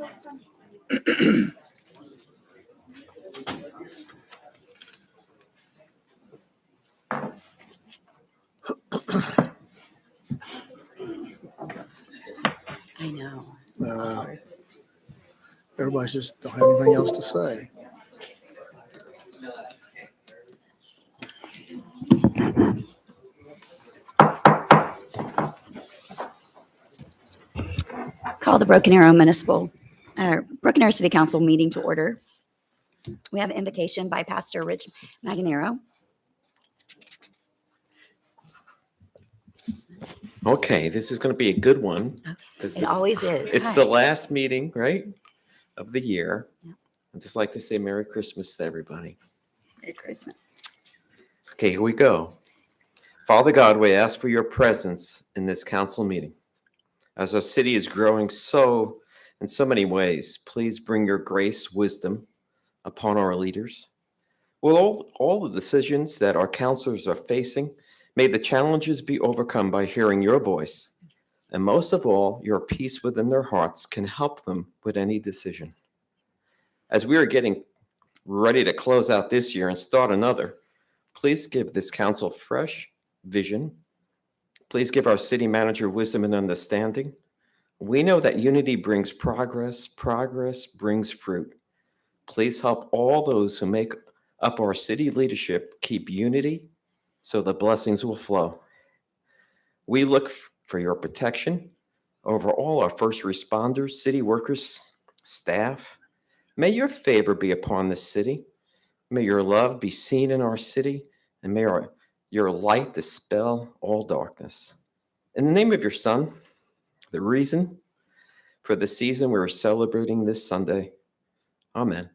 I know. Everybody's just don't have anything else to say. Call the Broken Arrow City Council meeting to order. We have an invocation by Pastor Rich Maganero. Okay, this is going to be a good one. It always is. It's the last meeting, right, of the year. Yeah. I'd just like to say Merry Christmas to everybody. Merry Christmas. Okay, here we go. Father God, we ask for your presence in this council meeting. As our city is growing in so many ways, please bring your grace, wisdom upon our leaders. Will all the decisions that our councilors are facing, may the challenges be overcome by hearing your voice. And most of all, your peace within their hearts can help them with any decision. As we are getting ready to close out this year and start another, please give this council fresh vision. Please give our city manager wisdom and understanding. We know that unity brings progress. Progress brings fruit. Please help all those who make up our city leadership keep unity so the blessings will flow. We look for your protection over all our first responders, city workers, staff. May your favor be upon this city. May your love be seen in our city, and may your light dispel all darkness. In the name of your Son, the reason for the season we're celebrating this Sunday. Amen.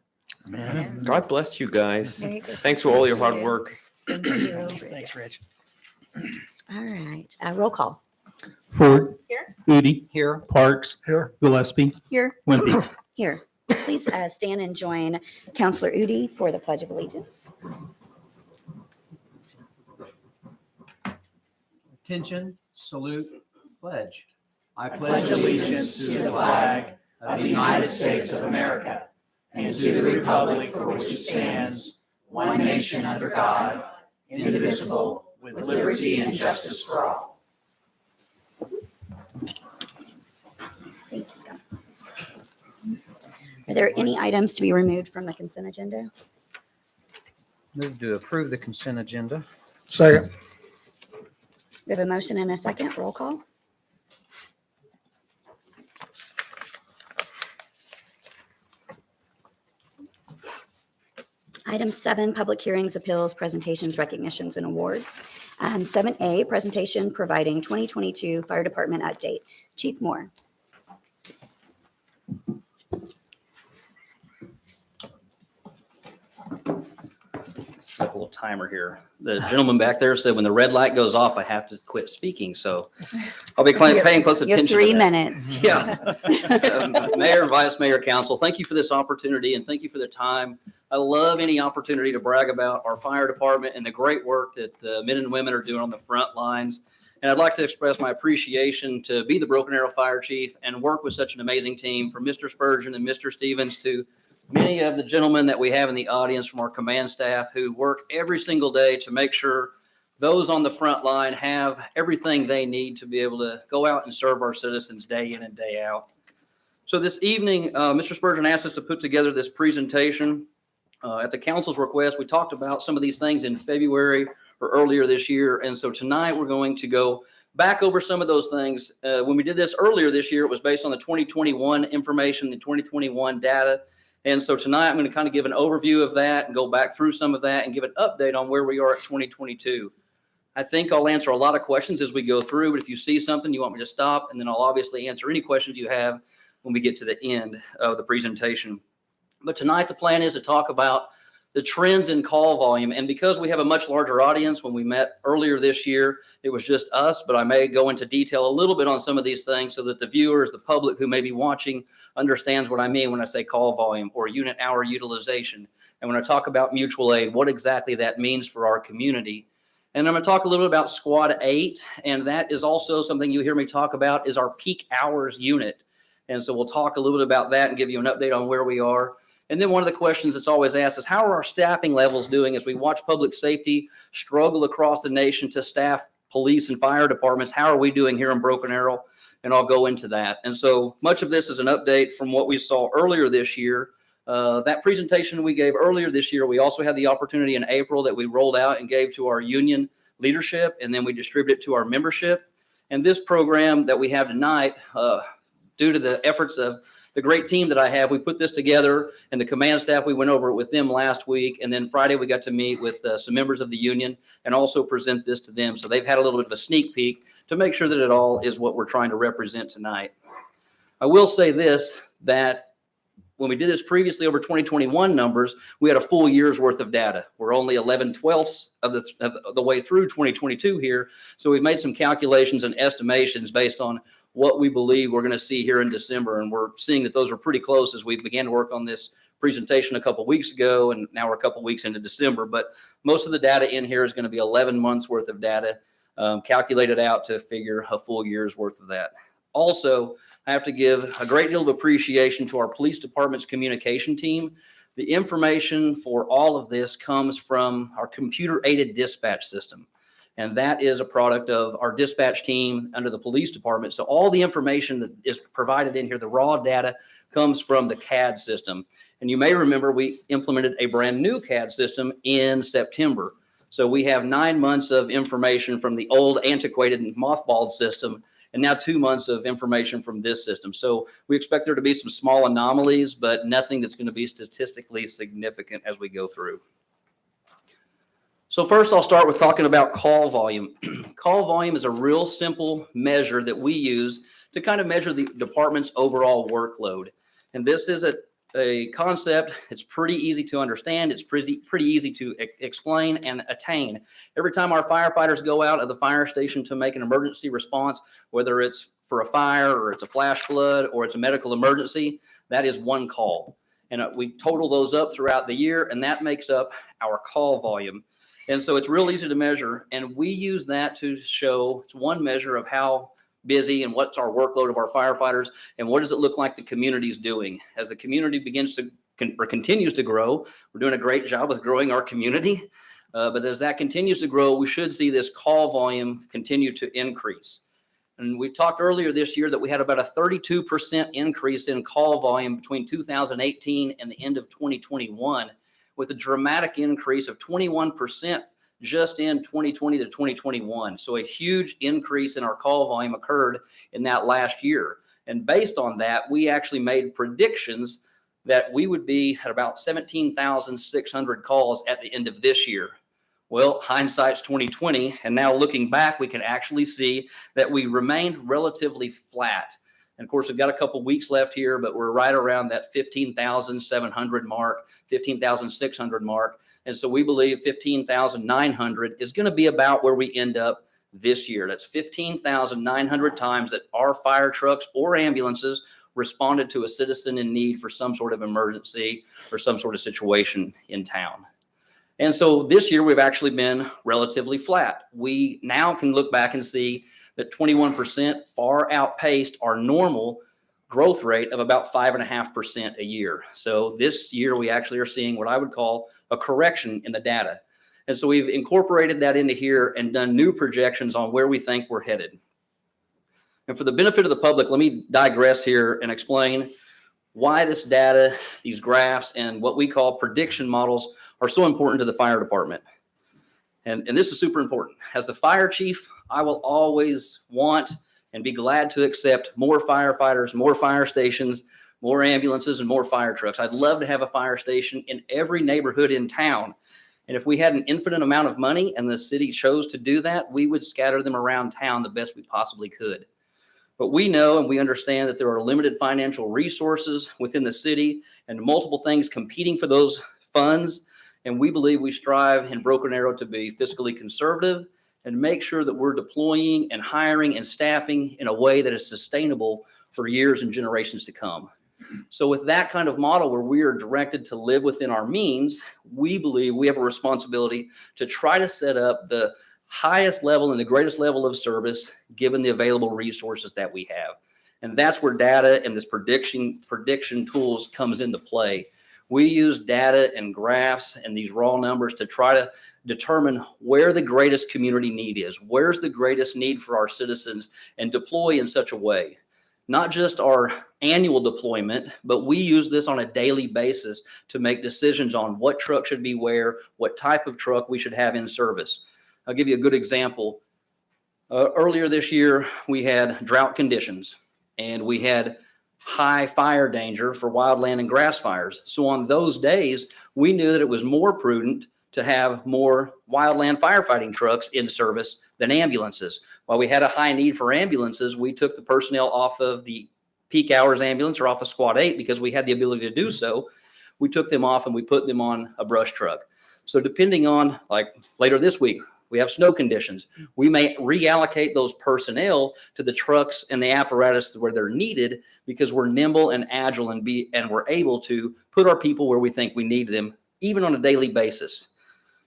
Amen. God bless you guys. Merry Christmas. Thanks for all your hard work. Thank you. Thanks, Rich. All right. Roll call. Ford. Here. Udi. Here. Parks. Here. Gillespie. Here. Wimpy. Here. Please stand and join Counselor Udi for the Pledge of Allegiance. Attention, salute, pledge. I pledge allegiance to the flag of the United States of America and to the republic for which it stands, one nation under God, indivisible, with liberty and justice for all. Thank you, Scott. Are there any items to be removed from the consent agenda? Move to approve the consent agenda. Second. We have a motion and a second. Roll call. Item 7, public hearings, appeals, presentations, recognitions, and awards. 7A, presentation providing 2022 Fire Department update. Chief Moore. Set a little timer here. The gentleman back there said when the red light goes off, I have to quit speaking. So I'll be paying close You have attention. 3 to that. minutes. Yeah. Mayor, Vice Mayor, Council, thank you for this opportunity and thank you for the time. I love any opportunity to brag about our fire department and the great work that the men and women are doing on the front lines. And I'd like to express my appreciation to be the Broken Arrow Fire Chief and work with such an amazing team, from Mr. Spurgeon and Mr. Stevens to many of the gentlemen that we have in the audience from our command staff who work every single day to make sure those on the front line have everything they need to be able to go out and serve our citizens day in and day out. So this evening, Mr. Spurgeon asked us to put together this presentation. At the council's request, we talked about some of these things in February or earlier this year. And so tonight we're going to go back over some of those things. When we did this earlier this year, it was based on the 2021 information, the 2021 data. And so tonight I'm going to kind of give an overview of that and go back through some of that and give an update on where we are at 2022. I think I'll answer a lot of questions as we go through, but if you see something you want me to stop, and then I'll obviously answer any questions you have when we get to the end of the presentation. But tonight the plan is to talk about the trends in call volume. And because we have a much larger audience, when we met earlier this year, it was just us, but I may go into detail a little bit on some of these things so that the viewers, the public who may be watching, understands what I mean when I say call volume or unit hour utilization. And when I talk about mutual aid, what exactly that means for our community. And I'm going to talk a little bit about Squad 8, and that is also something you hear me talk about is our peak hours unit. And so we'll talk a little bit about that and give you an update on where we are. And then one of the questions that's always asked is, how are our staffing levels doing as we watch public safety struggle across the nation to staff police and fire departments? How are we doing here in Broken Arrow? And I'll go into that. And so much of this is an update from what we saw earlier this year. That presentation we gave earlier this year, we also had the opportunity in April that we rolled out and gave to our union leadership, and then we distributed to our membership. And this program that we have tonight, due to the efforts of the great team that I have, we put this together, and the command staff, we went over it with them last week. And then Friday, we got to meet with some members of the union and also present this to them. So they've had a little bit of a sneak peek to make sure that it all is what we're trying to represent tonight. I will say this, that when we did this previously over 2021 numbers, we had a full year's worth of data. We're only 11/12 of the way through 2022 here. So we've made some calculations and estimations based on what we believe we're going to see here in December. And we're seeing that those are pretty close as we began to work on this presentation a couple of weeks ago. And now we're a couple of weeks into December. But most of the data in here is going to be 11 months worth of data, calculated out to figure a full year's worth of that. Also, I have to give a great deal of appreciation to our police department's communication team. The information for all of this comes from our computer-aided dispatch system. And that is a product of our dispatch team under the police department. So all the information that is provided in here, the raw data, comes from the CAD system. And you may remember we implemented a brand new CAD system in September. So we have 9 months of information from the old antiquated and mothballed system, and now 2 months of information from this system. So we expect there to be some small anomalies, but nothing that's going to be statistically significant as we go through. So first, I'll start with talking about call volume. Call volume is a real simple measure that we use to kind of measure the department's overall workload. And this is a concept. It's pretty easy to understand. It's pretty easy to explain and attain. Every time our firefighters go out of the fire station to make an emergency response, whether it's for a fire or it's a flash flood or it's a medical emergency, that is one call. And we total those up throughout the year, and that makes up our call volume. And so it's real easy to measure, and we use that to show, it's one measure of how busy and what's our workload of our firefighters and what does it look like the community is doing. As the community begins to or continues to grow, we're doing a great job with growing our community. But as that continues to grow, we should see this call volume continue to increase. And we talked earlier this year that we had about a 32% increase in call volume between 2018 and the end of 2021, with a dramatic increase of 21% just in 2020 to 2021. So a huge increase in our call volume occurred in that last year. And based on that, we actually made predictions that we would be at about 17,600 calls at the end of this year. Well, hindsight's 2020, and now looking back, we can actually see that we remained relatively flat. And of course, we've got a couple weeks left here, but we're right around that 15,700 mark, 15,600 mark. And so we believe 15,900 is going to be about where we end up this year. That's 15,900 times that our fire trucks or ambulances responded to a citizen in need for some sort of emergency or some sort of situation in town. And so this year we've actually been relatively flat. We now can look back and see that 21% far outpaced our normal growth rate of about 5.5% a year. So this year we actually are seeing what I would call a correction in the data. And so we've incorporated that into here and done new projections on where we think we're headed. And for the benefit of the public, let me digress here and explain why this data, these graphs, and what we call prediction models are so important to the fire department. And this is super important. As the fire chief, I will always want and be glad to accept more firefighters, more fire stations, more ambulances, and more fire trucks. I'd love to have a fire station in every neighborhood in town. And if we had an infinite amount of money and the city chose to do that, we would scatter them around town the best we possibly could. But we know and we understand that there are limited financial resources within the city and multiple things competing for those funds. And we believe we strive in Broken Arrow to be fiscally conservative and make sure that we're deploying and hiring and staffing in a way that is sustainable for years and generations to come. So with that kind of model where we are directed to live within our means, we believe we have a responsibility to try to set up the highest level and the greatest level of service given the available resources that we have. And that's where data and this prediction tools comes into play. We use data and graphs and these raw numbers to try to determine where the greatest community need is, where's the greatest need for our citizens, and deploy in such a way. Not just our annual deployment, but we use this on a daily basis to make decisions on what truck should be where, what type of truck we should have in service. I'll give you a good example. Earlier this year, we had drought conditions and we had high fire danger for wildland and grass fires. So on those days, we knew that it was more prudent to have more wildland firefighting trucks in service than ambulances. While we had a high need for ambulances, we took the personnel off of the peak hours ambulance or off of Squad 8 because we had the ability to do so. We took them off and we put them on a brush truck. So depending on, like later this week, we have snow conditions. We may reallocate those personnel to the trucks and the apparatus where they're needed because we're nimble and agile and we're able to put our people where we think we need them, even on a daily basis.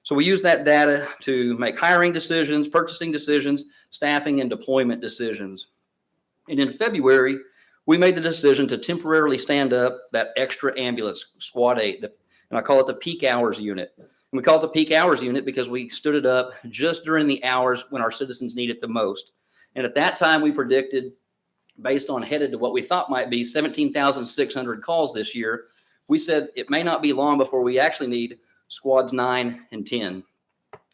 So we use that data to make hiring decisions, purchasing decisions, staffing and deployment decisions. And in February, we made the decision to temporarily stand up that extra ambulance, Squad 8, and I call it the peak hours unit. And we call it the peak hours unit because we stood it up just during the hours when our citizens need it the most. And at that time, we predicted, based on headed to what we thought might be 17,600 calls this year, we said it may not be long before we actually need squads 9 and 10.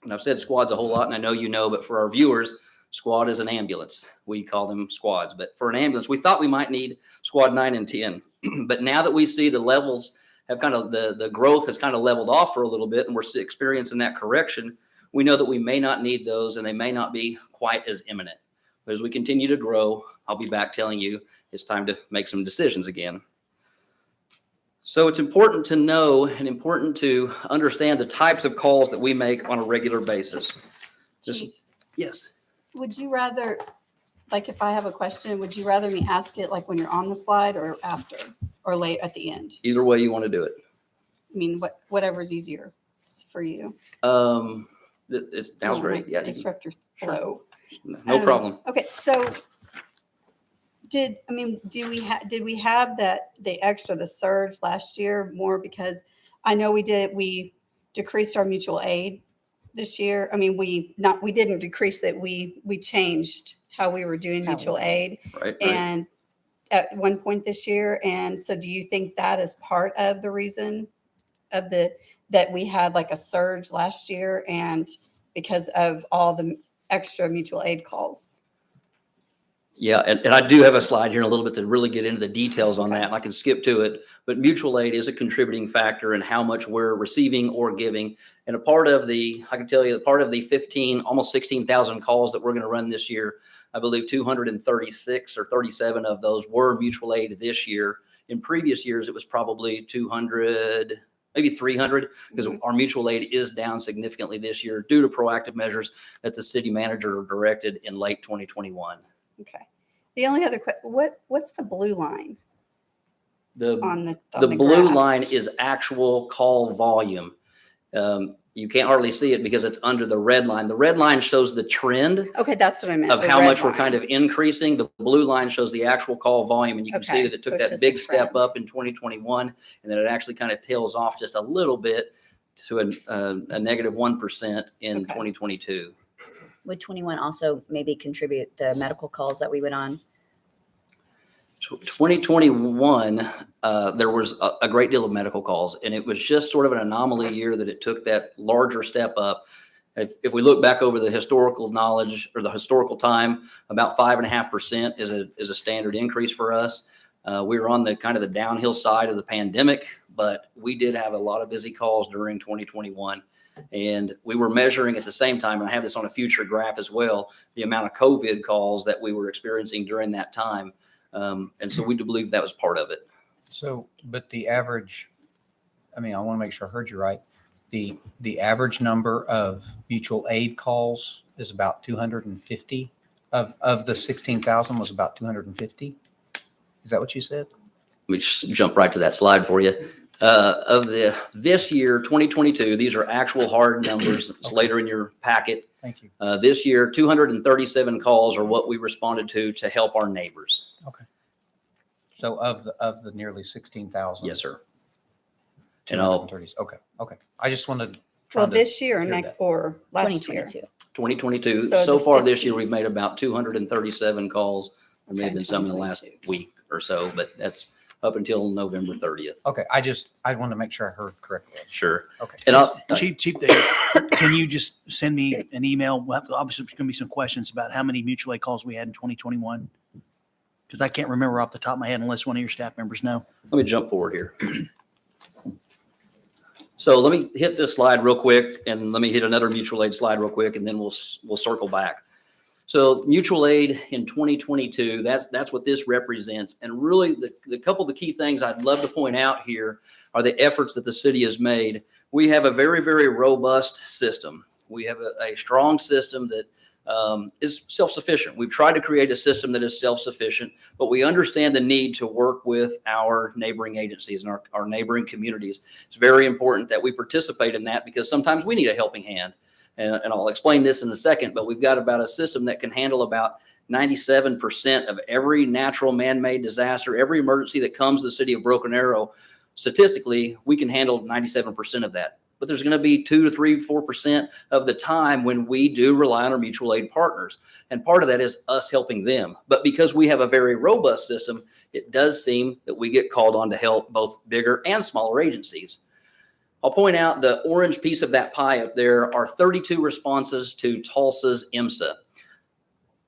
And I've said squads a whole lot, and I know you know, but for our viewers, squad is an ambulance. We call them squads. But for an ambulance, we thought we might need squad 9 and 10. But now that we see the levels have kind of, the growth has kind of leveled off for a little bit, and we're experiencing that correction, we know that we may not need those, and they may not be quite as imminent. But as we continue to grow, I'll be back telling you it's time to make some decisions again. So it's important to know and important to understand the types of calls that we make on a regular basis. Just, yes. Would you rather, like if I have a question, would you rather me ask it like when you're on the slide or after or late at the end? Either way you want to do it. I mean, whatever's easier for you. It sounds great. Yeah. Disrupt your flow. No problem. Okay, so did we have the surge last year more because I know we decreased our mutual aid this year. I mean, we didn't decrease that. We changed how we were doing mutual aid Right. and at one point this year. And so do you think that is part of the reason of that we had like a surge last year and because of all the extra mutual aid calls? Yeah, and I do have a slide here in a little bit to really get into the details on that. And I can skip to it, but mutual aid is a contributing factor in how much we're receiving or giving. And I can tell you, part of the 15, almost 16,000 calls that we're going to run this year, I believe 236 or 37 of those were mutual aid this year. In previous years, it was probably 200, maybe 300, because our mutual aid is down significantly this year due to proactive measures that the city manager directed in late 2021. Okay. The only other what's the blue line on the blue graph? line is actual call volume. You can't hardly see it because it's under the red line. The red line shows the trend Okay, that's what I meant. of the how red much we're line. kind of increasing. The blue line shows the actual call volume, and you can see Okay, that it took so it's that just big a step trend. up in 2021, and then it actually kind of tails off just a little bit to a negative 1% in Okay. 2022. Would 21 also maybe contribute the medical calls that we went on? 2021, there was a great deal of medical calls, and it was just sort of an anomaly year that it took that larger step up. If we look back over the historical knowledge or the historical time, about 5.5% is a standard increase for us. We were on the kind of the downhill side of the pandemic, but we did have a lot of busy calls during 2021. And we were measuring at the same time, and I have this on a future graph as well, the amount of COVID calls that we were experiencing during that time. And so we do believe that was part of it. So, but the average, I want to make sure I heard you right. The average number of mutual aid calls is about 250 of the 16,000 was about 250. Is that what you said? Let me just jump right to that slide for you. This year, 2022, these are actual hard numbers. It's later in your packet. Thank you. This year, 237 calls are what we responded to help our neighbors. Okay. So of the nearly 16,000. Yes, sir. And I'll- 230s. Okay. I just wanted. Well, trying to this year or hear next, that. or last year? 2022. 2022. So So the far this year, 15. we've made about 237 calls. There may have Okay, been some in the last 2022. week or so, but that's up until November 30th. Okay, I want to make sure I heard correctly. Sure. Okay. And I'll, Chief Dave, can you just send me an email? Obviously, there's going to be some questions about how many mutual aid calls we had in 2021. Because I can't remember off the top of my head unless one of your staff members know. let me jump forward here. So let me hit this slide real quick, and let me hit another mutual aid slide real quick, and then we'll circle back. So mutual aid in 2022, that's what this represents. And really the couple of the key things I'd love to point out here are the efforts that the city has made. We have a very, very robust system. We have a strong system that is self-sufficient. We've tried to create a system that is self-sufficient, but we understand the need to work with our neighboring agencies and our neighboring communities. It's very important that we participate in that because sometimes we need a helping hand. And I'll explain this in a second, but we've got about a system that can handle about 97% of every natural man-made disaster, every emergency that comes to the city of Broken Arrow. Statistically, we can handle 97% of that. But there's going to be 2 to 3, 4% of the time when we do rely on our mutual aid partners. And part of that is us helping them. But because we have a very robust system, it does seem that we get called on to help both bigger and smaller agencies. I'll point out the orange piece of that pie up there are 32 responses to Tulsa's IMSA.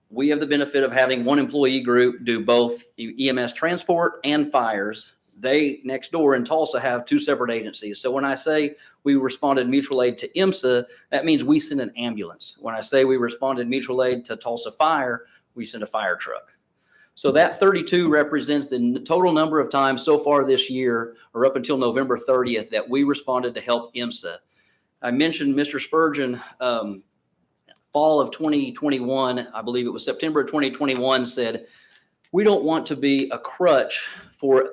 We have the benefit of having one employee group do both EMS transport and fires. They next door in Tulsa have 2 separate agencies. So when I say we responded mutual aid to IMSA, that means we send an ambulance. When I say we responded mutual aid to Tulsa Fire, we send a fire truck. So that 32 represents the total number of times so far this year, or up until November 30th, that we responded to help IMSA. I mentioned Mr. Spurgeon, fall of 2021, I believe it was September of 2021, said, we don't want to be a crutch for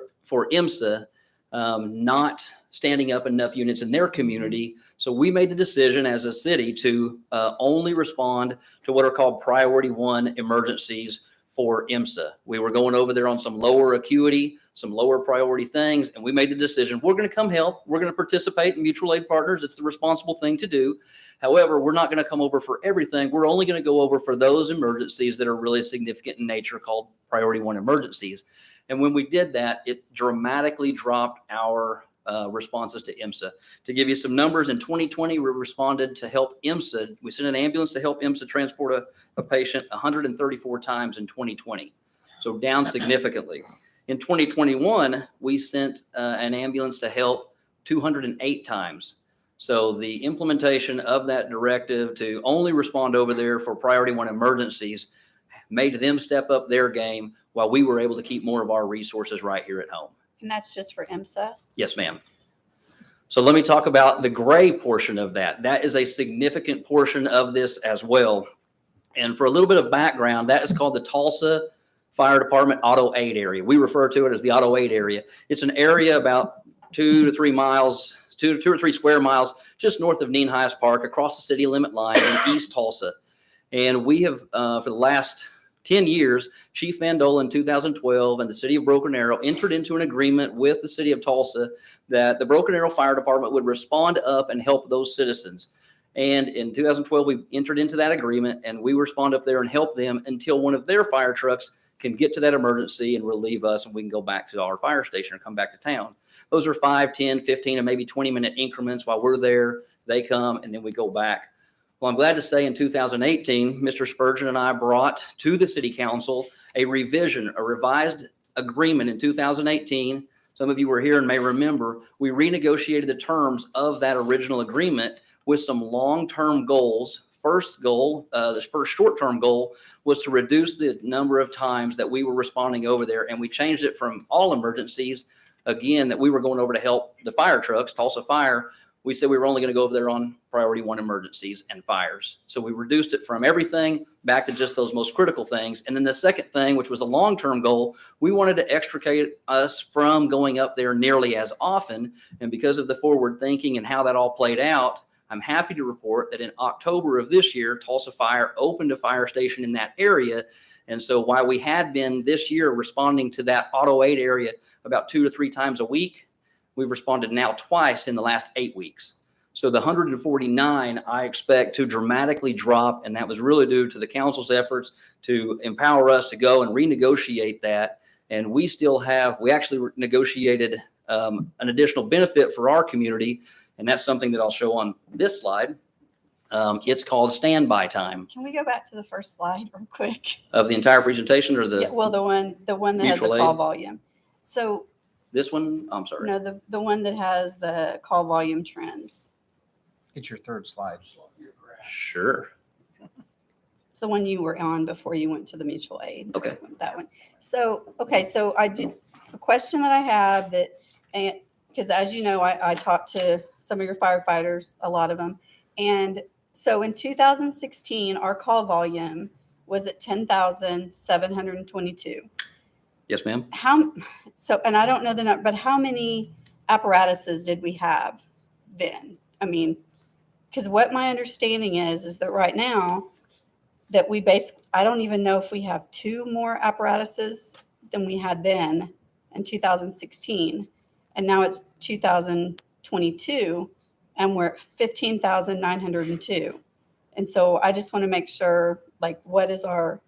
IMSA not standing up enough units in their community. So we made the decision as a city to only respond to what are called priority 1 emergencies for IMSA. We were going over there on some lower acuity, some lower priority things, and we made the decision, we're going to come help. We're going to participate in mutual aid partners. It's the responsible thing to do. However, we're not going to come over for everything. We're only going to go over for those emergencies that are really significant in nature, called priority 1 emergencies. And when we did that, it dramatically dropped our responses to IMSA. To give you some numbers, in 2020, we responded to help IMSA. We sent an ambulance to help IMSA transport a patient 134 times in 2020. So down significantly. In 2021, we sent an ambulance to help 208 times. So the implementation of that directive to only respond over there for priority 1 emergencies made them step up their game while we were able to keep more of our resources right here at home. And that's just for IMSA? Yes, ma'am. So let me talk about the gray portion of that. That is a significant portion of this as well. And for a little bit of background, that is called the Tulsa Fire Department Auto Aid Area. We refer to it as the Auto Aid Area. It's an area about 2 to 3 miles, 2 or 3 square miles, just north of Neen-Highest Park, across the city limit line in East Tulsa. And we have, for the last 10 years, Chief Mandola in 2012 and the city of Broken Arrow entered into an agreement with the city of Tulsa that the Broken Arrow Fire Department would respond up and help those citizens. And in 2012, we entered into that agreement, and we respond up there and help them until one of their fire trucks can get to that emergency and relieve us, and we can go back to our fire station or come back to town. Those are 5, 10, 15, and maybe 20-minute increments. While we're there, they come, and then we go back. Well, I'm glad to say in 2018, Mr. Spurgeon and I brought to the city council a revised agreement in 2018. Some of you were here and may remember, we renegotiated the terms of that original agreement with some long-term goals. First goal, this first short-term goal was to reduce the number of times that we were responding over there. And we changed it from all emergencies, again, that we were going over to help the fire trucks, Tulsa Fire. We said we were only going to go over there on priority 1 emergencies and fires. So we reduced it from everything back to just those most critical things. And then the second thing, which was a long-term goal, we wanted to extricate us from going up there nearly as often. And because of the forward thinking and how that all played out, I'm happy to report that in October of this year, Tulsa Fire opened a fire station in that area. And so while we had been this year responding to that auto aid area about 2 to 3 times a week, we've responded now twice in the last 8 weeks. So the 149 I expect to dramatically drop, and that was really due to the council's efforts to empower us to go and renegotiate that. And we actually negotiated an additional benefit for our community, and that's something that I'll show on this slide. It's called standby time. Can we go back to the first slide real quick? Of the entire presentation, or Yeah, well, the one that has the Mutual call aid? volume. So, this one? I'm sorry. no, the one that has the call volume trends. It's your third slide. Sure. It's the one you were on before you went to the mutual aid. Okay. That one. So, okay, so I did, a question that I have that, and because as you know, I talked to some of your firefighters, a lot of them. And so in 2016, our call volume was at 10,722. Yes, ma'am. And I don't know the number, but how many apparatuses did we have then? I mean, because what my understanding is that right now that I don't even know if we have 2 more apparatuses than we had then in 2016. And now it's 2022 and we're at 15,902. And so I just want to make sure, like, what's the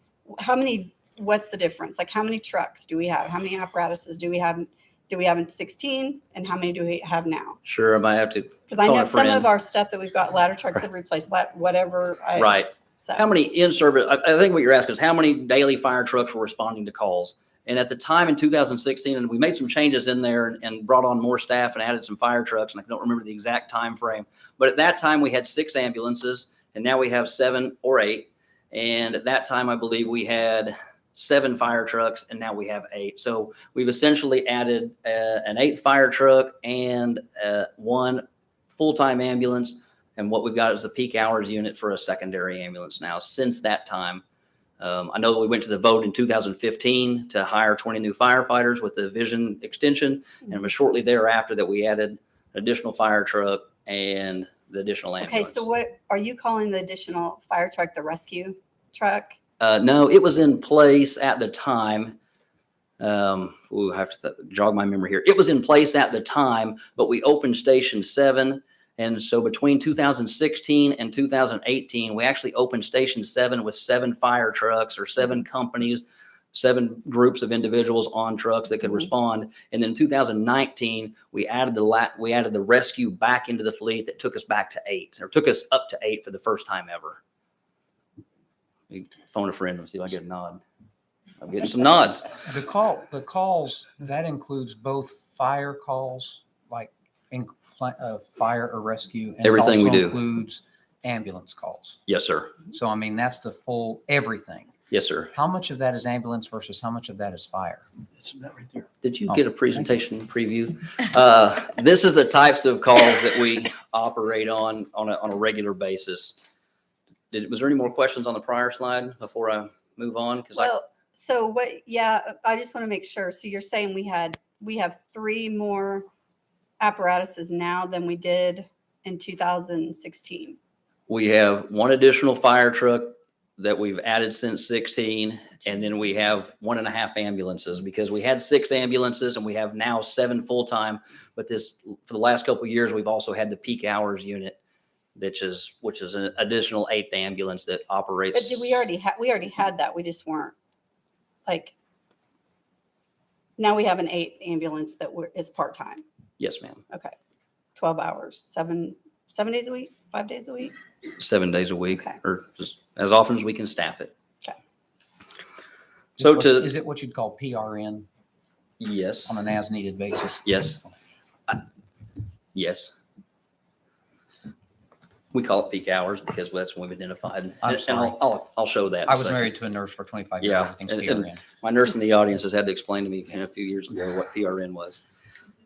difference? Like, how many trucks do we have? How many apparatuses do we have in 16 and how many do we have now? Sure. I might have to. Because I phone know a some friend. of our stuff that we've got ladder trucks have replaced whatever. Right. So. How many in service? I think what you're asking is how many daily fire trucks were responding to calls. And at the time in 2016, and we made some changes in there and brought on more staff and added some fire trucks. And I don't remember the exact time frame, but at that time we had 6 ambulances, and now we have 7 or 8. And at that time, I believe we had 7 fire trucks, and now we have 8. So we've essentially added an 8th fire truck and 1 full-time ambulance. And what we've got is a peak hours unit for a secondary ambulance now since that time. I know that we went to the vote in 2015 to hire 20 new firefighters with the vision extension. And it was shortly thereafter that we added an additional fire truck and the additional ambulance. Okay, so what are you calling the additional fire truck, the rescue truck? No, it was in place at the time. We'll have to jog my memory here. It was in place at the time, but we opened Station 7. And so between 2016 and 2018, we actually opened Station 7 with 7 fire trucks or 7 companies, 7 groups of individuals on trucks that could respond. And then in 2019, we added the rescue back into the fleet that took us back to 8, or took us up to 8 for the first time ever. Let me phone a friend and see if I get a nod. I'm getting some nods. The calls, that includes both fire calls, like fire or rescue. And Everything we it also do. includes ambulance calls. Yes, sir. So, I mean, that's the full everything. Yes, sir. How much of that is ambulance versus how much of that is fire? It's that right there. Did you Oh, get a presentation preview? This is the types of calls that we operate on a regular basis. Was there any more questions on the prior slide before I move on? So what, yeah, I just want to make sure. So you're saying we have 3 more apparatuses now than we did in 2016. We have 1 additional fire truck that we've added since 16, and then we have 1.5 ambulances, because we had 6 ambulances and we have now 7 full-time. But for the last couple of years, we've also had the peak hours unit, which is an additional 8th ambulance that operates. But did we already had that. We just weren't now we have an 8th ambulance that is part-time. Yes, ma'am. Okay. 12 hours, 7 days a week, 5 days a week. 7 days a week, Okay. or just as often as we can staff it. Okay. Is it what you'd call PRN Yes. on an as-needed basis? Yes. Yes. We call it peak hours because that's when we've identified. I'm And sorry. I'll show that. in a I was second. married to a nurse for 25 years. Yeah, Everything's and- PRN. My nurse in the audience has had to explain to me a few years ago what PRN was.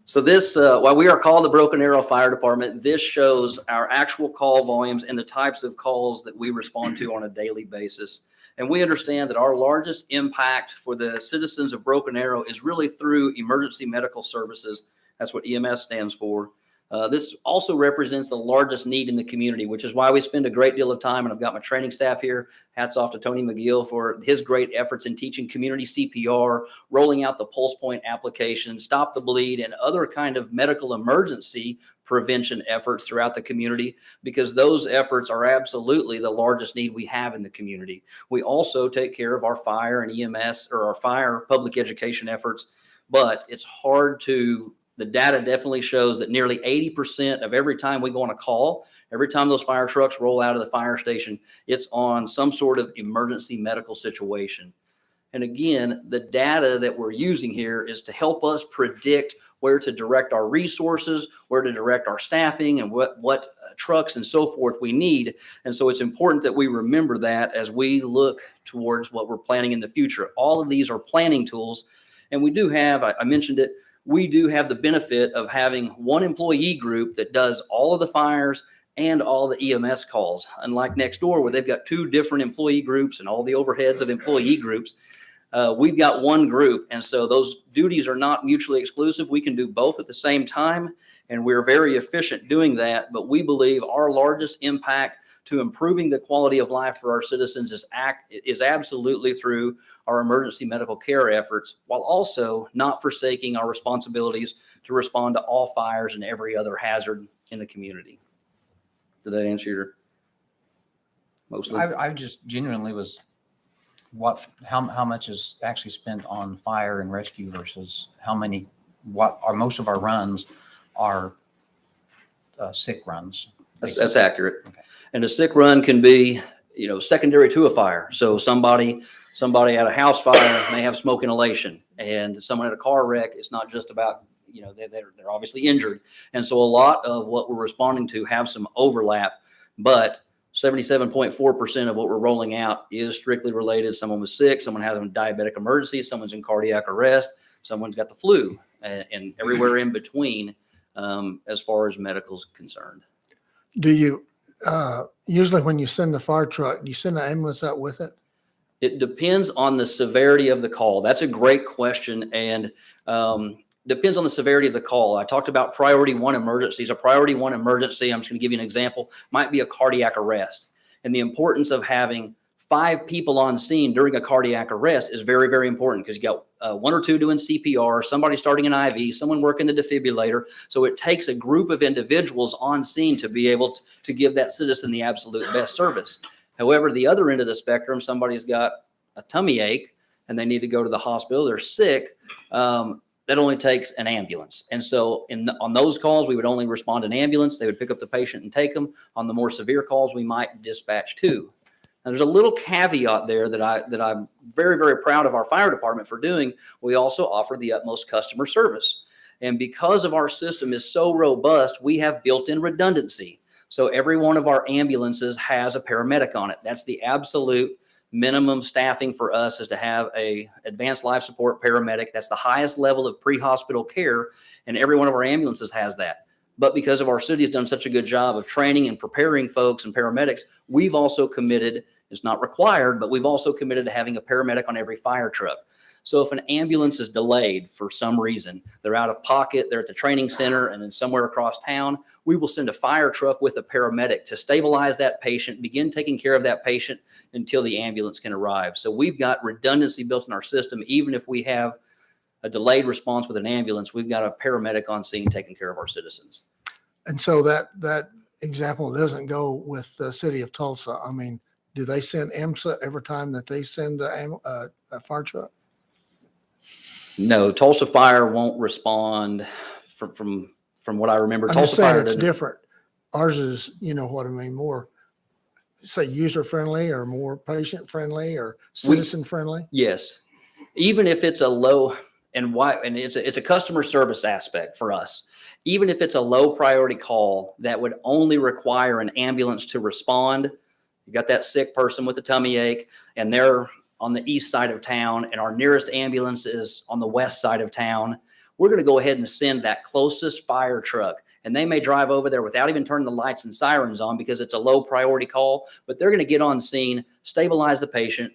So this, while we are called the Broken Arrow Fire Department, this shows our actual call volumes and the types of calls that we respond to on a daily basis. And we understand that our largest impact for the citizens of Broken Arrow is really through emergency medical services. That's what EMS stands for. This also represents the largest need in the community, which is why we spend a great deal of time, and I've got my training staff here. Hats off to Tony McGill for his great efforts in teaching community CPR, rolling out the Pulse Point application, Stop the Bleed, and other kind of medical emergency prevention efforts throughout the community, because those efforts are absolutely the largest need we have in the community. We also take care of our fire and EMS, or our fire public education efforts, but it's hard to, the data definitely shows that nearly 80% of every time we go on a call, every time those fire trucks roll out of the fire station, it's on some sort of emergency medical situation. And again, the data that we're using here is to help us predict where to direct our resources, where to direct our staffing, and what trucks and so forth we need. And so it's important that we remember that as we look towards what we're planning in the future. All of these are planning tools. And we do have, I mentioned it, we do have the benefit of having one employee group that does all of the fires and all the EMS calls. Unlike next door, where they've got two different employee groups and all the overheads of employee groups, we've got one group. And so those duties are not mutually exclusive. We can do both at the same time, and we're very efficient doing that. But we believe our largest impact to improving the quality of life for our citizens is absolutely through our emergency medical care efforts, while also not forsaking our responsibilities to respond to all fires and every other hazard in the community. Did that answer your mostly? I just genuinely was, how much is actually spent on fire and rescue versus what are most of our runs are sick runs? That's accurate. Okay. And a sick run can be, secondary to a fire. So somebody at a house fire may have smoke inhalation, and someone at a car wreck, it's not just about, they're obviously injured. And so a lot of what we're responding to have some overlap, but 77.4% of what we're rolling out is strictly related. Someone was sick, someone has a diabetic emergency, someone's in cardiac arrest, someone's got the flu, and everywhere in between, as far as medical's concerned. Do you, usually when you send the fire truck, do you send the ambulance out with it? It depends on the severity of the call. That's a great question. And depends on the severity of the call. I talked about priority 1 emergencies. A priority 1 emergency, I'm just going to give you an example, might be a cardiac arrest. And the importance of having 5 people on scene during a cardiac arrest is very, very important, because you got 1 or 2 doing CPR, somebody starting an IV, someone working the defibrillator. So it takes a group of individuals on scene to be able to give that citizen the absolute best service. However, the other end of the spectrum, somebody's got a tummy ache and they need to go to the hospital, they're sick. That only takes an ambulance. And so on those calls, we would only respond an ambulance. They would pick up the patient and take them. On the more severe calls, we might dispatch 2. Now, there's a little caveat there that I'm very, very proud of our fire department for doing. We also offer the utmost customer service. And because of our system is so robust, we have built-in redundancy. So every one of our ambulances has a paramedic on it. That's the absolute minimum staffing for us, is to have a advanced life support paramedic. That's the highest level of pre-hospital care, and every one of our ambulances has that. But because of our city has done such a good job of training and preparing folks and paramedics, we've also committed, it's not required, but we've also committed to having a paramedic on every fire truck. So if an ambulance is delayed for some reason, they're out of pocket, they're at the training center and then somewhere across town, we will send a fire truck with a paramedic to stabilize that patient, begin taking care of that patient until the ambulance can arrive. So we've got redundancy built in our system. Even if we have a delayed response with an ambulance, we've got a paramedic on scene taking care of our citizens. And so that example doesn't go with the city of Tulsa. I mean, do they send EMSA every time that they send a fire truck? No, Tulsa Fire won't respond from what I remember. I'm Tulsa just saying Fire it's doesn't. different. Ours is, you know what I mean, more, say, user-friendly or more patient-friendly or citizen-friendly? Yes. Even if it's a low, and it's a customer service aspect for us. Even if it's a low priority call that would only require an ambulance to respond, you got that sick person with a tummy ache and they're on the east side of town and our nearest ambulance is on the west side of town, we're going to go ahead and send that closest fire truck. And they may drive over there without even turning the lights and sirens on because it's a low priority call, but they're going to get on scene, stabilize the patient,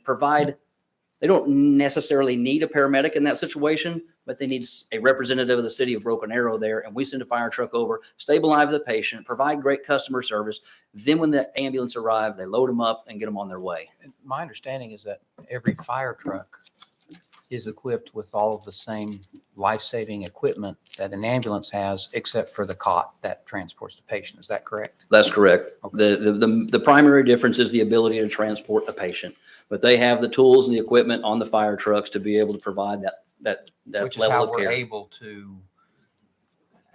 They don't necessarily need a paramedic in that situation, but they need a representative of the city of Broken Arrow there. And we send a fire truck over, stabilize the patient, provide great customer service. Then when the ambulance arrives, they load them up and get them on their way. My understanding is that every fire truck is equipped with all of the same life-saving equipment that an ambulance has, except for the cot that transports the patient. Is that correct? That's correct. The primary difference is the ability to transport a patient, but they have the tools and the equipment on the fire trucks to be able to provide that Which is how level of we're care. able to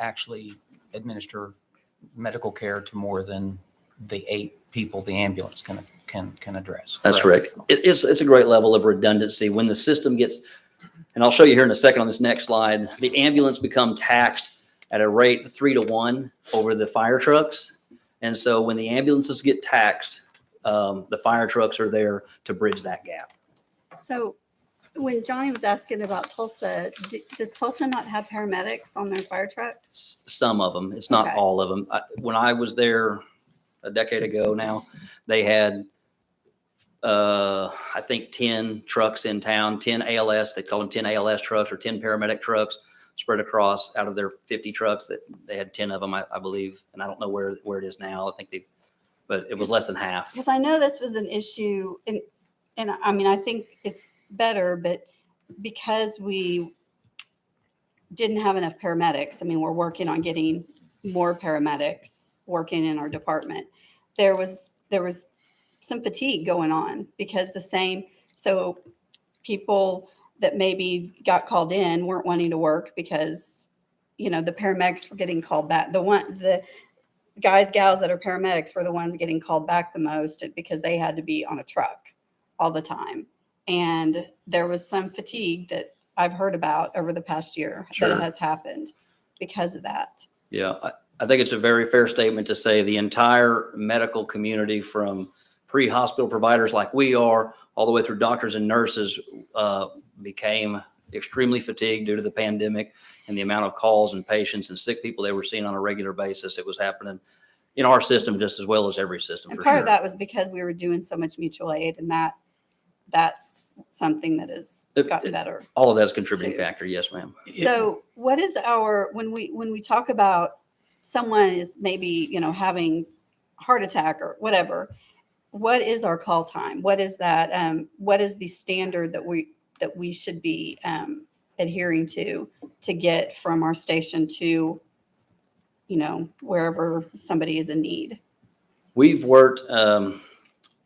actually administer medical care to more than the 8 people the ambulance can address. That's correct. It's a great level of redundancy when the system gets, and I'll show you here in a second on this next slide, the ambulance become taxed at a rate 3 to 1 over the fire trucks. And so when the ambulances get taxed, the fire trucks are there to bridge that gap. So when Johnny was asking about Tulsa, does Tulsa not have paramedics on their fire trucks? Some of them, it's not Okay. all of them. When I was there a decade ago now, they had, I think 10 trucks in town, 10 ALS, they call them 10 ALS trucks or 10 paramedic trucks spread across out of their 50 trucks that they had 10 of them, I believe. And I don't know where it is now. I think but it was less than half. Because I know this was an issue, and I mean, I think it's better, but because we didn't have enough paramedics, I mean, we're working on getting more paramedics working in our department. There was some fatigue going on because so people that maybe got called in weren't wanting to work because, the paramedics were getting called back. The guys, gals that are paramedics were the ones getting called back the most because they had to be on a truck all the time. And there was some fatigue that I've heard about over the past year Sure. that has happened because of that. Yeah, I think it's a very fair statement to say the entire medical community, from pre-hospital providers like we are, all the way through doctors and nurses, became extremely fatigued due to the pandemic and the amount of calls and patients and sick people they were seeing on a regular basis. It was happening in our system just as well as every system, And for part sure. of that was because we were doing so much mutual aid, and that's something that has gotten better. All of that's a contributing Too. factor. Yes, ma'am. So what is when we talk about someone is maybe, having a heart attack or whatever, what is our call time? What is that? What is the standard that we should be adhering to get from our station to, wherever somebody is in need? We've worked, well,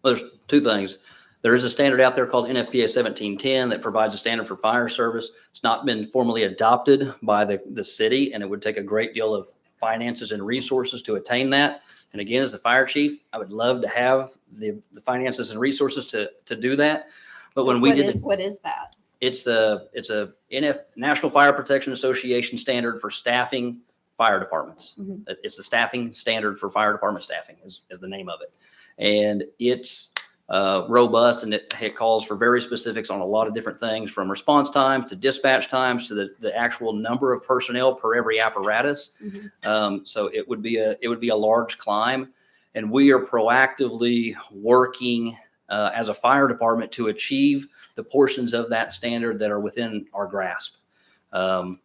there's 2 things. There is a standard out there called NFPA 1710 that provides a standard for fire service. It's not been formally adopted by the city, and it would take a great deal of finances and resources to attain that. And again, as the fire chief, I would love to have the finances and resources to do that. But So when we what is that? it's a National Fire Protection Association standard for staffing fire departments. Mhm. It's the staffing standard for fire department staffing is the name of it. And it's robust, and it calls for very specifics on a lot of different things, from response times to dispatch times to the actual number of personnel per every apparatus. Mhm. So it would be a large climb, and we are proactively working as a fire department to achieve the portions of that standard that are within our grasp. And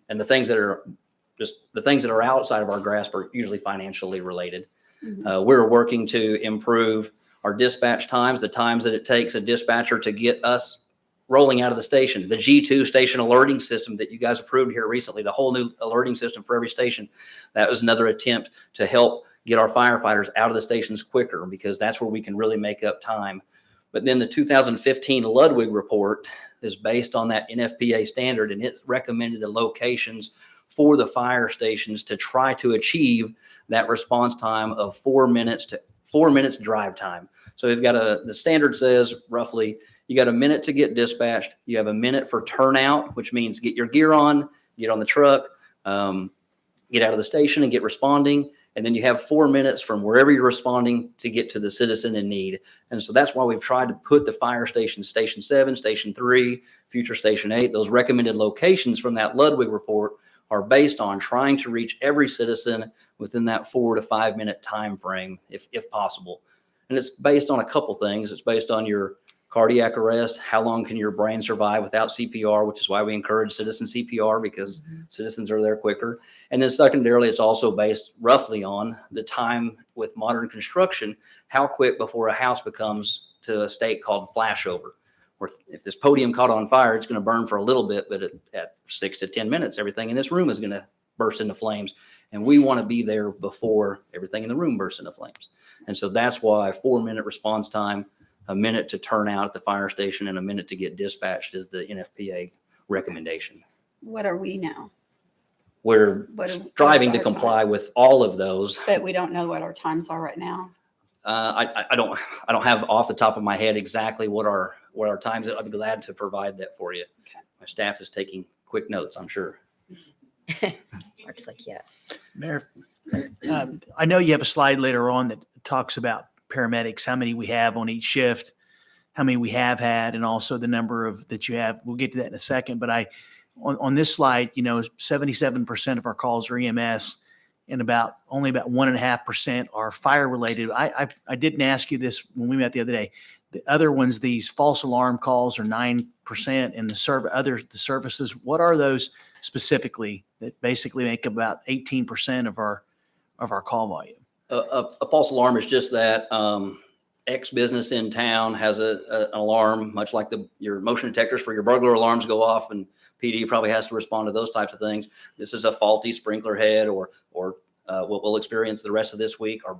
the things that are outside of our grasp are usually financially related. Mhm. We're working to improve our dispatch times, the times that it takes a dispatcher to get us rolling out of the station. The G2 station alerting system that you guys approved here recently, the whole new alerting system for every station, that was another attempt to help get our firefighters out of the stations quicker, because that's where we can really make up time. But then the 2015 Ludwig report is based on that NFPA standard, and it recommended the locations for the fire stations to try to achieve that response time of 4 minutes drive time. So we've got the standard says roughly you got a minute to get dispatched. You have a minute for turnout, which means get your gear on, get on the truck, get out of the station and get responding. And then you have 4 minutes from wherever you're responding to get to the citizen in need. And so that's why we've tried to put the fire stations, Station 7, Station 3, future Station 8, those recommended locations from that Ludwig report are based on trying to reach every citizen within that 4 to 5 minute time frame, if possible. And it's based on a couple things. It's based on your cardiac arrest, how long can your brain survive without CPR, which is why we encourage citizen CPR, because citizens are there quicker. And then secondarily, it's also based roughly on the time with modern construction, how quick before a house becomes to a state called flashover, where if this podium caught on fire, it's going to burn for a little bit, but at 6 to 10 minutes, everything in this room is going to burst into flames. And we want to be there before everything in the room bursts into flames. And so that's why 4-minute response time, a minute to turn out at the fire station, and a minute to get dispatched is the NFPA recommendation. What are we now? We're What are striving to our comply times? with all of those. But we don't know what our times are right now. I don't have off the top of my head exactly what our times are. I'd be glad to provide that for you. Okay. My staff is taking quick notes, I'm sure. Mark's like, yes. Mayor, I know you have a slide later on that talks about paramedics, how many we have on each shift, how many we have had, and also the number of that you have. We'll get to that in a second. But on this slide, 77% of our calls are EMS, and only about 1.5% are fire related. I didn't ask you this when we met the other day. The other ones, these false alarm calls, are 9%, and the services. What are those specifically that basically make about 18% of our call volume? A false alarm is just that X business in town has an alarm, much like your motion detectors for your burglar alarms go off, and PD probably has to respond to those types of things. This is a faulty sprinkler head, or what we'll experience the rest of this week are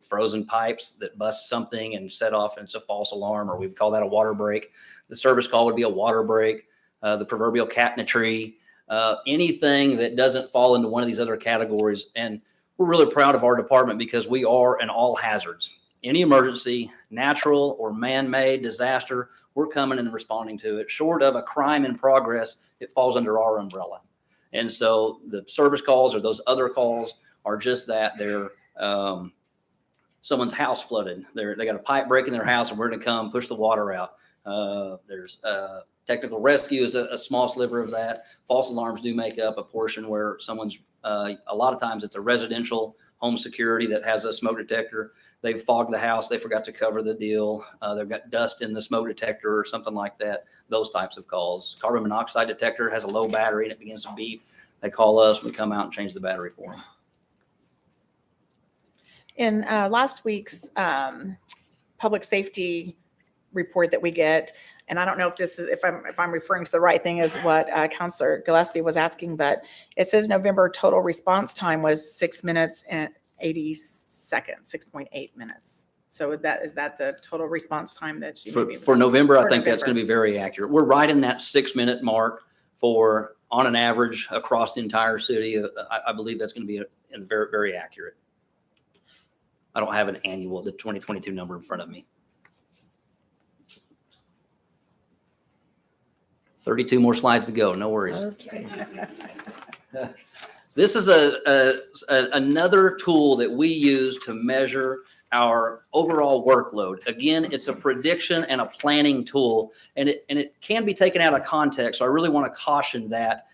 frozen pipes that bust something and set off, and it's a false alarm, or we would call that a water break. The service call would be a water break, the proverbial cat in a tree, anything that doesn't fall into one of these other categories. And we're really proud of our department because we are an all hazards. Any emergency, natural or man-made disaster, we're coming and responding to it. Short of a crime in progress, it falls under our umbrella. And so the service calls or those other calls are just that. They're someone's house flooded. They got a pipe break in their house, and we're going to come push the water out. There's technical rescue is a small sliver of that. False alarms do make up a portion where someone's a lot of times it's a residential home security that has a smoke detector. They've fogged the house. They forgot to cover the deal. They've got dust in the smoke detector or something like that. Those types of calls. Carbon monoxide detector has a low battery and it begins to beep. They call us. We come out and change the battery for them. In last week's public safety report that we get, and I don't know if this is if I'm referring to the right thing as what Councilor Gillespie was asking, but it says November total response time was 6 minutes and 80 seconds, 6.8 minutes. So is that the total response time that you for November? I for think that's November. going to be very accurate. We're right in that 6 minute mark for on an average across the entire city. I believe that's going to be very, very accurate. I don't have the 2022 number in front of me. 32 more slides to go. No worries. Okay. This is another tool that we use to measure our overall workload. Again, it's a prediction and a planning tool, and it can be taken out of context. So I really want to caution that.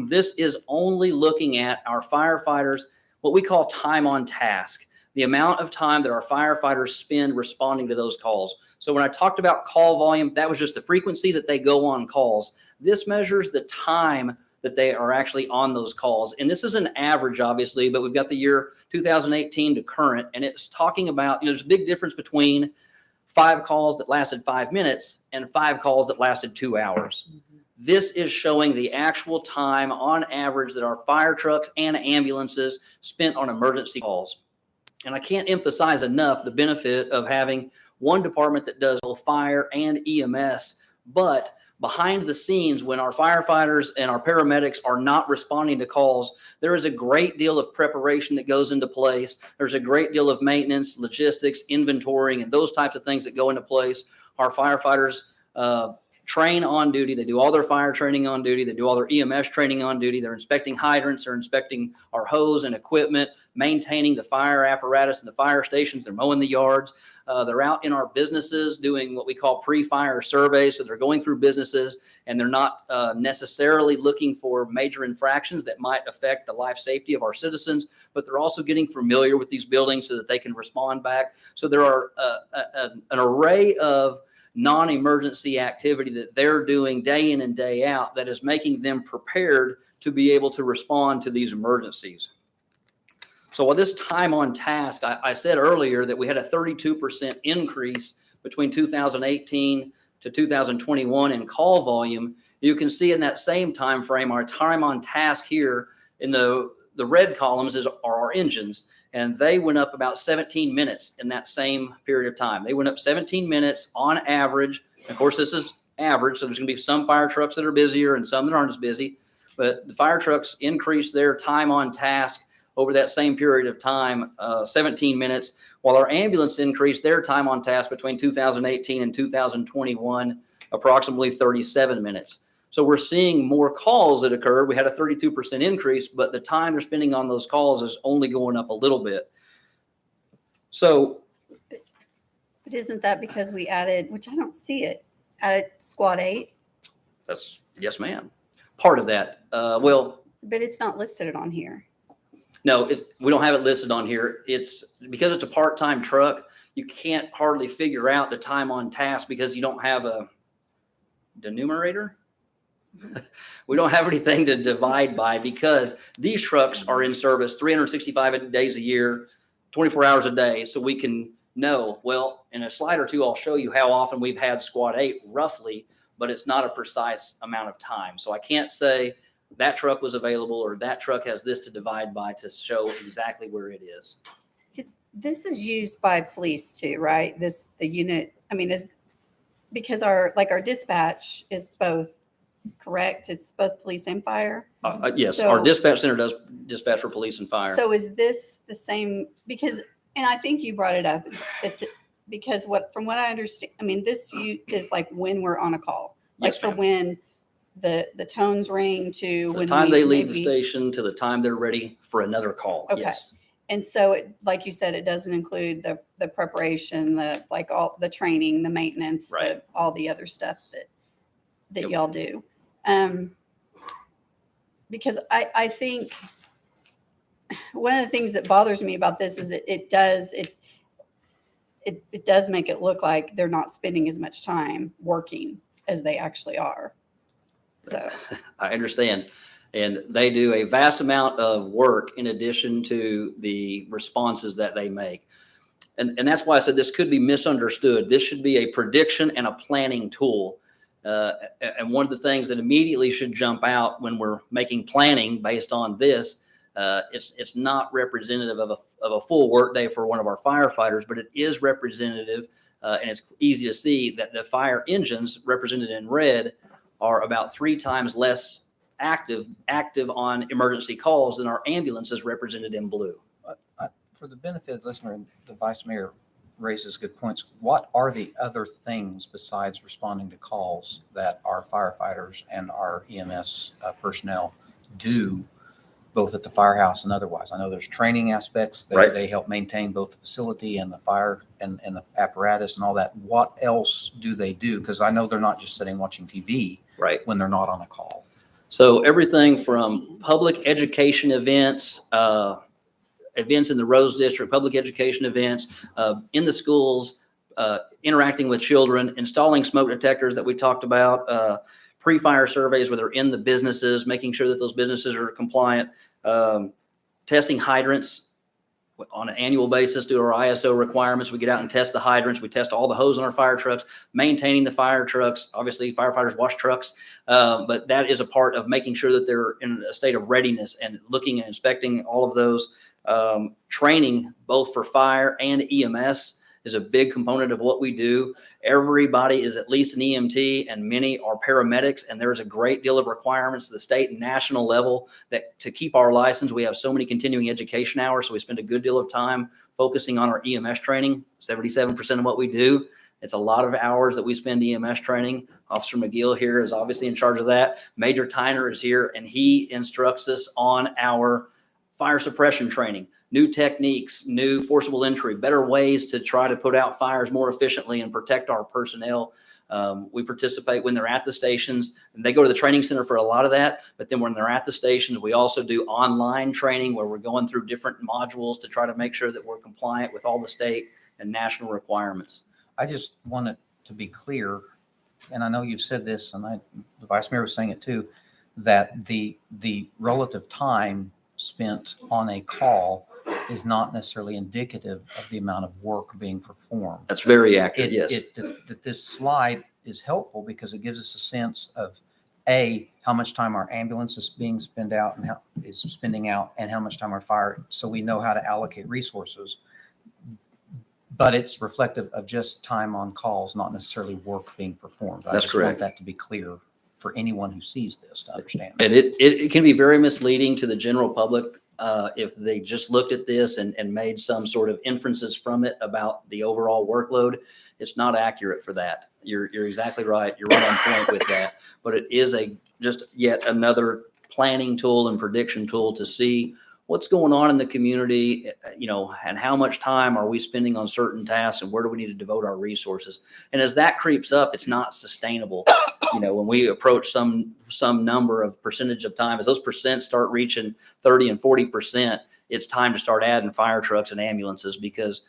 This is only looking at our firefighters, what we call time on task, the amount of time that our firefighters spend responding to those calls. So when I talked about call volume, that was just the frequency that they go on calls. This measures the time that they are actually on those calls. And this is an average, obviously, but we've got the year 2018 to current, and it's talking about, there's a big difference between 5 calls that lasted 5 minutes and 5 calls that lasted 2 hours. This is showing the actual time on average that our fire trucks and ambulances spent on emergency calls. And I can't emphasize enough the benefit of having one department that does both fire and EMS, but behind the scenes, when our firefighters and our paramedics are not responding to calls, there is a great deal of preparation that goes into place. There's a great deal of maintenance, logistics, inventorying, and those types of things that go into place. Our firefighters train on duty. They do all their fire training on duty. They do all their EMS training on duty. They're inspecting hydrants. They're inspecting our hose and equipment, maintaining the fire apparatus and the fire stations. They're mowing the yards. They're out in our businesses doing what we call pre-fire surveys. So they're going through businesses and they're not necessarily looking for major infractions that might affect the life safety of our citizens, but they're also getting familiar with these buildings so that they can respond back. So there are an array of non-emergency activity that they're doing day in and day out that is making them prepared to be able to respond to these emergencies. So while this time on task, I said earlier that we had a 32% increase between 2018 to 2021 in call volume. You can see in that same time frame, our time on task here in the red columns are our engines, and they went up about 17 minutes in that same period of time. They went up 17 minutes on average. Of course, this is average, so there's going to be some fire trucks that are busier and some that aren't as busy, but the fire trucks increased their time on task over that same period of time, 17 minutes, while our ambulance increased their time on task between 2018 and 2021, approximately 37 minutes. So we're seeing more calls that occurred. We had a 32% increase, but the time they're spending on those calls is only going up a little bit. So, But isn't that because we added, which I don't see it, added Squad 8, that's, yes, ma'am. Part of that. Well, but it's not listed on here. no, we don't have it listed on here. It's because it's a part-time truck. You can't hardly figure out the time on task because you don't have a denumerator. We don't have anything to divide by because these trucks are in service 365 days a year, 24 hours a day. So we can know, well, in a slide or two, I'll show you how often we've had Squad 8 roughly, but it's not a precise amount of time. So I can't say that truck was available or that truck has this to divide by to show exactly where it is. Because this is used by police too, right? The unit, I mean, is because our dispatch is both, correct? It's both police and fire. Yes, So- our dispatch center does dispatch for police and fire. So is this the same? Because, and I think you brought it up, because from what I understand, I mean, this is like when we're on a call, like Yes, for ma'am. when the tones ring to From the when time we they leave the maybe- station to the time they're ready for another call. Okay. Yes. And so it, like you said, it doesn't include the preparation, all the training, the maintenance, Right. all the other stuff that Yep. y'all do. Because I think one of the things that bothers me about this is it does make it look like they're not spending as much time working as they actually are. So, I understand. And they do a vast amount of work in addition to the responses that they make. And that's why I said this could be misunderstood. This should be a prediction and a planning tool. And one of the things that immediately should jump out when we're making planning based on this, it's not representative of a full workday for one of our firefighters, but it is representative, and it's easy to see that the fire engines represented in red are about 3 times less active on emergency calls than our ambulances represented in blue. For the benefit of the listener, the vice mayor raises good points. What are the other things besides responding to calls that our firefighters and our EMS personnel do both at the firehouse and otherwise? I know there's training aspects that Right. they help maintain both the facility and the fire and the apparatus and all that. What else do they do? Because I know they're not just sitting watching TV Right. when they're not on a call. So everything from public education events, events in the Rose District, public education events, in the schools, interacting with children, installing smoke detectors that we talked about, pre-fire surveys where they're in the businesses, making sure that those businesses are compliant, testing hydrants on an annual basis due to our ISO requirements. We get out and test the hydrants. We test all the hose on our fire trucks, maintaining the fire trucks. Obviously, firefighters wash trucks, but that is a part of making sure that they're in a state of readiness and looking and inspecting all of those. Training both for fire and EMS is a big component of what we do. Everybody is at least an EMT and many are paramedics, and there's a great deal of requirements at the state and national level that to keep our license, we have so many continuing education hours. So we spend a good deal of time focusing on our EMS training, 77% of what we do. It's a lot of hours that we spend EMS training. Officer McGill here is obviously in charge of that. Major Tyner is here and he instructs us on our fire suppression training, new techniques, new forcible entry, better ways to try to put out fires more efficiently and protect our personnel. We participate when they're at the stations, and they go to the training center for a lot of that. But then when they're at the stations, we also do online training where we're going through different modules to try to make sure that we're compliant with all the state and national requirements. I just want to to be clear, and I know you've said this, and the vice mayor was saying it too, that the relative time spent on a call is not necessarily indicative of the amount of work being performed. That's very accurate, yes. That this slide is helpful because it gives us a sense of A, how much time our ambulance is being spending out and how much time our fire, so we know how to allocate resources. But it's reflective of just time on calls, not necessarily work being performed. I That's just want correct. that to be clear for anyone who sees this to understand. And it can be very misleading to the general public if they just looked at this and made some sort of inferences from it about the overall workload. It's not accurate for that. You're exactly right. You're right on point with that. But it is just yet another planning tool and prediction tool to see what's going on in the community, and how much time are we spending on certain tasks and where do we need to devote our resources. And as that creeps up, it's not sustainable. When we approach some number of percentage of time, as those percents start reaching 30 and 40%, it's time to start adding fire trucks and ambulances because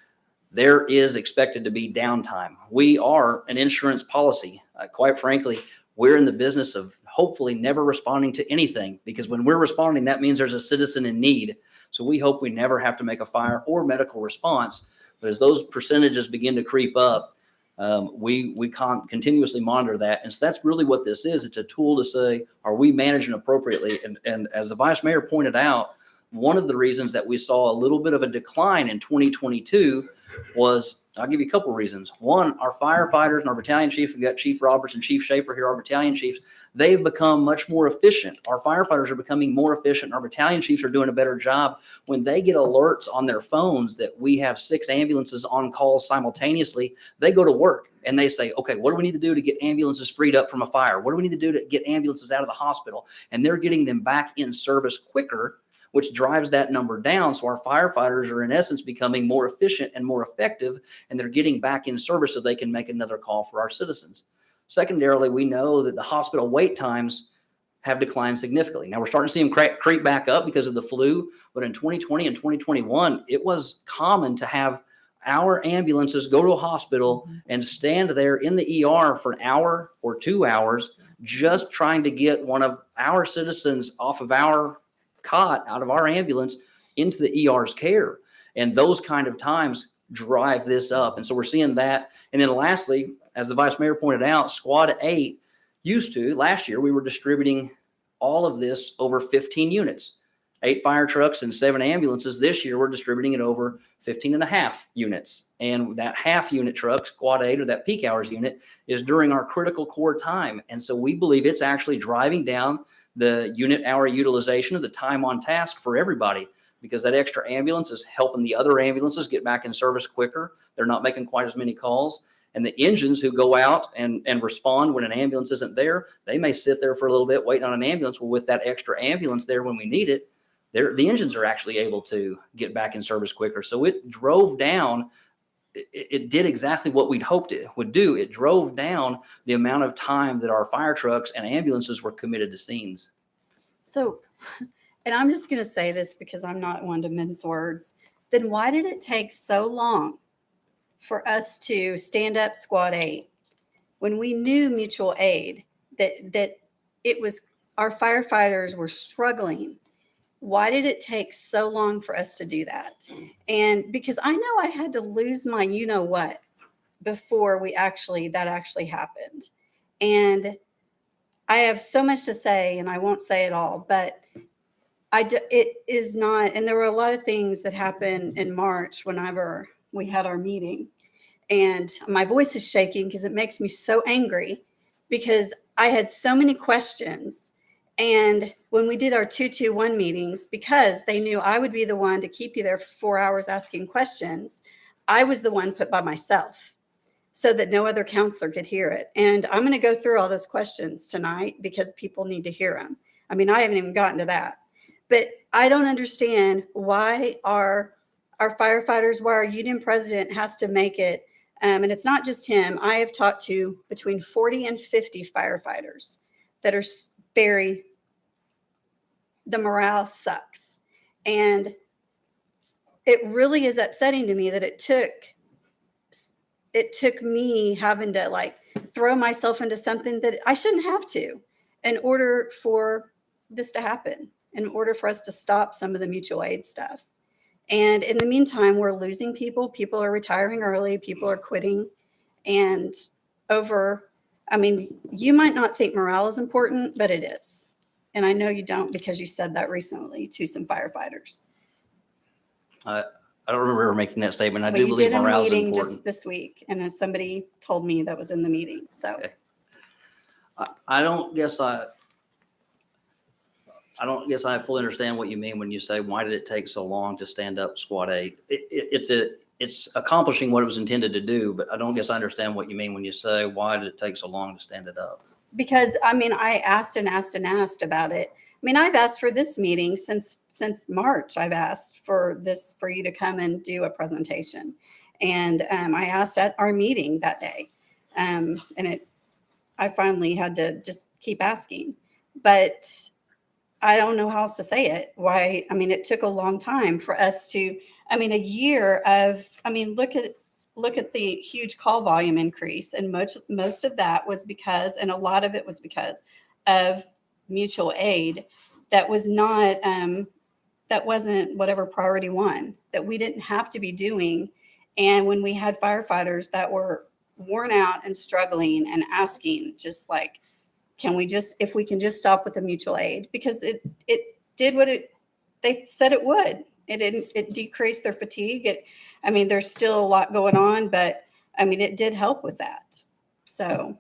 there is expected to be downtime. We are an insurance policy. Quite frankly, we're in the business of hopefully never responding to anything because when we're responding, that means there's a citizen in need. So we hope we never have to make a fire or medical response. But as those percentages begin to creep up, we can't continuously monitor that. And so that's really what this is. It's a tool to say, are we managing appropriately? And as the vice mayor pointed out, one of the reasons that we saw a little bit of a decline in 2022 was, I'll give you a couple of reasons. One, our firefighters and our battalion chief, we've got Chief Roberts and Chief Schaefer here, our battalion chiefs, they've become much more efficient. Our firefighters are becoming more efficient. Our battalion chiefs are doing a better job. When they get alerts on their phones that we have 6 ambulances on call simultaneously, they go to work and they say, okay, what do we need to do to get ambulances freed up from a fire? What do we need to do to get ambulances out of the hospital? And they're getting them back in service quicker, which drives that number down. So our firefighters are in essence becoming more efficient and more effective, and they're getting back in service so they can make another call for our citizens. Secondarily, we know that the hospital wait times have declined significantly. Now we're starting to see them creep back up because of the flu, but in 2020 and 2021, it was common to have our ambulances go to a hospital and stand there in the ER for an hour or 2 hours, just trying to get one of our citizens off of our cot out of our ambulance into the ER's care. And those kind of times drive this up. And so we're seeing that. And then lastly, as the vice mayor pointed out, Squad 8 last year, we were distributing all of this over 15 units, 8 fire trucks and 7 ambulances. This year, we're distributing it over 15 and a half units. And that half unit truck, Squad 8, or that peak hours unit, is during our critical core time. And so we believe it's actually driving down the unit hour utilization of the time on task for everybody, because that extra ambulance is helping the other ambulances get back in service quicker. They're not making quite as many calls. And the engines who go out and respond when an ambulance isn't there, they may sit there for a little bit waiting on an ambulance. Well, with that extra ambulance there when we need it, the engines are actually able to get back in service quicker. So it drove down, it did exactly what we'd hoped it would do. It drove down the amount of time that our fire trucks and ambulances were committed to scenes. So, and I'm just going to say this because I'm not one to mince words. Then why did it take so long for us to stand up Squad 8 when we knew mutual aid, that it was our firefighters were struggling? Why did it take so long for us to do that? And because I know I had to lose my you-know-what before that actually happened. And I have so much to say, and I won't say it all, but it is not, and there were a lot of things that happened in March whenever we had our meeting. And my voice is shaking because it makes me so angry because I had so many questions. And when we did our 221 meetings, because they knew I would be the one to keep you there for 4 hours asking questions, I was the one put by myself so that no other counselor could hear it. And I'm going to go through all those questions tonight because people need to hear them. I mean, I haven't even gotten to that. But I don't understand why our firefighters, why our union president has to make it. And it's not just him. I have talked to between 40 and 50 firefighters that are the morale sucks. And it really is upsetting to me that it it took me having to like throw myself into something that I shouldn't have to in order for this to happen, in order for us to stop some of the mutual aid stuff. And in the meantime, we're losing people. People are retiring early. People are quitting. And I mean, you might not think morale is important, but it is. And I know you don't because you said that recently to some firefighters. I don't remember making that statement. I Well, do you believe did in a morale is meeting important. just this week, and somebody told me that was in the meeting. So Okay. I don't guess I fully understand what you mean when you say, why did it take so long to stand up Squad 8? It's accomplishing what it was intended to do, but I don't guess I understand what you mean when you say, why did it take so long to stand it up? because I mean, I asked and asked and asked about it. I mean, I've asked for this meeting since March. I've asked for you to come and do a presentation, and I asked at our meeting that day, and I finally had to just keep asking, but I don't know how else to say it. Why? I mean, it took a long time for us to. I mean, a year of. I mean, look at the huge call volume increase, and most of that was because, and a lot of it was because of mutual aid that was not that wasn't whatever priority one, that we didn't have to be doing. And when we had firefighters that were worn out and struggling and asking just like, if we can just stop with the mutual aid, because it did what they said it would. It decreased their fatigue. I mean, there's still a lot going on, but I mean, it did help with that. So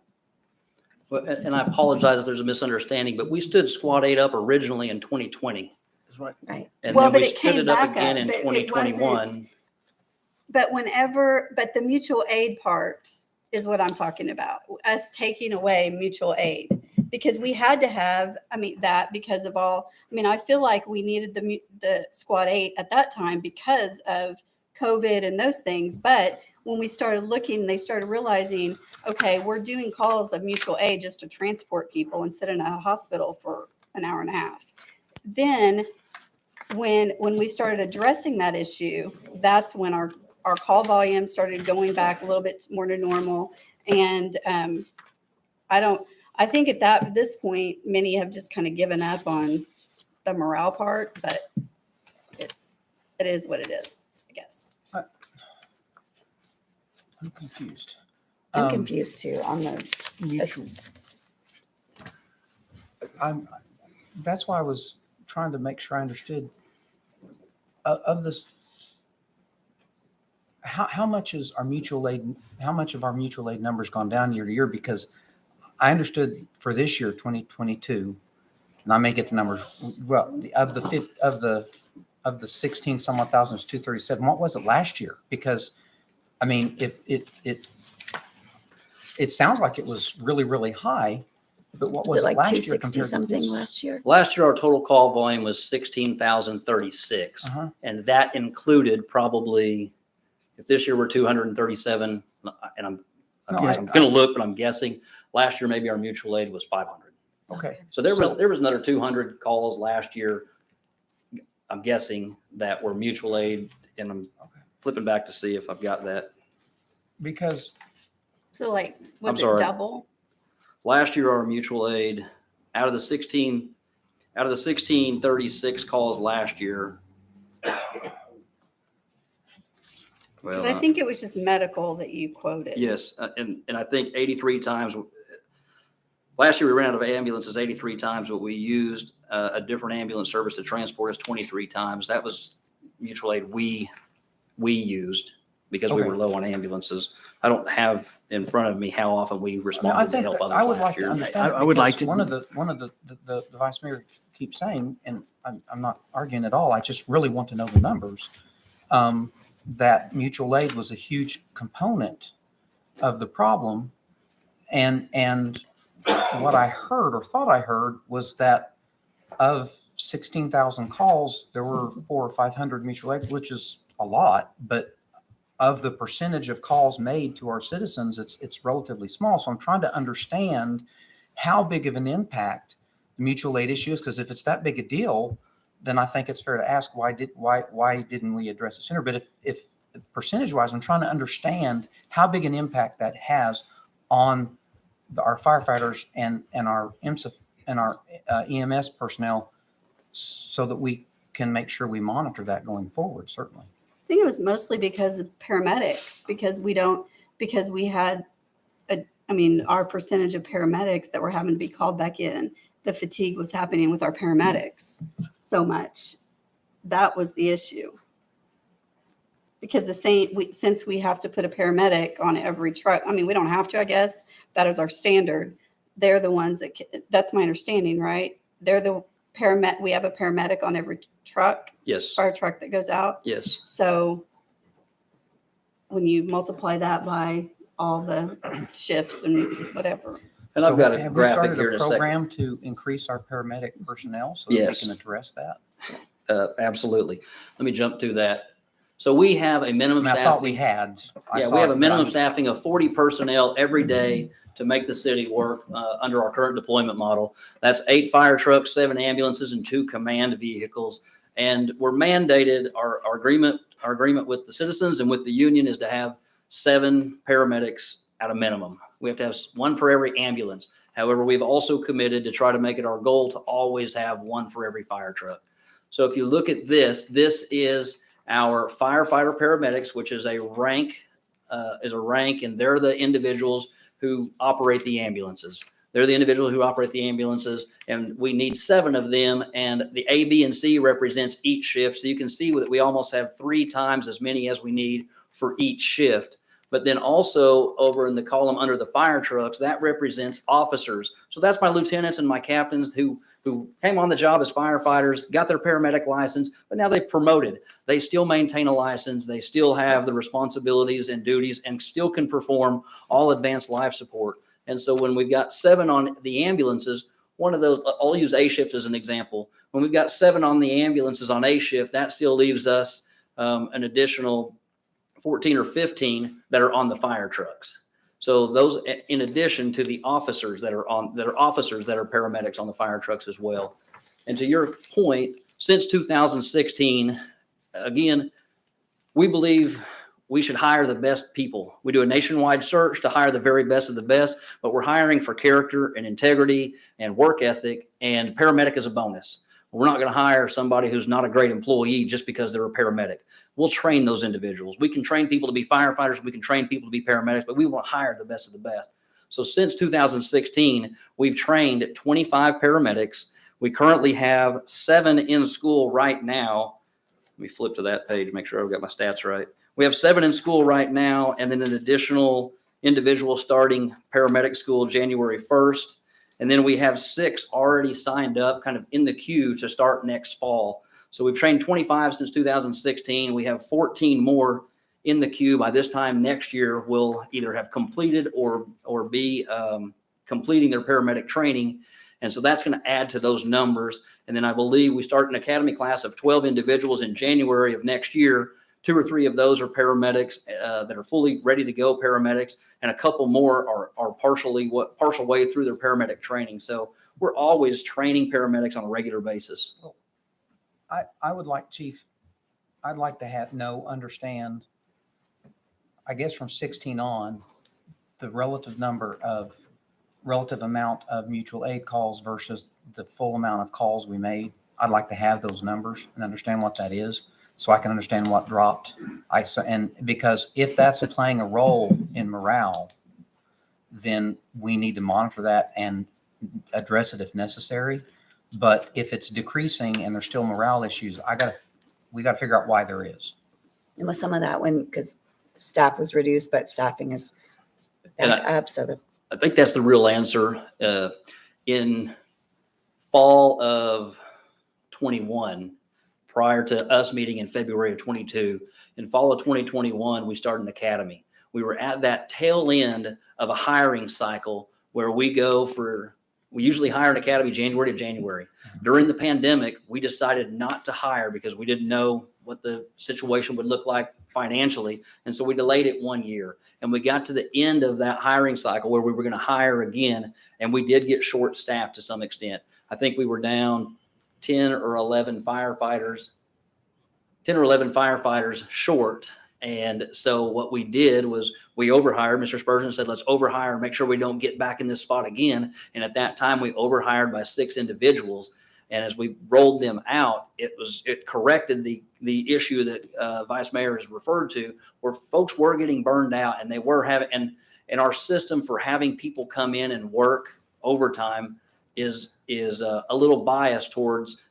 Well, and I apologize if there's a misunderstanding, but we stood Squad 8 up originally in 2020. That's right. Right. And Well, then but we it stood came it up back again up, in but it 2021. wasn't- but the mutual aid part is what I'm talking about, us taking away mutual aid, because we had to have, I mean, that because of all, I mean, I feel like we needed the Squad 8 at that time because of COVID and those things. But when we started looking, they started realizing, okay, we're doing calls of mutual aid just to transport people and sit in a hospital for an hour and a half. Then when we started addressing that issue, that's when our call volume started going back a little bit more to normal. And I think at this point, many have just kind of given up on the morale part, but it is what it is, I guess. I'm confused. I'm confused too on the, Mutual. That's why I was trying to make sure I understood of this. How much is our mutual aid? How much of our mutual aid numbers gone down year to year? Because I understood for this year, 2022, and I may get the numbers well. Of the 16 some odd thousand is 237. What was it last year? Because I mean, it sounds like it was really, really high, but what was was it it like last year 260 compared to something this? last year? Last year, our total call volume was 16,036. Uh-huh. And that included probably, if this year we're 237, and I'm No, going to look, but I'm guessing last year, maybe our mutual aid was 500. Okay. So there was another 200 calls last year, I'm guessing, that were mutual aid. And I'm flipping back to see if I've got that. Because So like, was I'm it sorry. double? Last year, our mutual aid, out of the 1636 calls last year. Because Well, I think it was just medical that you quoted. yes, and I think 83 times. Last year we ran out of ambulances 83 times, but we used a different ambulance service to transport us 23 times. That was mutual aid we used because we Okay. were low on ambulances. I don't have in front of me how often we I responded to think help that others I would last like to year. understand. I would like because to- one of the vice mayor keeps saying, and I'm not arguing at all. I just really want to know the numbers. That mutual aid was a huge component of the problem, and what I heard or thought I heard was that of 16,000 calls, there were 400 or 500 mutual aid, which is a lot, but of the percentage of calls made to our citizens, it's relatively small. So I'm trying to understand how big of an impact the mutual aid issue is, because if it's that big a deal, then I think it's fair to ask why didn't we address it sooner? But if percentage wise, I'm trying to understand how big an impact that has on our firefighters and our EMSA and our EMS personnel, so that we can make sure we monitor that going forward, certainly. I think it was mostly because of paramedics, because we had our percentage of paramedics that were having to be called back in, the fatigue was happening with our paramedics so much. That was the issue. Because since we have to put a paramedic on every truck, I mean, we don't have to, I guess, that is our standard. They're the ones that's my understanding, right? They're the we have a paramedic on every truck, Yes. fire truck that goes out. Yes. So when you multiply that by all the shifts and whatever. And I've got a have graphic we started here in a a second. program to increase our paramedic personnel so that Yes. we can address that? Absolutely. Let me jump to that. So we have a I minimum mean, I thought we staffing. had. I Yeah, saw we have it, a but minimum I'm- staffing of 40 personnel every day to make the city work under our current deployment model. That's 8 fire trucks, 7 ambulances, and 2 command vehicles. And we're mandated, our agreement with the citizens and with the union is to have 7 paramedics at a minimum. We have to have 1 for every ambulance. However, we've also committed to try to make it our goal to always have 1 for every fire truck. So if you look at this is our firefighter paramedics, which is a rank, and they're the individuals who operate the ambulances. They're the individuals who operate the ambulances, and we need 7 of them. And the A, B, and C represents each shift. So you can see that we almost have 3 times as many as we need for each shift. But then also over in the column under the fire trucks, that represents officers. So that's my lieutenants and my captains who came on the job as firefighters, got their paramedic license, but now they've promoted. They still maintain a license. They still have the responsibilities and duties and still can perform all advanced life support. And so when we've got 7 on the ambulances, one of those, I'll use A shift as an example. When we've got 7 on the ambulances on A shift, that still leaves us an additional 14 or 15 that are on the fire trucks. So those, in addition to the officers that are paramedics on the fire trucks as well. And to your point, since 2016, again, we believe we should hire the best people. We do a nationwide search to hire the very best of the best, but we're hiring for character and integrity and work ethic, and paramedic is a bonus. We're not going to hire somebody who's not a great employee just because they're a paramedic. We'll train those individuals. We can train people to be firefighters. We can train people to be paramedics, but we want to hire the best of the best. So since 2016, we've trained 25 paramedics. We currently have 7 in school right now. Let me flip to that page, make sure I've got my stats right. We have 7 in school right now, and then an additional individual starting paramedic school January 1st. And then we have 6 already signed up, kind of in the queue to start next fall. So we've trained 25 since 2016. We have 14 more in the queue. By this time next year, we'll either have completed or be completing their paramedic training. And so that's going to add to those numbers. And then I believe we start an academy class of 12 individuals in January of next year. 2 or 3 of those are paramedics that are fully ready to go paramedics, and a couple more are partial way through their paramedic training. So we're always training paramedics on a regular basis. I would like, Chief, I'd like to understand, I guess from 16 on, the relative amount of mutual aid calls versus the full amount of calls we made. I'd like to have those numbers and understand what that is, so I can understand what dropped. And because if that's playing a role in morale, then we need to monitor that and address it if necessary. But if it's decreasing and there's still morale issues, we got to figure out why there is. And with some of that because staff was reduced, but staffing is back up. So I think that's the real answer. In fall of 21, prior to us meeting in February of 22, in fall of 2021, we started an academy. We were at that tail end of a hiring cycle where we usually hire an academy January to January. During the pandemic, we decided not to hire because we didn't know what the situation would look like financially. And so we delayed it 1 year. And we got to the end of that hiring cycle where we were going to hire again. And we did get short staffed to some extent. I think we were down 10 or 11 firefighters short And so what we did was we overhired. Mr. Spurgeon said, let's overhire, make sure we don't get back in this spot again. And at that time, we overhired by 6 individuals. And as we rolled them out, it corrected the issue that Vice Mayor has referred to, where folks were getting burned out, and they were having, and our system for having people come in and work overtime is a little biased towards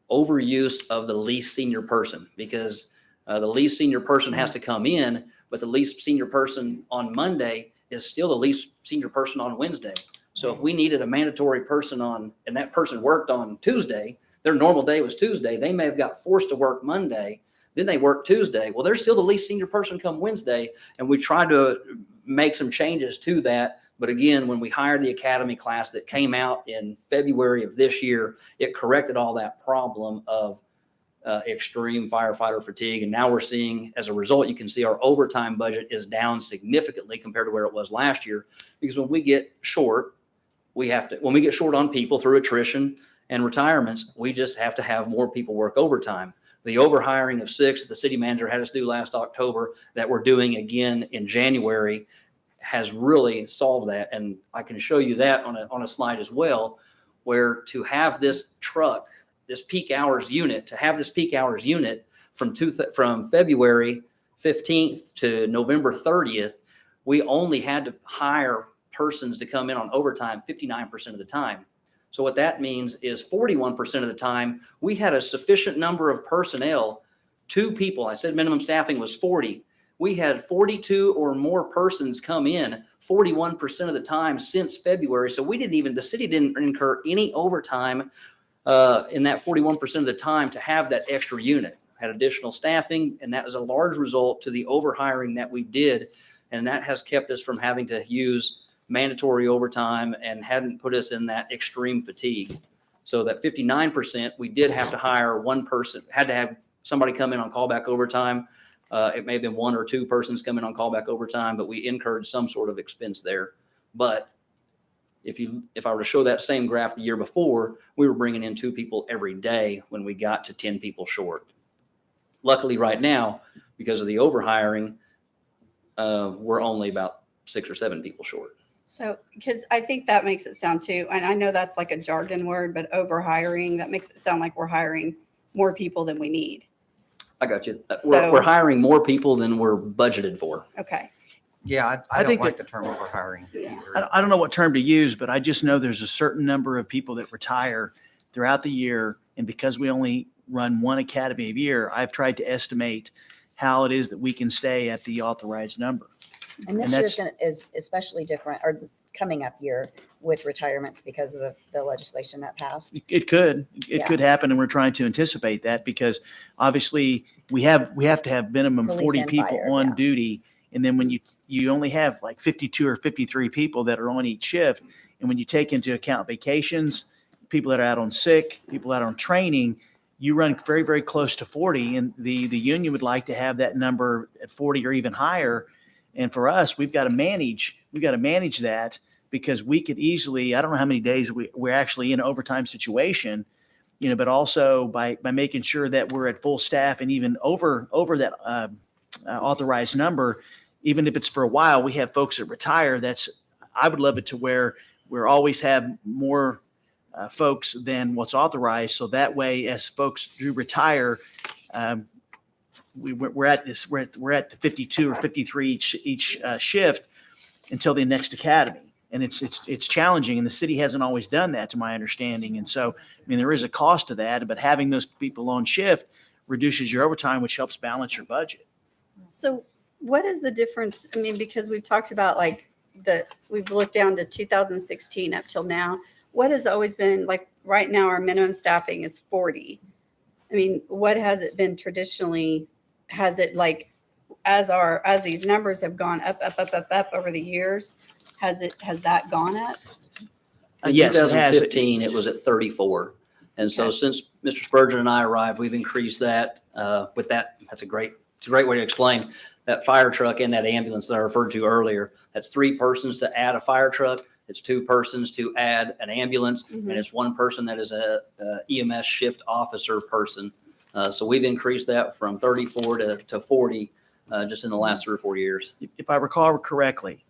overuse of the least senior person, because the least senior person has to come in, but the least senior person on Monday is still the least senior person on Wednesday. So if we needed a mandatory person and that person worked on Tuesday, their normal day was Tuesday, they may have got forced to work Monday, then they work Tuesday. Well, they're still the least senior person come Wednesday. And we tried to make some changes to that. But again, when we hired the academy class that came out in February of this year, it corrected all that problem of extreme firefighter fatigue. And now we're seeing, as a result, you can see our overtime budget is down significantly compared to where it was last year. Because when we get short, when we get short on people through attrition and retirements, we just have to have more people work overtime. The overhiring of 6 that the city manager had us do last October, that we're doing again in January, has really solved that. And I can show you that on a slide as well, where to have this truck, this peak hours unit, from February 15th to November 30th, we only had to hire persons to come in on overtime 59% of the time. So what that means is 41% of the time, we had a sufficient number of personnel, 2 people. I said minimum staffing was 40. We had 42 or more persons come in 41% of the time since February. So the city didn't incur any overtime in that 41% of the time to have that extra unit. Had additional staffing, and that was a large result to the overhiring that we did. And that has kept us from having to use mandatory overtime and hadn't put us in that extreme fatigue. So that 59%, we did have to hire one person, had to have somebody come in on callback overtime. It may have been 1 or 2 persons come in on callback overtime, but we incurred some sort of expense there. But if I were to show that same graph the year before, we were bringing in 2 people every day when we got to 10 people short. Luckily right now, because of the overhiring, we're only about 6 or 7 people short. So, because I think that makes it sound too, and I know that's like a jargon word, but overhiring, that makes it sound like we're hiring more people than we need. I got you. So- We're hiring more people than we're budgeted for. Okay. Yeah, I I don't think like that- the term overhiring. Yeah. I don't know what term to use, but I just know there's a certain number of people that retire throughout the year. And because we only run one academy a year, I've tried to estimate how it is that we can stay at the authorized number. And this And year's that's- is especially different, or coming up year with retirements because of the legislation that passed. It could Yeah. happen, and we're trying to anticipate that, because obviously we have to have minimum Police 40 and people fire, on yeah. duty. And then when you only have like 52 or 53 people that are on each shift, and when you take into account vacations, people that are out on sick, people out on training, you run very, very close to 40. And the union would like to have that number at 40 or even higher. And for us, we've got to manage that, because we could easily, I don't know how many days we're actually in an overtime situation, but also by making sure that we're at full staff and even over that authorized number, even if it's for a while, we have folks that retire. I would love it to where we're always have more folks than what's authorized. So that way, as folks do retire, we're at the 52 or 53 each shift until the next academy. And it's challenging, and the city hasn't always done that, to my understanding. And so, there is a cost to that, but having those people on shift reduces your overtime, which helps balance your budget. So what is the difference? Because we've talked about we've looked down to 2016 up till now. What has always been, like right now, our minimum staffing is 40. What has it been traditionally? Has it as these numbers have gone up over the years, has that gone up? In Yes, it has. 2015, it was at 34. And so Okay. since Mr. Spurgeon and I arrived, we've increased that with that. It's a great way to explain that fire truck and that ambulance that I referred to earlier. That's 3 persons to add a fire truck. It's 2 persons to add an ambulance, Mhm. and it's 1 person that is a EMS shift officer person So we've increased that from 34 to 40 just in the last 3 or 4 years. If I recall correctly,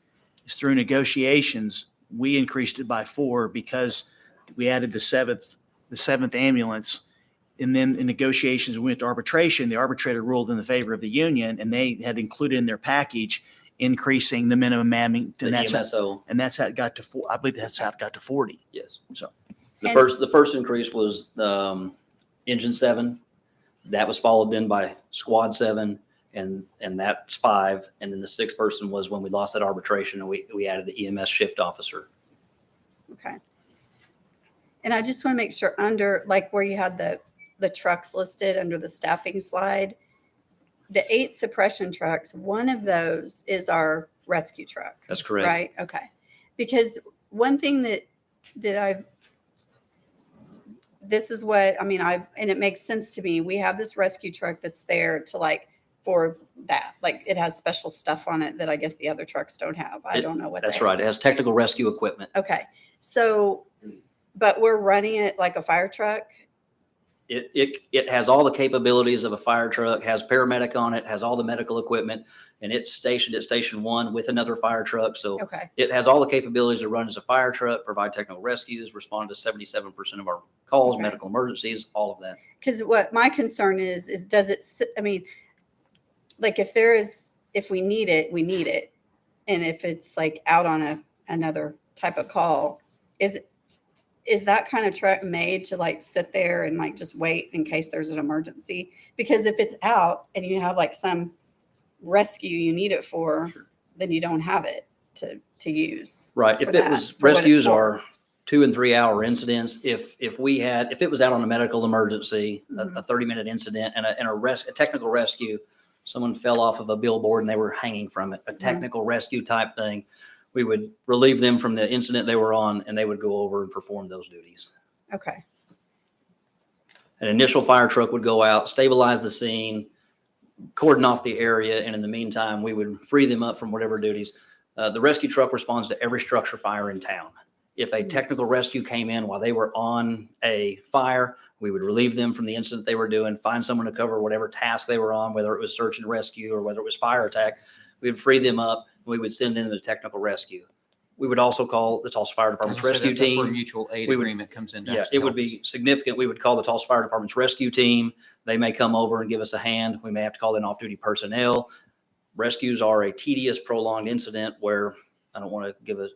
it's through negotiations, we increased it by 4 because we added the seventh ambulance. And then in negotiations, we went to arbitration. The arbitrator ruled in the favor of the union, and they had included in their package increasing the minimum mamming. The EMSO, And that's how it got to 4. I believe that's how it got to 40. yes. So The And- first increase was Engine 7. That was followed then by Squad 7, and that's 5. And then the 6th person was when we lost that arbitration, and we added the EMS shift officer. Okay. And I just want to make sure under, like where you had the trucks listed under the staffing slide, the 8 suppression trucks, one of those is our rescue truck. That's correct. Right? Okay. Because one thing that this is what, I mean, and it makes sense to me. We have this rescue truck that's there to for that. Like it has special stuff on it that I guess the other trucks don't have. I don't know what That's they right. It has technical rescue equipment. Okay. So, but we're running it like a fire truck. It has all the capabilities of a fire truck, has paramedic on it, has all the medical equipment, and it's stationed at Station 1 with another fire truck. So Okay. it has all the capabilities to run as a fire truck, provide technical rescues, respond to 77% of our calls, Okay. medical emergencies, all of that. Because what my concern is does it, I mean, like if we need it, we need it. And if it's like out on another type of call, is that kind of truck made to like sit there and like just wait in case there's an emergency? Because if it's out and you have like some rescue you need it for, then you don't have it to use. Right. If for it that, was, for what it's rescues for. are 2 and 3 hour incidents. If it was out on a medical emergency, Mhm. a 30-minute incident and a technical rescue, someone fell off of a billboard and they were hanging from it, a technical rescue type thing, we would relieve them from the incident they were on and they would go over and perform those duties. Okay. An initial fire truck would go out, stabilize the scene, cordon off the area, and in the meantime, we would free them up from whatever duties. The rescue truck responds to every structure fire in town. If a technical rescue came in while they were on a fire, we would relieve them from the incident they were doing, find someone to cover whatever task they were on, whether it was search and rescue or whether it was fire attack. We would free them up, and we would send in the technical rescue. We would also call the Tulsa Fire Department's rescue That's where team. mutual aid We would- agreement comes in. to Yeah, actually it would help be us. significant. We would call the Tulsa Fire Department's rescue team. They may come over and give us a hand. We may have to call in off-duty personnel. Rescues are a tedious, prolonged incident where, I don't want to give a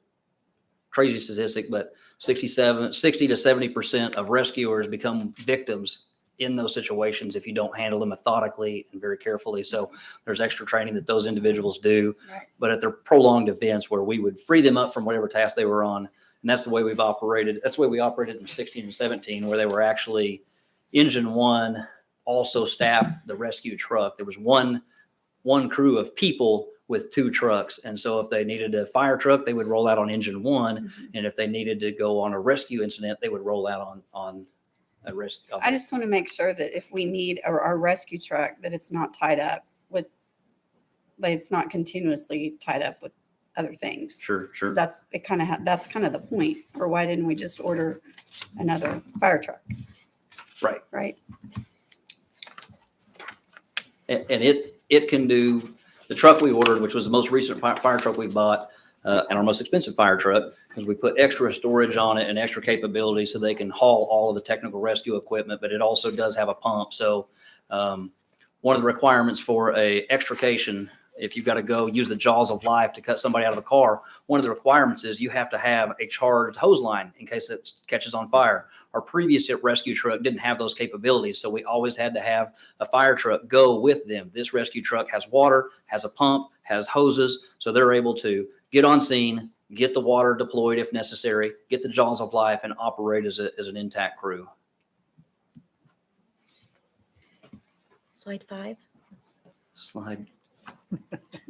crazy statistic, but 60 to 70% of rescuers become victims in those situations if you don't handle them methodically and very carefully. So there's extra training that those individuals do. Right. But at their prolonged events where we would free them up from whatever task they were on, and that's the way we've operated. That's the way we operated in 16 and 17, where they were actually Engine 1 also staffed the rescue truck. There was one crew of people with 2 trucks. And so if they needed a fire truck, they would roll out on Engine 1. And if they needed to go on a rescue incident, they would roll out on a rescue. I just want to make sure that if we need our rescue truck, that it's not tied up with, like, it's not continuously tied up with other things. Sure. 'Cause that's kind of the point. Or why didn't we just order another fire truck? Right. Right. And it can do, the truck we ordered, which was the most recent fire truck we bought, and our most expensive fire truck, because we put extra storage on it and extra capability so they can haul all of the technical rescue equipment, but it also does have a pump. So one of the requirements for a extrication, if you've got to go use the jaws of life to cut somebody out of a car, one of the requirements is you have to have a charged hose line in case it catches on fire. Our previous rescue truck didn't have those capabilities, so we always had to have a fire truck go with them. This rescue truck has water, has a pump, has hoses, so they're able to get on scene, get the water deployed if necessary, get the jaws of life, and operate as an intact crew. Slide 5. Slide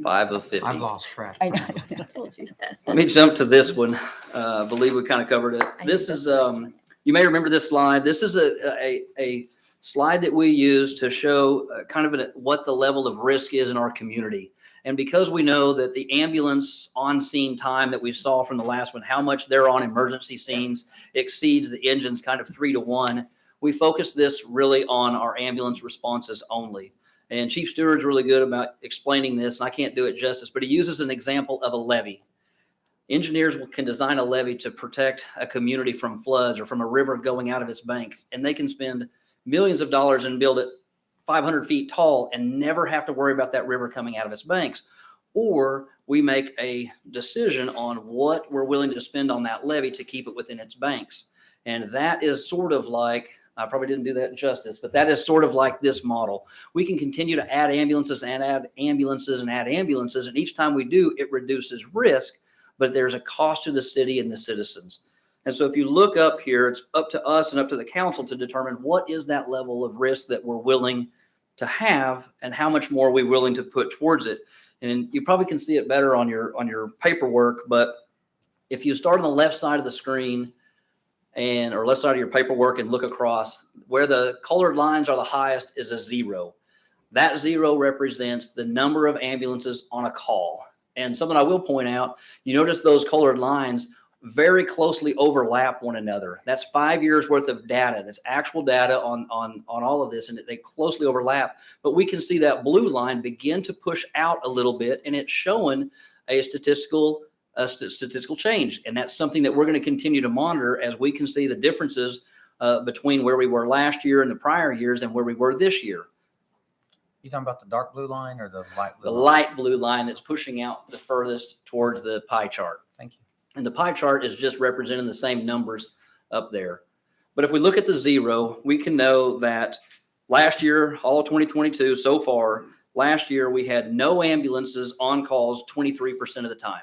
5 of 50. I've lost track. I know. Let me jump to this one. I believe we kind of covered it. I This think is, so. you may remember this slide. This is a slide that we use to show kind of what the level of risk is in our community. And because we know that the ambulance on scene time that we saw from the last one, how much they're on emergency scenes exceeds the engine's kind of 3 to 1, we focus this really on our ambulance responses only. And Chief Steward's really good about explaining this, and I can't do it justice, but he uses an example of a levee. Engineers can design a levee to protect a community from floods or from a river going out of its banks, and they can spend millions of dollars and build it 500 feet tall and never have to worry about that river coming out of its banks. Or we make a decision on what we're willing to spend on that levee to keep it within its banks. And that is sort of like, I probably didn't do that justice, but that is sort of like this model. We can continue to add ambulances and add ambulances and add ambulances. And each time we do, it reduces risk, but there's a cost to the city and the citizens. And so if you look up here, it's up to us and up to the council to determine what is that level of risk that we're willing to have and how much more we're willing to put towards it. And you probably can see it better on your paperwork, but if you start on the left side of the screen or left side of your paperwork and look across, where the colored lines are the highest is a 0. That 0 represents the number of ambulances on a call. And something I will point out, you notice those colored lines very closely overlap one another. That's 5 years worth of data. That's actual data on all of this, and they closely overlap. But we can see that blue line begin to push out a little bit, and it's showing a statistical change. And that's something that we're going to continue to monitor as we can see the differences between where we were last year and the prior years and where we were this year. You talking about the dark blue line or the light blue The line? light blue line that's pushing out the furthest towards the pie chart. Thank you. And the pie chart is just representing the same numbers up there. But if we look at the 0, we can know that last year, all of 2022 so far, last year we had no ambulances on calls 23% of the time.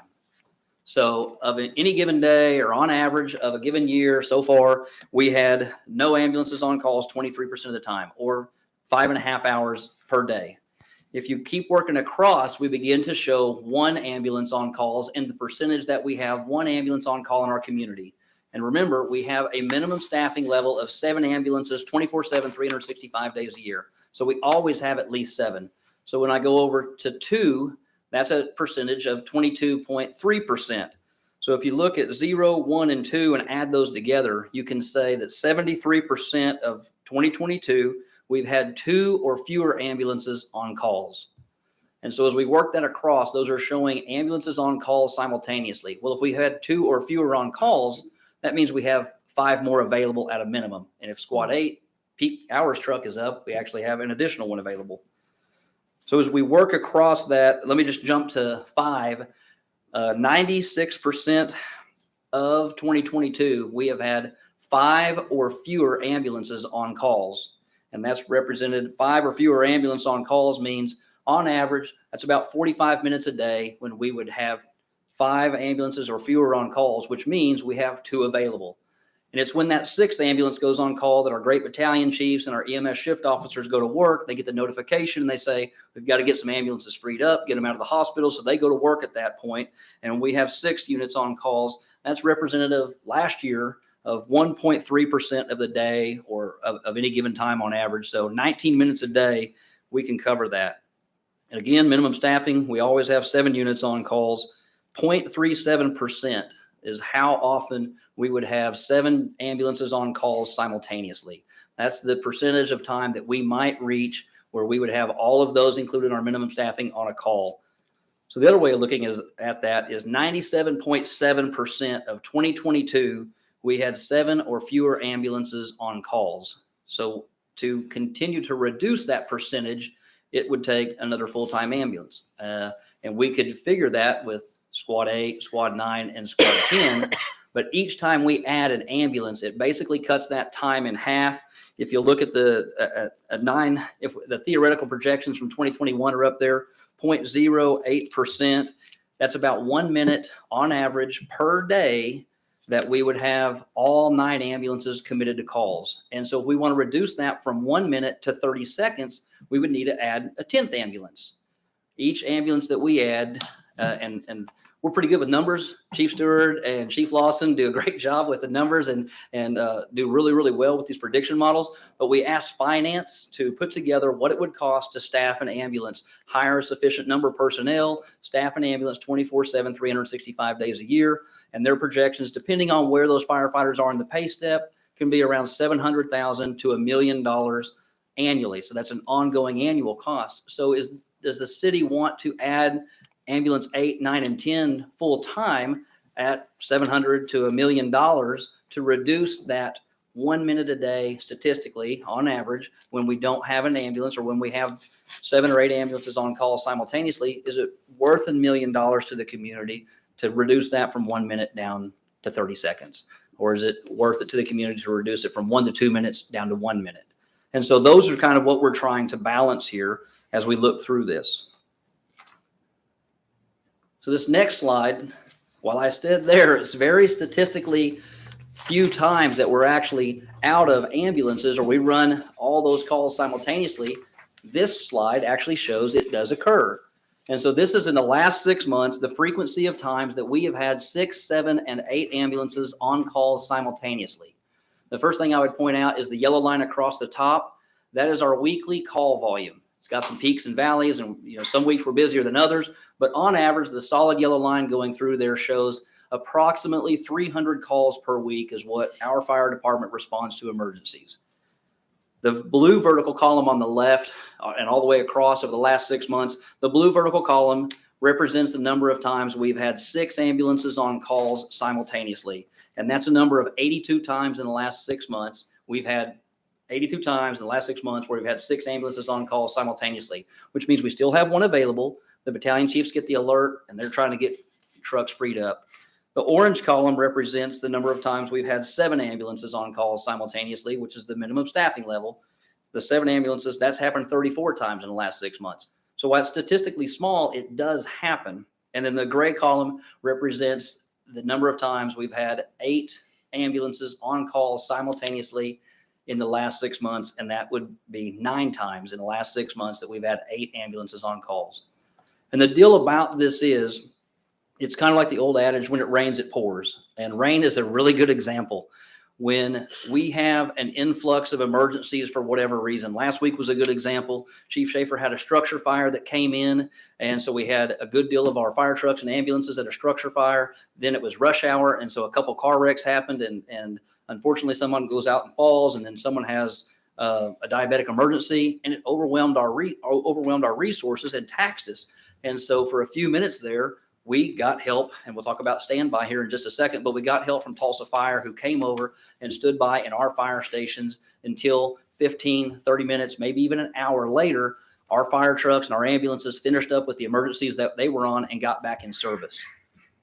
So of any given day or on average of a given year so far, we had no ambulances on calls 23% of the time, or 5.5 hours per day. If you keep working across, we begin to show 1 ambulance on calls and the percentage that we have 1 ambulance on call in our community. And remember, we have a minimum staffing level of 7 ambulances, 24/7, 365 days a year. So we always have at least 7. So when I go over to 2, that's a percentage of 22.3%. So if you look at 0, 1, and 2 and add those together, you can say that 73% of 2022, we've had 2 or fewer ambulances on calls. And so as we work that across, those are showing ambulances on calls simultaneously. Well, if we had 2 or fewer on calls, that means we have 5 more available at a minimum. And if Squad 8 peak hours truck is up, we actually have an additional one available. So as we work across that, let me just jump to 5. 96% of 2022, we have had 5 or fewer ambulances on calls. And that's represented 5 or fewer ambulance on calls means on average, that's about 45 minutes a day when we would have 5 ambulances or fewer on calls, which means we have 2 available. And it's when that 6th ambulance goes on call that our great battalion chiefs and our EMS shift officers go to work. They get the notification and they say, we've got to get some ambulances freed up, get them out of the hospital. So they go to work at that point. And we have 6 units on calls. That's representative last year of 1.3% of the day or of any given time on average. So 19 minutes a day, we can cover that. And again, minimum staffing, we always have 7 units on calls. 0.37% is how often we would have 7 ambulances on calls simultaneously. That's the percentage of time that we might reach where we would have all of those included in our minimum staffing on a call. So the other way of looking at that is 97.7% of 2022, we had 7 or fewer ambulances on calls. So to continue to reduce that percentage, it would take another full-time ambulance. And we could figure that with Squad 8, Squad 9, and Squad 10. But each time we add an ambulance, it basically cuts that time in half. If you look at the if the theoretical projections from 2021 are up there, 0.08%, that's about 1 minute on average per day that we would have all 9 ambulances committed to calls. And so if we want to reduce that from 1 minute to 30 seconds, we would need to add a 10th ambulance. Each ambulance that we add, and we're pretty good with numbers. Chief Steward and Chief Lawson do a great job with the numbers and do really, really well with these prediction models. But we asked finance to put together what it would cost to staff an ambulance, hire a sufficient number of personnel, staff an ambulance 24/7, 365 days a year. And their projections, depending on where those firefighters are in the pay step, can be around $700,000 to $1 million annually. So that's an ongoing annual cost. So does the city want to add ambulance 8, 9, and 10 full time at $700,000 to $1 million to reduce that 1 minute a day statistically on average when we don't have an ambulance, or when we have 7 or 8 ambulances on call simultaneously? Is it worth $1 million to the community to reduce that from 1 minute down to 30 seconds? Or is it worth it to the community to reduce it from 1 to 2 minutes down to 1 minute? And so those are kind of what we're trying to balance here as we look through this. So this next slide, while I stood there, it's very statistically few times that we're actually out of ambulances or we run all those calls simultaneously. This slide actually shows it does occur. And so this is in the last 6 months, the frequency of times that we have had 6, 7, and 8 ambulances on calls simultaneously. The first thing I would point out is the yellow line across the top. That is our weekly call volume. It's got some peaks and valleys, and some weeks we're busier than others, but on average, the solid yellow line going through there shows approximately 300 calls per week is what our fire department responds to emergencies. The blue vertical column on the left and all the way across over the last 6 months, the blue vertical column represents the number of times we've had 6 ambulances on calls simultaneously. And that's a number of 82 times in the last 6 months. We've had 82 times in the last 6 months where we've had 6 ambulances on call simultaneously, which means we still have one available. The battalion chiefs get the alert and they're trying to get trucks freed up. The orange column represents the number of times we've had 7 ambulances on call simultaneously, which is the minimum staffing level. The 7 ambulances, that's happened 34 times in the last 6 months. So while it's statistically small, it does happen. And then the gray column represents the number of times we've had 8 ambulances on call simultaneously in the last 6 months. And that would be 9 times in the last 6 months that we've had 8 ambulances on calls. And the deal about this is, it's kind of like the old adage, when it rains, it pours. And rain is a really good example. When we have an influx of emergencies for whatever reason, last week was a good example. Chief Schaefer had a structure fire that came in. And so we had a good deal of our fire trucks and ambulances at a structure fire. Then it was rush hour. And so a couple car wrecks happened. And unfortunately, someone goes out and falls. And then someone has a diabetic emergency. And it overwhelmed our resources and taxed us. And so for a few minutes there, we got help, and we'll talk about standby here in just a second, but we got help from Tulsa Fire, who came over and stood by in our fire stations until 15, 30 minutes, maybe even an hour later, our fire trucks and our ambulances finished up with the emergencies that they were on and got back in service.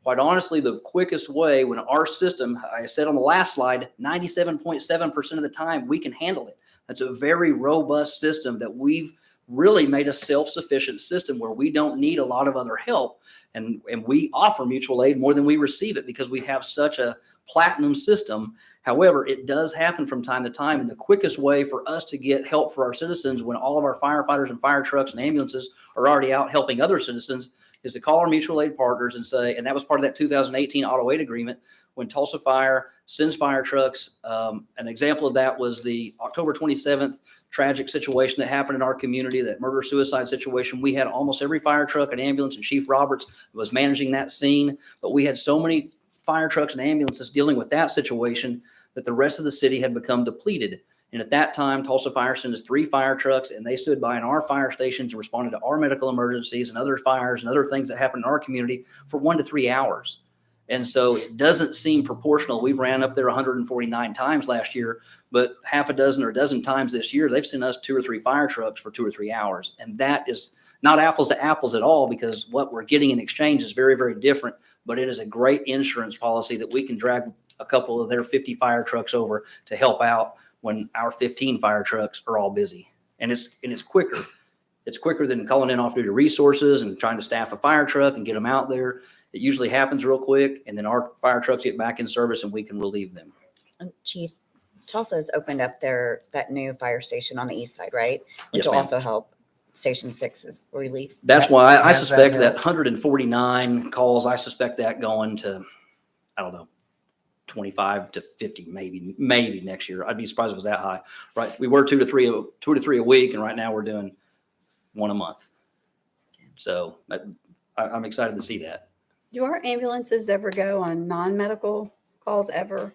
Quite honestly, the quickest way, when our system, I said on the last slide, 97.7% of the time we can handle it. That's a very robust system that we've really made a self-sufficient system where we don't need a lot of other help. And we offer mutual aid more than we receive it because we have such a platinum system. However, it does happen from time to time. And the quickest way for us to get help for our citizens when all of our firefighters and fire trucks and ambulances are already out helping other citizens is to call our mutual aid partners and say, and that was part of that 2018 auto aid agreement, when Tulsa Fire sends fire trucks. An example of that was the October 27th tragic situation that happened in our community, that murder-suicide situation. We had almost every fire truck and ambulance, and Chief Roberts was managing that scene. But we had so many fire trucks and ambulances dealing with that situation that the rest of the city had become depleted. And at that time, Tulsa Fire sent us 3 fire trucks, and they stood by in our fire stations and responded to our medical emergencies and other fires and other things that happened in our community for 1 to 3 hours. And so it doesn't seem proportional. We ran up there 149 times last year, but half a dozen or a dozen times this year, they've sent us 2 or 3 fire trucks for 2 or 3 hours. And that is not apples to apples at all, because what we're getting in exchange is very, very different. But it is a great insurance policy that we can drag a couple of their 50 fire trucks over to help out when our 15 fire trucks are all busy. And it's quicker. It's quicker than calling in off-duty resources and trying to staff a fire truck and get them out there. It usually happens real quick, and then our fire trucks get back in service and we can relieve them. Chief, Tulsa's opened up that new fire station on the east side, right? Which Yes, will ma'am. also help Station 6's relief. That's why I Has that suspect that helped? 149 calls, I suspect that going to, I don't know, 25 to 50, maybe next year. I'd be surprised if it was that high. Right. We were 2 to 3 a week, and right now we're doing 1 a month. So I'm excited to see that. Do our ambulances ever go on non-medical calls ever?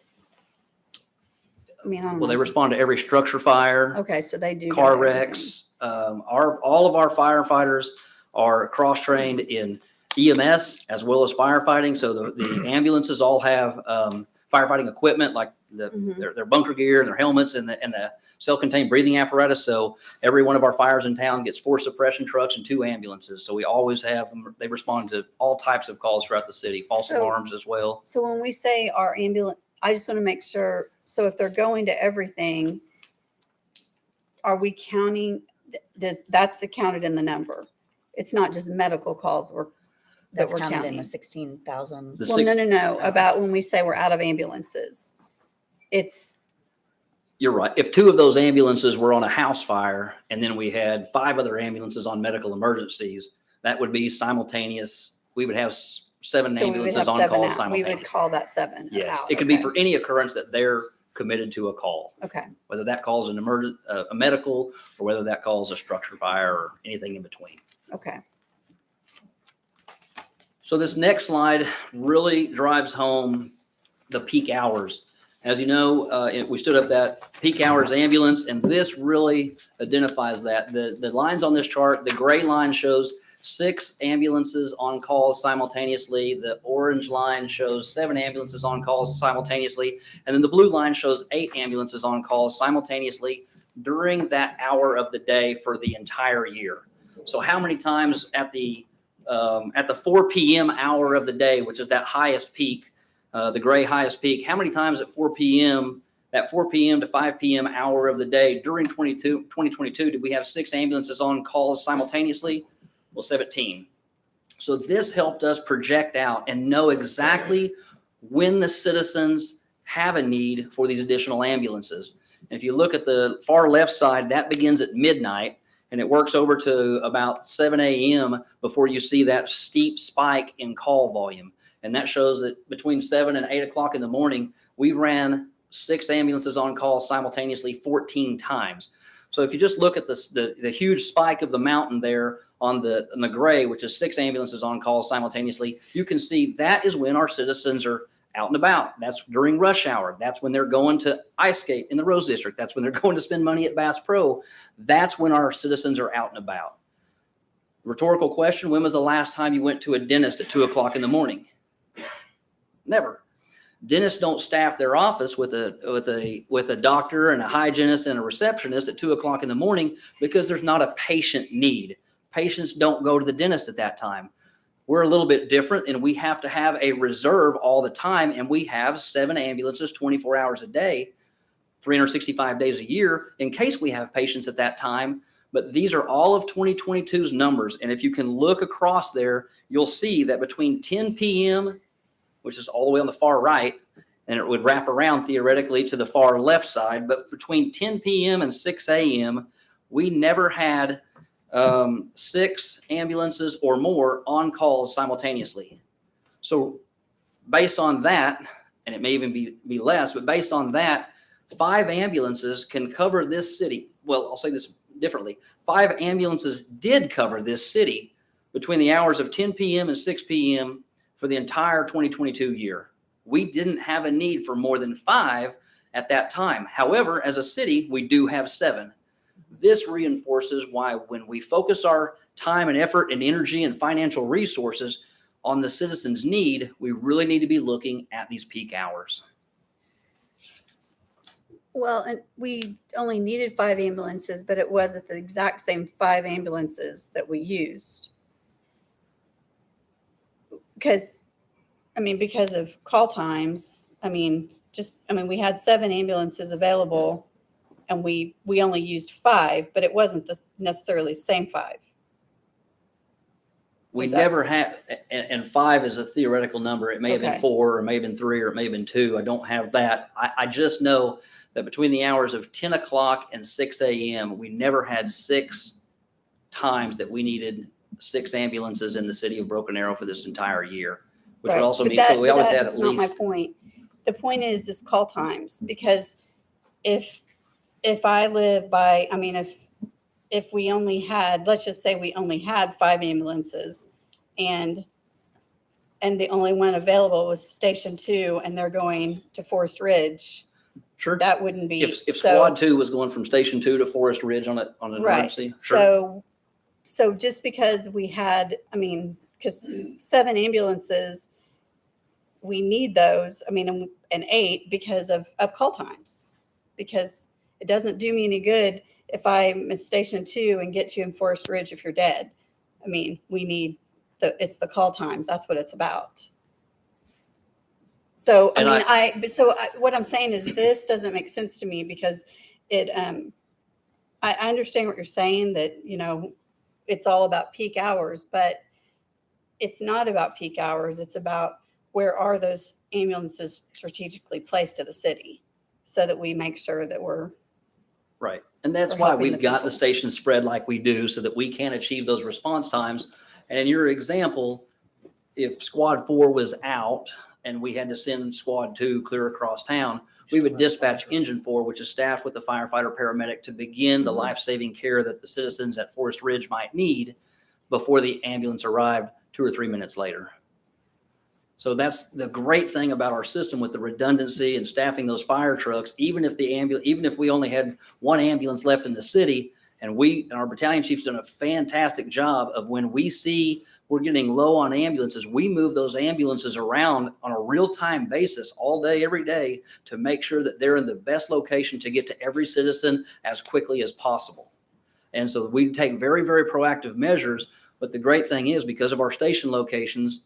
I mean, I don't Well, they know. respond to every structure fire, Okay, so they do. car got everything. wrecks. All of our firefighters are cross-trained in EMS as well as firefighting. So the ambulances all have firefighting equipment like Mhm. their bunker gear and their helmets and the self-contained breathing apparatus. So every one of our fires in town gets 4 suppression trucks and 2 ambulances. So we always have them. They respond to all types of calls throughout the city, false So- alarms as well. So when we say our ambulance, I just want to make sure, so if they're going to everything, are we counting, that's counted in the number? It's not just medical calls that That's we're counted in counting. the 16,000. The Well, six- no, about when we say we're out of ambulances. It's, You're right. If 2 of those ambulances were on a house fire and then we had 5 other ambulances on medical emergencies, that would be simultaneous. We would have 7 so we would ambulances have on 7 call out. We would simultaneously. call that 7 Yes, out. it could be Okay. for any occurrence that they're committed to a call, Okay, whether that calls an a medical or whether that calls a structure fire or anything in between. okay. So this next slide really drives home the peak hours. As you know, we stood up that peak hours ambulance, and this really identifies that. The lines on this chart, the gray line shows 6 ambulances on call simultaneously. The orange line shows 7 ambulances on call simultaneously. And then the blue line shows 8 ambulances on call simultaneously during that hour of the day for the entire year. So how many times at the 4 p.m. hour of the day, which is that highest peak, the gray highest peak, how many times at 4 p.m., that 4 p.m. to 5 p.m. hour of the day during 2022, did we have 6 ambulances on calls simultaneously? Well, 17. So this helped us project out and know exactly when the citizens have a need for these additional ambulances. And if you look at the far left side, that begins at midnight and it works over to about 7 a.m. before you see that steep spike in call volume. And that shows that between 7 and 8 o'clock in the morning, we ran 6 ambulances on call simultaneously 14 times. So if you just look at the huge spike of the mountain there on the gray, which is 6 ambulances on call simultaneously, you can see that is when our citizens are out and about. That's during rush hour. That's when they're going to ice skate in the Rose District. That's when they're going to spend money at Bass Pro. That's when our citizens are out and about. Rhetorical question, when was the last time you went to a dentist at 2 o'clock in the morning? Never. Dentists don't staff their office with a doctor and a hygienist and a receptionist at 2 o'clock in the morning because there's not a patient need. Patients don't go to the dentist at that time. We're a little bit different and we have to have a reserve all the time. And we have 7 ambulances 24 hours a day, 365 days a year in case we have patients at that time. But these are all of 2022's numbers. And if you can look across there, you'll see that between 10 p.m., which is all the way on the far right, and it would wrap around theoretically to the far left side. But between 10 p.m. and 6 a.m., we never had 6 ambulances or more on calls simultaneously. So based on that, and it may even be less, but based on that, 5 ambulances can cover this city. Well, I'll say this differently. 5 ambulances did cover this city between the hours of 10 p.m. and 6 p.m. for the entire 2022 year. We didn't have a need for more than 5 at that time. However, as a city, we do have 7. This reinforces why when we focus our time and effort and energy and financial resources on the citizens' need, we really need to be looking at these peak hours. Well, and we only needed 5 ambulances, but it wasn't the exact same 5 ambulances that we used. Because of call times, we had 7 ambulances available and we only used 5, but it wasn't necessarily the same 5. We Was that- never had, and 5 is a theoretical number. It may have been Okay. 4, or it may have been 3, or it may have been 2. I don't have that. I just know that between the hours of 10 o'clock and 6 a.m., we never had 6 times that we needed 6 ambulances in the city of Broken Arrow for this entire year, which Right, would also but mean, so we always had that's at not my least. point. The point is this call times, because if I live by, if we only had, let's just say we only had 5 ambulances and the only one available was Station 2 and they're going to Forest Ridge. Sure. That wouldn't be. If so- Squad 2 was going from Station 2 to Forest Ridge on an Right. emergency, sure. So just because we had, I mean, because 7 ambulances, we need those, I mean, and 8 because of call times. Because it doesn't do me any good if I'm in Station 2 and get to in Forest Ridge if you're dead. I mean, we need it's the call times. That's what it's about. So, And what I'm saying is this doesn't make sense to me because it, I understand what you're saying that, it's all about peak hours, but it's not about peak hours. It's about where are those ambulances strategically placed to the city so that we make sure that we're. Right. And that's We're why helping we've the got people. the stations spread like we do so that we can achieve those response times. And in your example, if Squad 4 was out and we had to send Squad 2 clear across town, we would dispatch Engine 4, which is staffed with a firefighter paramedic to begin the life-saving care that the citizens at Forest Ridge might need before the ambulance arrived 2 or 3 minutes later. So that's the great thing about our system with the redundancy and staffing those fire trucks. Even if we only had 1 ambulance left in the city, and our battalion chief's done a fantastic job of when we see we're getting low on ambulances, we move those ambulances around on a real-time basis all day, every day to make sure that they're in the best location to get to every citizen as quickly as possible. And so we take very, very proactive measures. But the great thing is because of our station locations,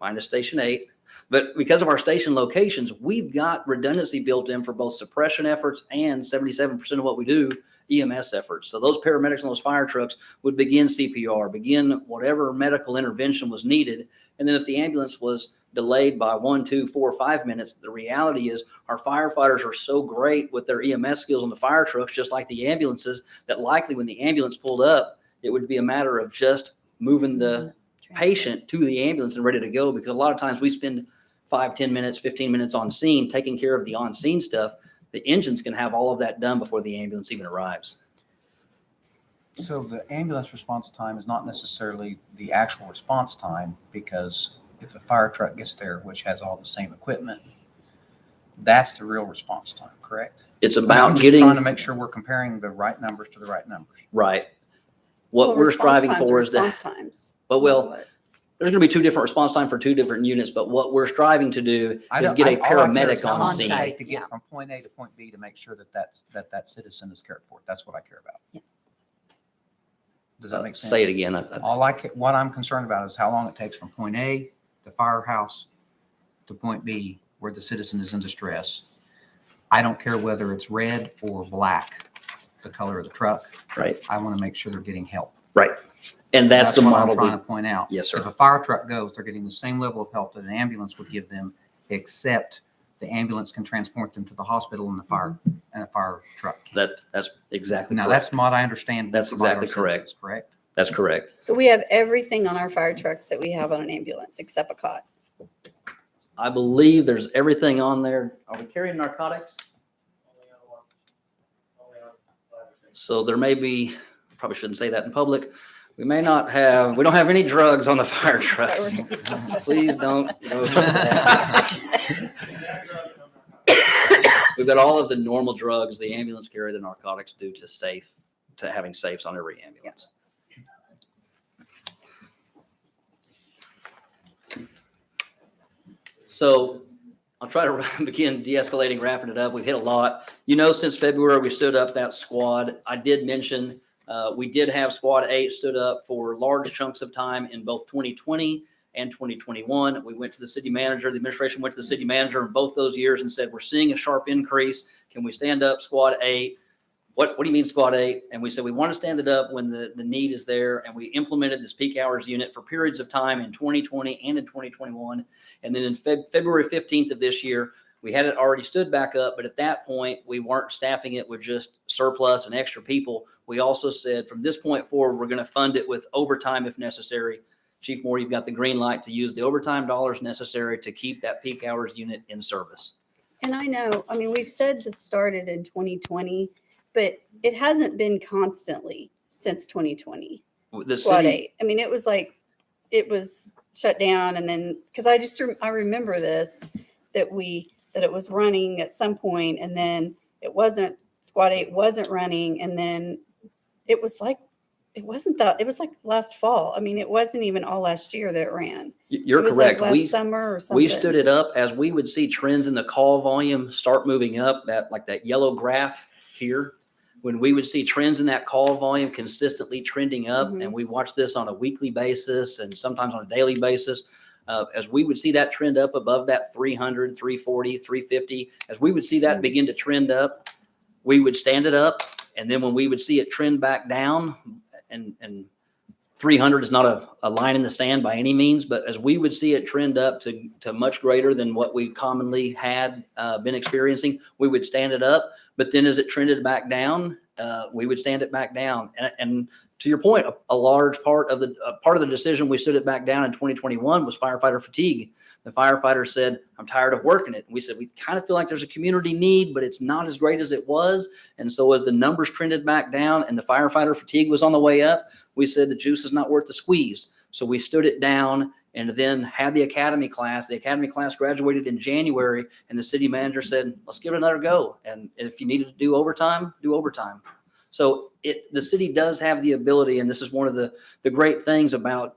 minus Station 8, but because of our station locations, we've got redundancy built in for both suppression efforts and 77% of what we do, EMS efforts. So those paramedics on those fire trucks would begin CPR, begin whatever medical intervention was needed. And then if the ambulance was delayed by 1, 2, 4, 5 minutes, the reality is our firefighters are so great with their EMS skills on the fire trucks, just like the ambulances, that likely when the ambulance pulled up, it would be a matter of just moving the patient to the ambulance and ready to go, because a lot of times we spend 5, 10 minutes, 15 minutes on scene taking care of the on scene stuff. The engines can have all of that done before the ambulance even arrives. So the ambulance response time is not necessarily the actual response time, because if a fire truck gets there, which has all the same equipment, that's the real response time, correct? It's I'm about just getting trying to make sure we're comparing the right numbers to the right numbers. right. What Well, we're response striving times are for is to, response times. but there's going to be 2 different response time for 2 different units. But what we're striving to do is get a all I care is paramedic how on long does it scene. take to get from point A to point B to make sure that citizen is cared for. That's what I care about. Yeah. Does that make sense? Say it again. What I'm concerned about is how long it takes from point A, the firehouse, to point B, where the citizen is in distress. I don't care whether it's red or black, the color of the truck. Right. I want to make sure they're getting help. Right. And that's the what I'm model. trying to point out. Yes, sir. If a fire truck goes, they're getting the same level of help that an ambulance would give them, except the ambulance can transport them to the hospital and a fire truck can't. That's exactly Now, correct. that's what I understand. That's from our exactly correct. citizens, correct? That's correct. So we have everything on our fire trucks that we have on an ambulance except a cot. I believe there's everything on there. Are we carrying narcotics? So there may be, probably shouldn't say that in public. We don't have any drugs on the fire trucks. Please don't. We've got all of the normal drugs the ambulance carry, the narcotics due to having safes on every ambulance. So I'll try to begin de-escalating, wrapping it up. We've hit a lot. Since February, we stood up that squad. I did mention we did have Squad 8 stood up for large chunks of time in both 2020 and 2021. We went to the city manager. The administration went to the city manager in both those years and said, we're seeing a sharp increase. Can we stand up Squad 8? What do you mean Squad 8? And we said, we want to stand it up when the need is there. And we implemented this peak hours unit for periods of time in 2020 and in 2021. And then in February 15th of this year, we had it already stood back up. But at that point, we weren't staffing it with just surplus and extra people. We also said from this point forward, we're going to fund it with overtime if necessary. Chief Moore, you've got the green light to use the overtime dollars necessary to keep that peak hours unit in service. And we've said this started in 2020, but it hasn't been constantly since 2020. The Squad city, 8. It was shut down, and then because I remember this, that that it was running at some point, and then it wasn't, Squad 8 wasn't running, and then it was like, it was like last fall. I mean, it wasn't even all last year that it ran. You're It was like correct. last summer or something. We stood it up as we would see trends in the call volume start moving up, that like that yellow graph here. When we would see trends in that call volume consistently trending up, Mhm. and we watch this on a weekly basis and sometimes on a daily basis, as we would see that trend up above that 300, 340, 350, as we would see that Mhm. begin to trend up, we would stand it up. And then when we would see it trend back down, and 300 is not a line in the sand by any means, but as we would see it trend up to much greater than what we commonly had been experiencing, we would stand it up. But then as it trended back down, we would stand it back down. And to your point, a large part of the decision we stood it back down in 2021 was firefighter fatigue. The firefighters said, "I'm tired of working it." And we said, we kind of feel like there's a community need, but it's not as great as it was. And so as the numbers trended back down and the firefighter fatigue was on the way up, we said the juice is not worth the squeeze. So we stood it down and then had the academy class. The academy class graduated in January, and the city manager said, "Let's give it another go. And if you needed to do overtime, do overtime." So the city does have the ability, and this is one of the great things about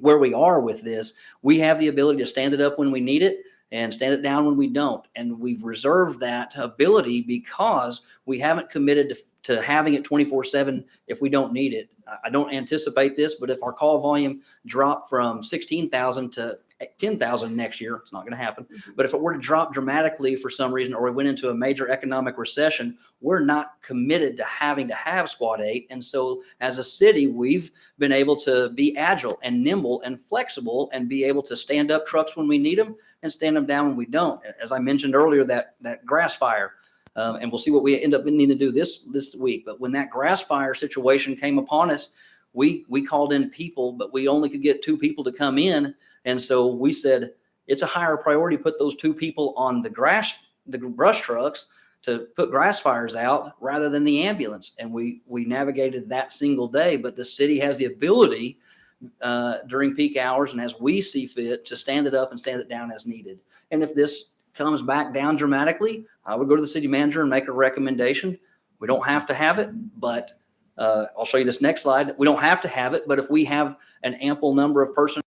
where we are with this. We have the ability to stand it up when we need it and stand it down when we don't. And we've reserved that ability because we haven't committed to having it 24/7 if we don't need it. I don't anticipate this, but if our call volume dropped from 16,000 to 10,000 next year, it's not going to happen. But if it were to drop dramatically for some reason, or we went into a major economic recession, we're not committed to having to have Squad 8. And so as a city, we've been able to be agile and nimble and flexible and be able to stand up trucks when we need them and stand them down when we don't. As I mentioned earlier, that grass fire, and we'll see what we end up needing to do this week. But when that grass fire situation came upon us, we called in people, but we only could get 2 people to come in. And so we said, it's a higher priority to put those 2 people on the brush trucks to put grass fires out rather than the ambulance. And we navigated that single day, but the city has the ability during peak hours and as we see fit to stand it up and stand it down as needed. And if this comes back down dramatically, I would go to the city manager and make a recommendation. We don't have to have it, but I'll show you this next slide. We don't have to have it, but if we have an ample number of personnel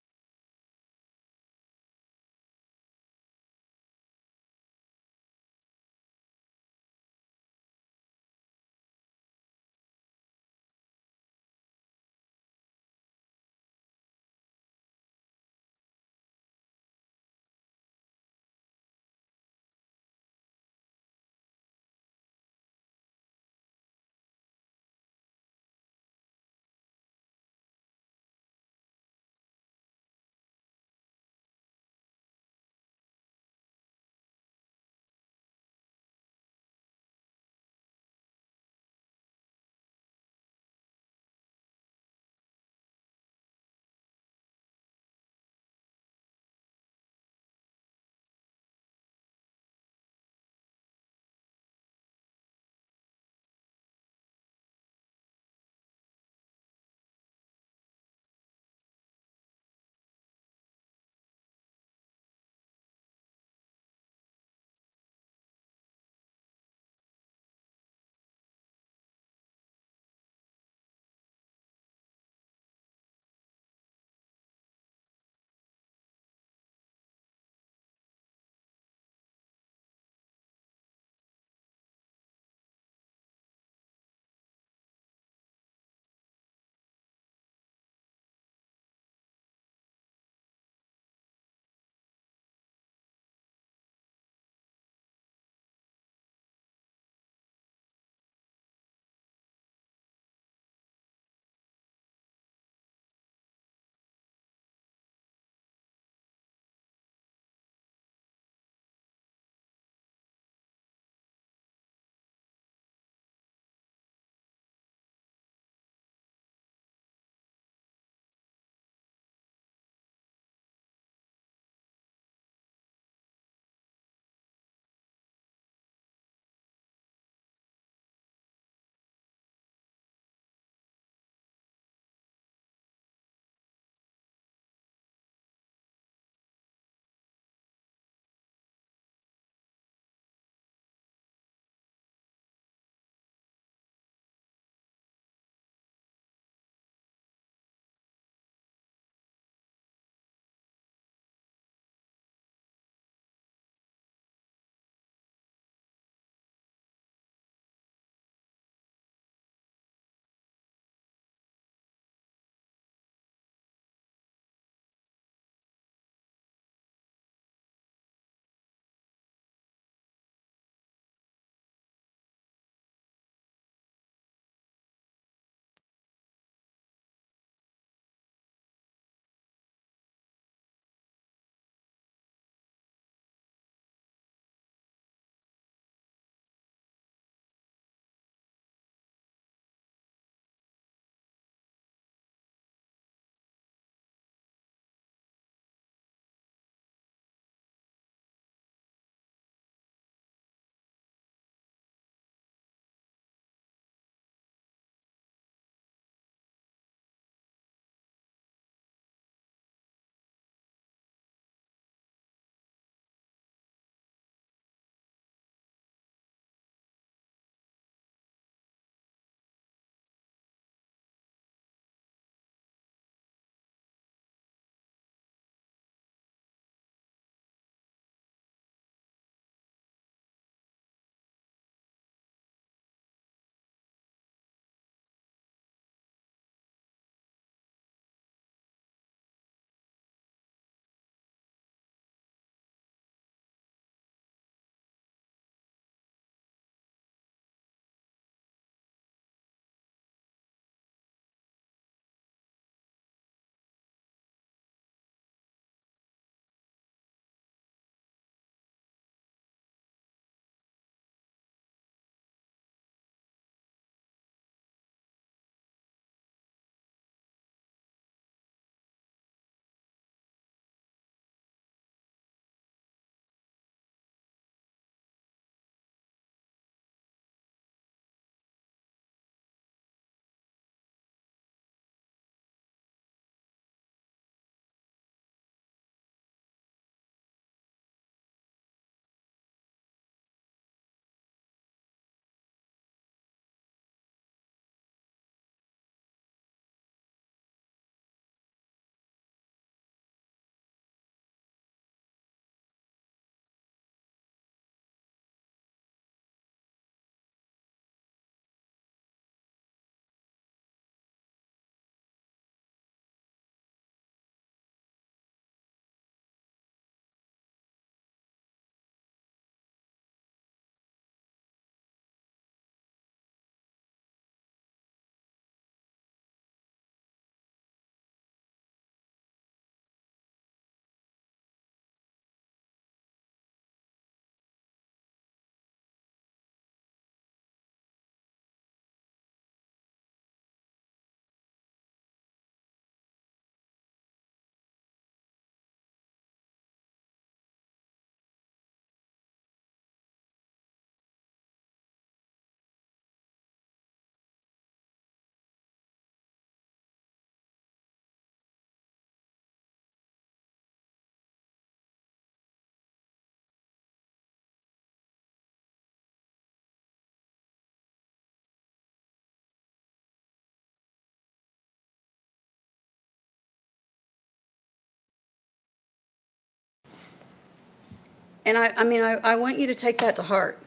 And I mean, I want you to take that to heart,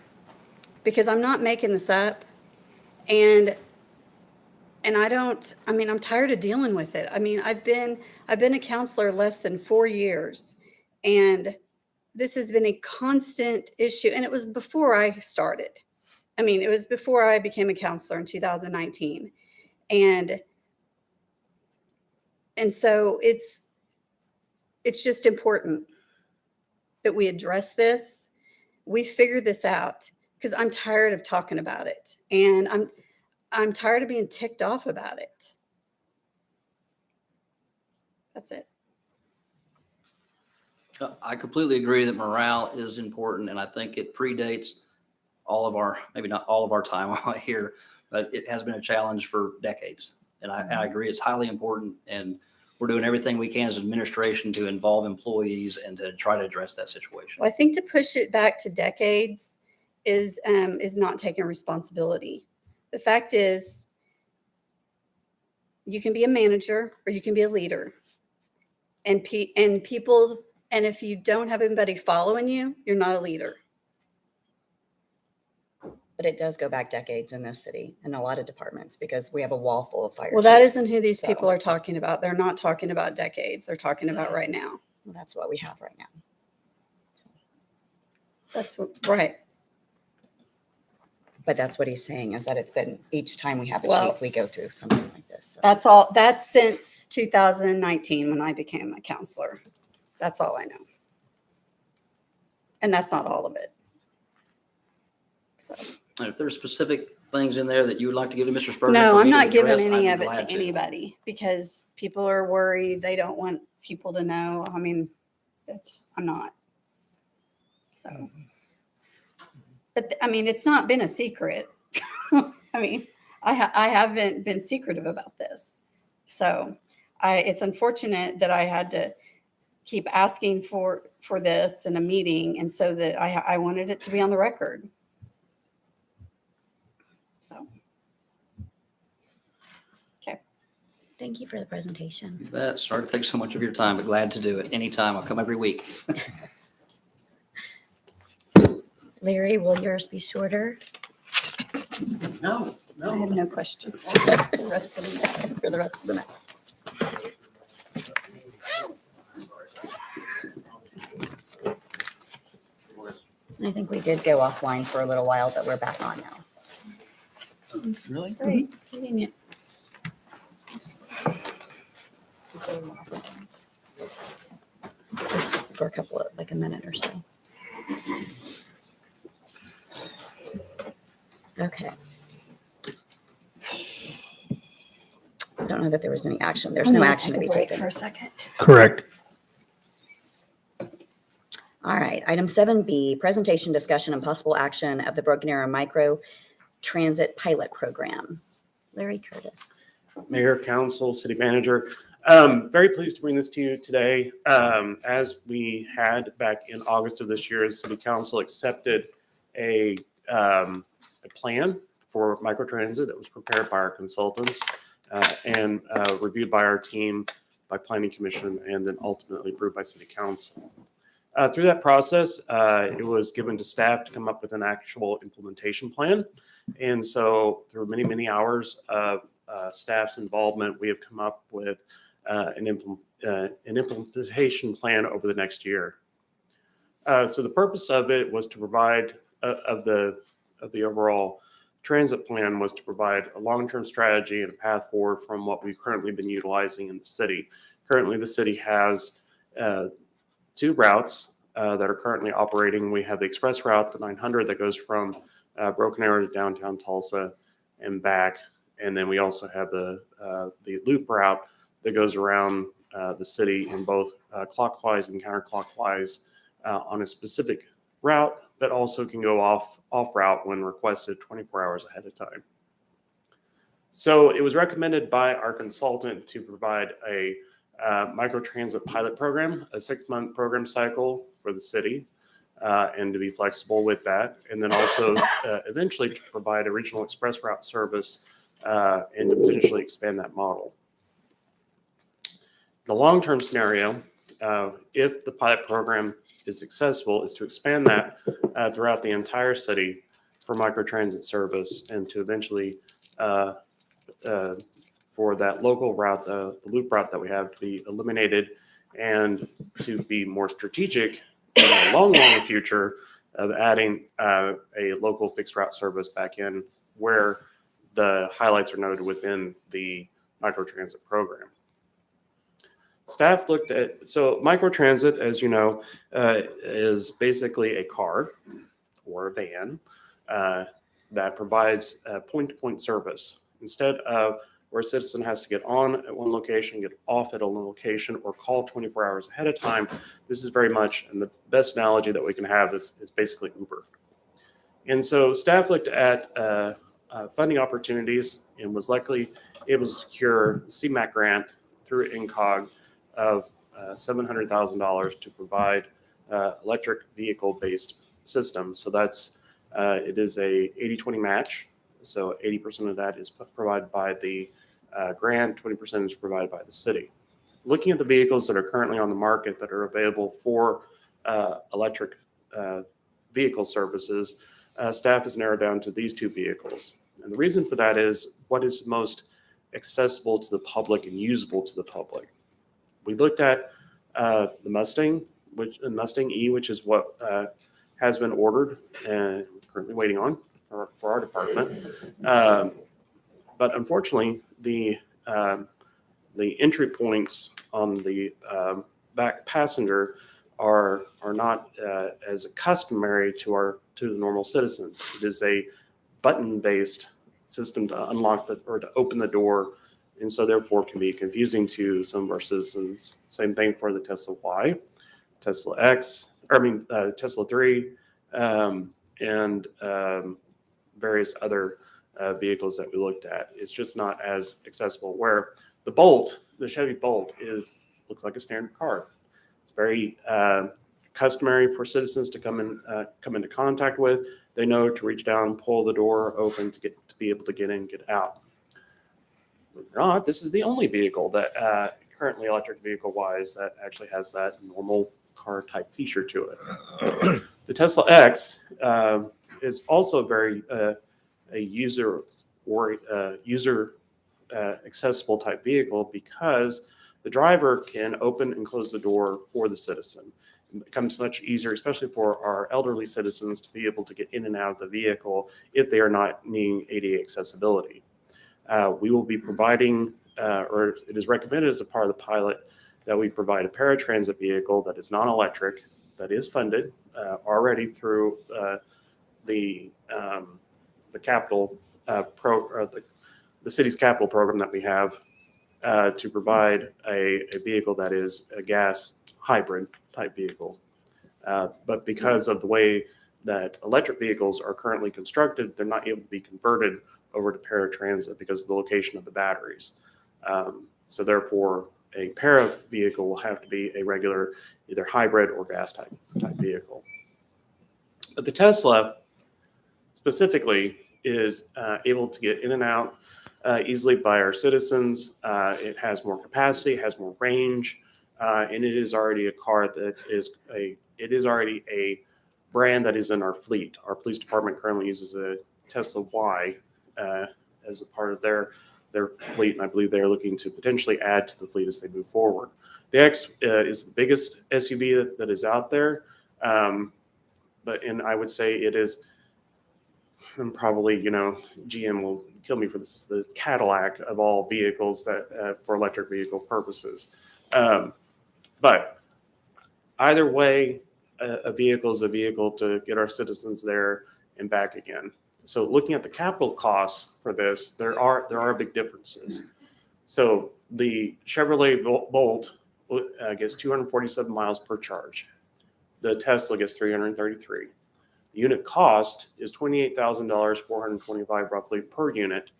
because I'm not making this up. And I'm tired of dealing with it. I mean, I've been a counselor less than 4 years, and this has been a constant issue. And it was before I started. I mean, it was before I became a counselor in 2019. And so it's just important that we address this. We figure this out, because I'm tired of talking about it. And I'm tired of being ticked off about it. That's it. I completely agree that morale is important, and I think it predates all of our, maybe not all of our time here, but it has been a challenge for decades. And I agree, it's highly important, and we're doing everything we can as an administration to involve employees and to try to address that situation. Well, I think to push it back to decades is not taking responsibility. The fact is, you can be a manager or you can be a leader, and people, and if you don't have anybody following you, you're not a leader. But it does go back decades in this city in a lot of departments, because we have a wall full of fire Well, that chiefs. isn't who these So- people are talking about. They're not talking about decades. They're talking about right now. Well, that's what we have right now. That's what, right. But that's what he's saying, is that it's been, each time we have a Well- chief, we go through something like this. So. That's all. That's since 2019 when I became a counselor. That's all I know. And that's not all of it. So, And if there's specific things in there that you would like to give to Mr. Spurgeon, no, for I'm me to not giving address, I'd any be of it glad to anybody, because people are worried. They don't want people to know. I mean, I'm not. So, but I mean, it's not been a secret. I mean, I haven't been secretive about this. So it's unfortunate that I had to keep asking for this in a meeting. And so that I wanted it to be on the record. So. Okay. Thank you for the presentation. You bet. Sorry to take so much of your time, but glad to do it. Anytime. I'll come every week. Larry, will yours be shorter? No, I have no questions for the rest of the night. For the rest of the night. I think we did go offline for a little while, but we're back on now. Really? Great, convenient. Just for a couple of, like a minute or so. Okay. I don't know that there was any action. There's no action to be taken. For a second. Correct. All right, item 7B, presentation, discussion, and possible action of the Broken Arrow Micro Transit Pilot Program. Larry Curtis. Mayor, Council, City Manager. Very pleased to bring this to you today. As we had back in August of this year, the City Council accepted a plan for microtransit that was prepared by our consultants and reviewed by our team, by Planning Commission, and then ultimately approved by City Council. Through that process, it was given to staff to come up with an actual implementation plan. And so through many, many hours of staff's involvement, we have come up with an implementation plan over the next year. So the purpose of it was to provide, of the overall transit plan, was to provide a long-term strategy and a path forward from what we've currently been utilizing in the city. Currently, the city has 2 routes that are currently operating. We have the express route, the 900, that goes from Broken Arrow to downtown Tulsa and back. And then we also have the loop route that goes around the city in both clockwise and counterclockwise on a specific route, but also can go off route when requested 24 hours ahead of time. So it was recommended by our consultant to provide a microtransit pilot program, a 6-month program cycle for the city, and to be flexible with that. And then also eventually to provide a regional express route service and to potentially expand that model. The long-term scenario if the pilot program is successful, is to expand that throughout the entire city for microtransit service and to eventually for that local route, the loop route that we have to be eliminated and to be more strategic in the long future of adding a local fixed route service back in where the highlights are noted within the microtransit program. Staff looked at, so microtransit, as you know, is basically a car or a van that provides point-to-point service. Instead of where a citizen has to get on at one location, get off at a location, or call 24 hours ahead of time, this is very much, and the best analogy that we can have is basically Uber. And so staff looked at funding opportunities and was likely able to secure the CMAQ grant through INCOG of $700,000 to provide electric vehicle-based system. So that's it is a 80-20 match. So 80% of that is provided by the grant, 20% is provided by the city. Looking at the vehicles that are currently on the market that are available for electric vehicle services, staff has narrowed down to these two vehicles. And the reason for that is what is most accessible to the public and usable to the public. We looked at the Mustang, Mustang E, which is what has been ordered and currently waiting on for our department. But unfortunately, the entry points on the back passenger are not as customary to the normal citizens. It is a button-based system to unlock or to open the door, and so therefore can be confusing to some of our citizens. Same thing for the Tesla Y, Tesla X, Tesla 3, and various other vehicles that we looked at. It's just not as accessible. Where the Bolt, the Chevy Bolt, looks like a standard car. It's very customary for citizens to come into contact with. They know to reach down, pull the door open to be able to get in, get out. Believe it or not, this is the only vehicle that currently electric vehicle wise that actually has that normal car type feature to it. The Tesla X is also very a user accessible type vehicle because the driver can open and close the door for the citizen. It becomes much easier, especially for our elderly citizens, to be able to get in and out of the vehicle if they are not needing ADA accessibility. We will be providing, or it is recommended as a part of the pilot, that we provide a paratransit vehicle that is non-electric, that is funded already through the capital the city's capital program that we have to provide a vehicle that is a gas hybrid type vehicle. But because of the way that electric vehicles are currently constructed, they're not able to be converted over to paratransit because of the location of the batteries. So therefore, a para vehicle will have to be a regular either hybrid or gas type vehicle. But the Tesla specifically is able to get in and out easily by our citizens. It has more capacity, has more range, and it is already a car that is already a brand that is in our fleet. Our police department currently uses a Tesla Y as a part of their fleet, and I believe they're looking to potentially add to the fleet as they move forward. The X is the biggest SUV that is out there, and I would say it is, and probably, GM will kill me for this, the Cadillac of all vehicles that for electric vehicle purposes. But either way, a vehicle is a vehicle to get our citizens there and back again. So looking at the capital costs for this, there are big differences. So the Chevrolet Bolt gets 247 miles per charge. The Tesla gets 333. The unit cost is $28,000, $425 roughly per unit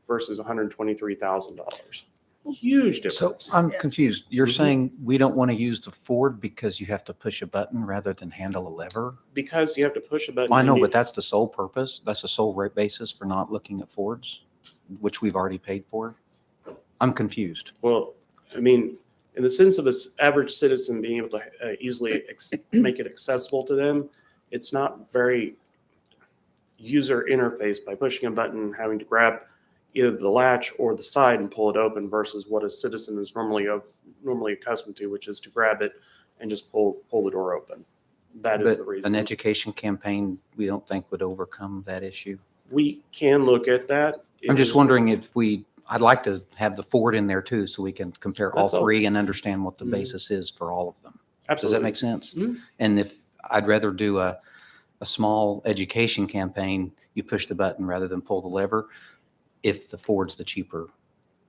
versus $123,000. Huge difference. So I'm confused. You're saying we don't want to use the Ford because you have to push a button rather than handle a lever? Because you have to push a button. I know, you but need- that's the sole purpose. That's the sole rate basis for not looking at Fords, which we've already paid for. I'm confused. Well, I mean, in the sense of this average citizen being able to easily make it accessible to them, it's not very user interface by pushing a button, having to grab either the latch or the side and pull it open versus what a citizen is normally accustomed to, which is to grab it and just pull the door open. That is But the reason. an education campaign, we don't think would overcome that issue. We can look at that. I'm just wondering if I'd like to have the Ford in there too, so we can compare all That's all. three and understand what the Mhm. basis is for all of them. Does Absolutely. that make sense? Mhm. And if I'd rather do a small education campaign, you push the button rather than pull the lever, if the Ford's the cheaper,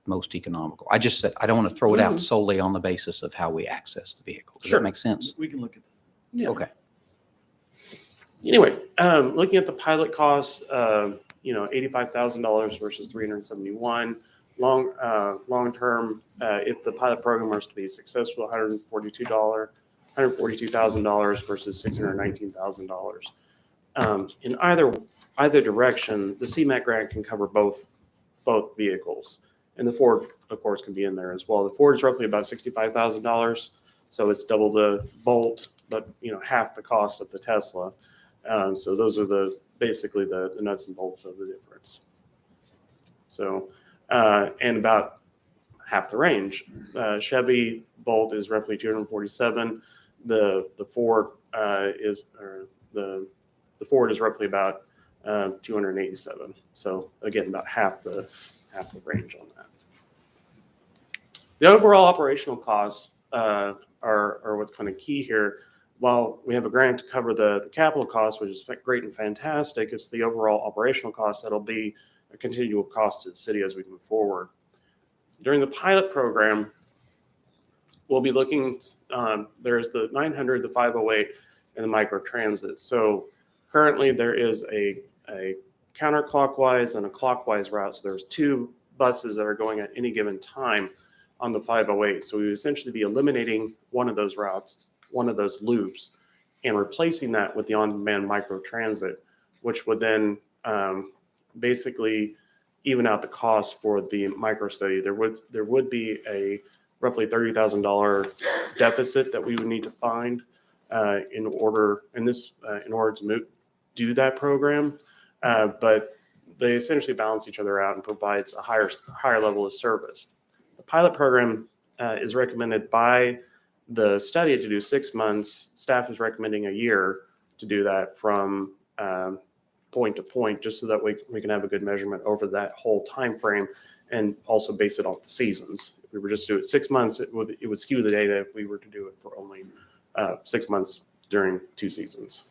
most economical. I just said, I don't want to throw it out Mhm. solely on the basis of how we access the vehicle. Does Sure. that make sense? We can look at that. Yeah. Okay. Anyway, looking at the pilot costs, $85,000 versus 371. Long term, if the pilot program was to be successful, $142,000 versus $619,000. In either direction, the CMAQ grant can cover both vehicles, and the Ford, of course, can be in there as well. The Ford is roughly about $65,000, so it's double the Bolt, but half the cost of the Tesla. So those are basically the nuts and bolts of the difference. So, and about half the range. Chevy Bolt is roughly 247. The Ford the Ford is roughly about 287. So again, about half the range on that. The overall operational costs are what's kind of key here. While we have a grant to cover the capital costs, which is great and fantastic, it's the overall operational cost that'll be a continual cost to the city as we move forward. During the pilot program, we'll be looking, there's the 900, the 508, and the microtransit. So currently there is a counterclockwise and a clockwise route. So there's two buses that are going at any given time on the 508. So we would essentially be eliminating one of those routes, one of those loops, and replacing that with the on-demand microtransit, which would then basically even out the cost for the micro study. There would be a roughly $30,000 deficit that we would need to find in order to do that program, but they essentially balance each other out and provides a higher level of service. The pilot program is recommended by the study to do 6 months. Staff is recommending a year to do that from point to point, just so that we can have a good measurement over that whole time frame, and also base it off the seasons. If we were just to do it 6 months, it would skew the data if we were to do it for only 6 months during 2 seasons.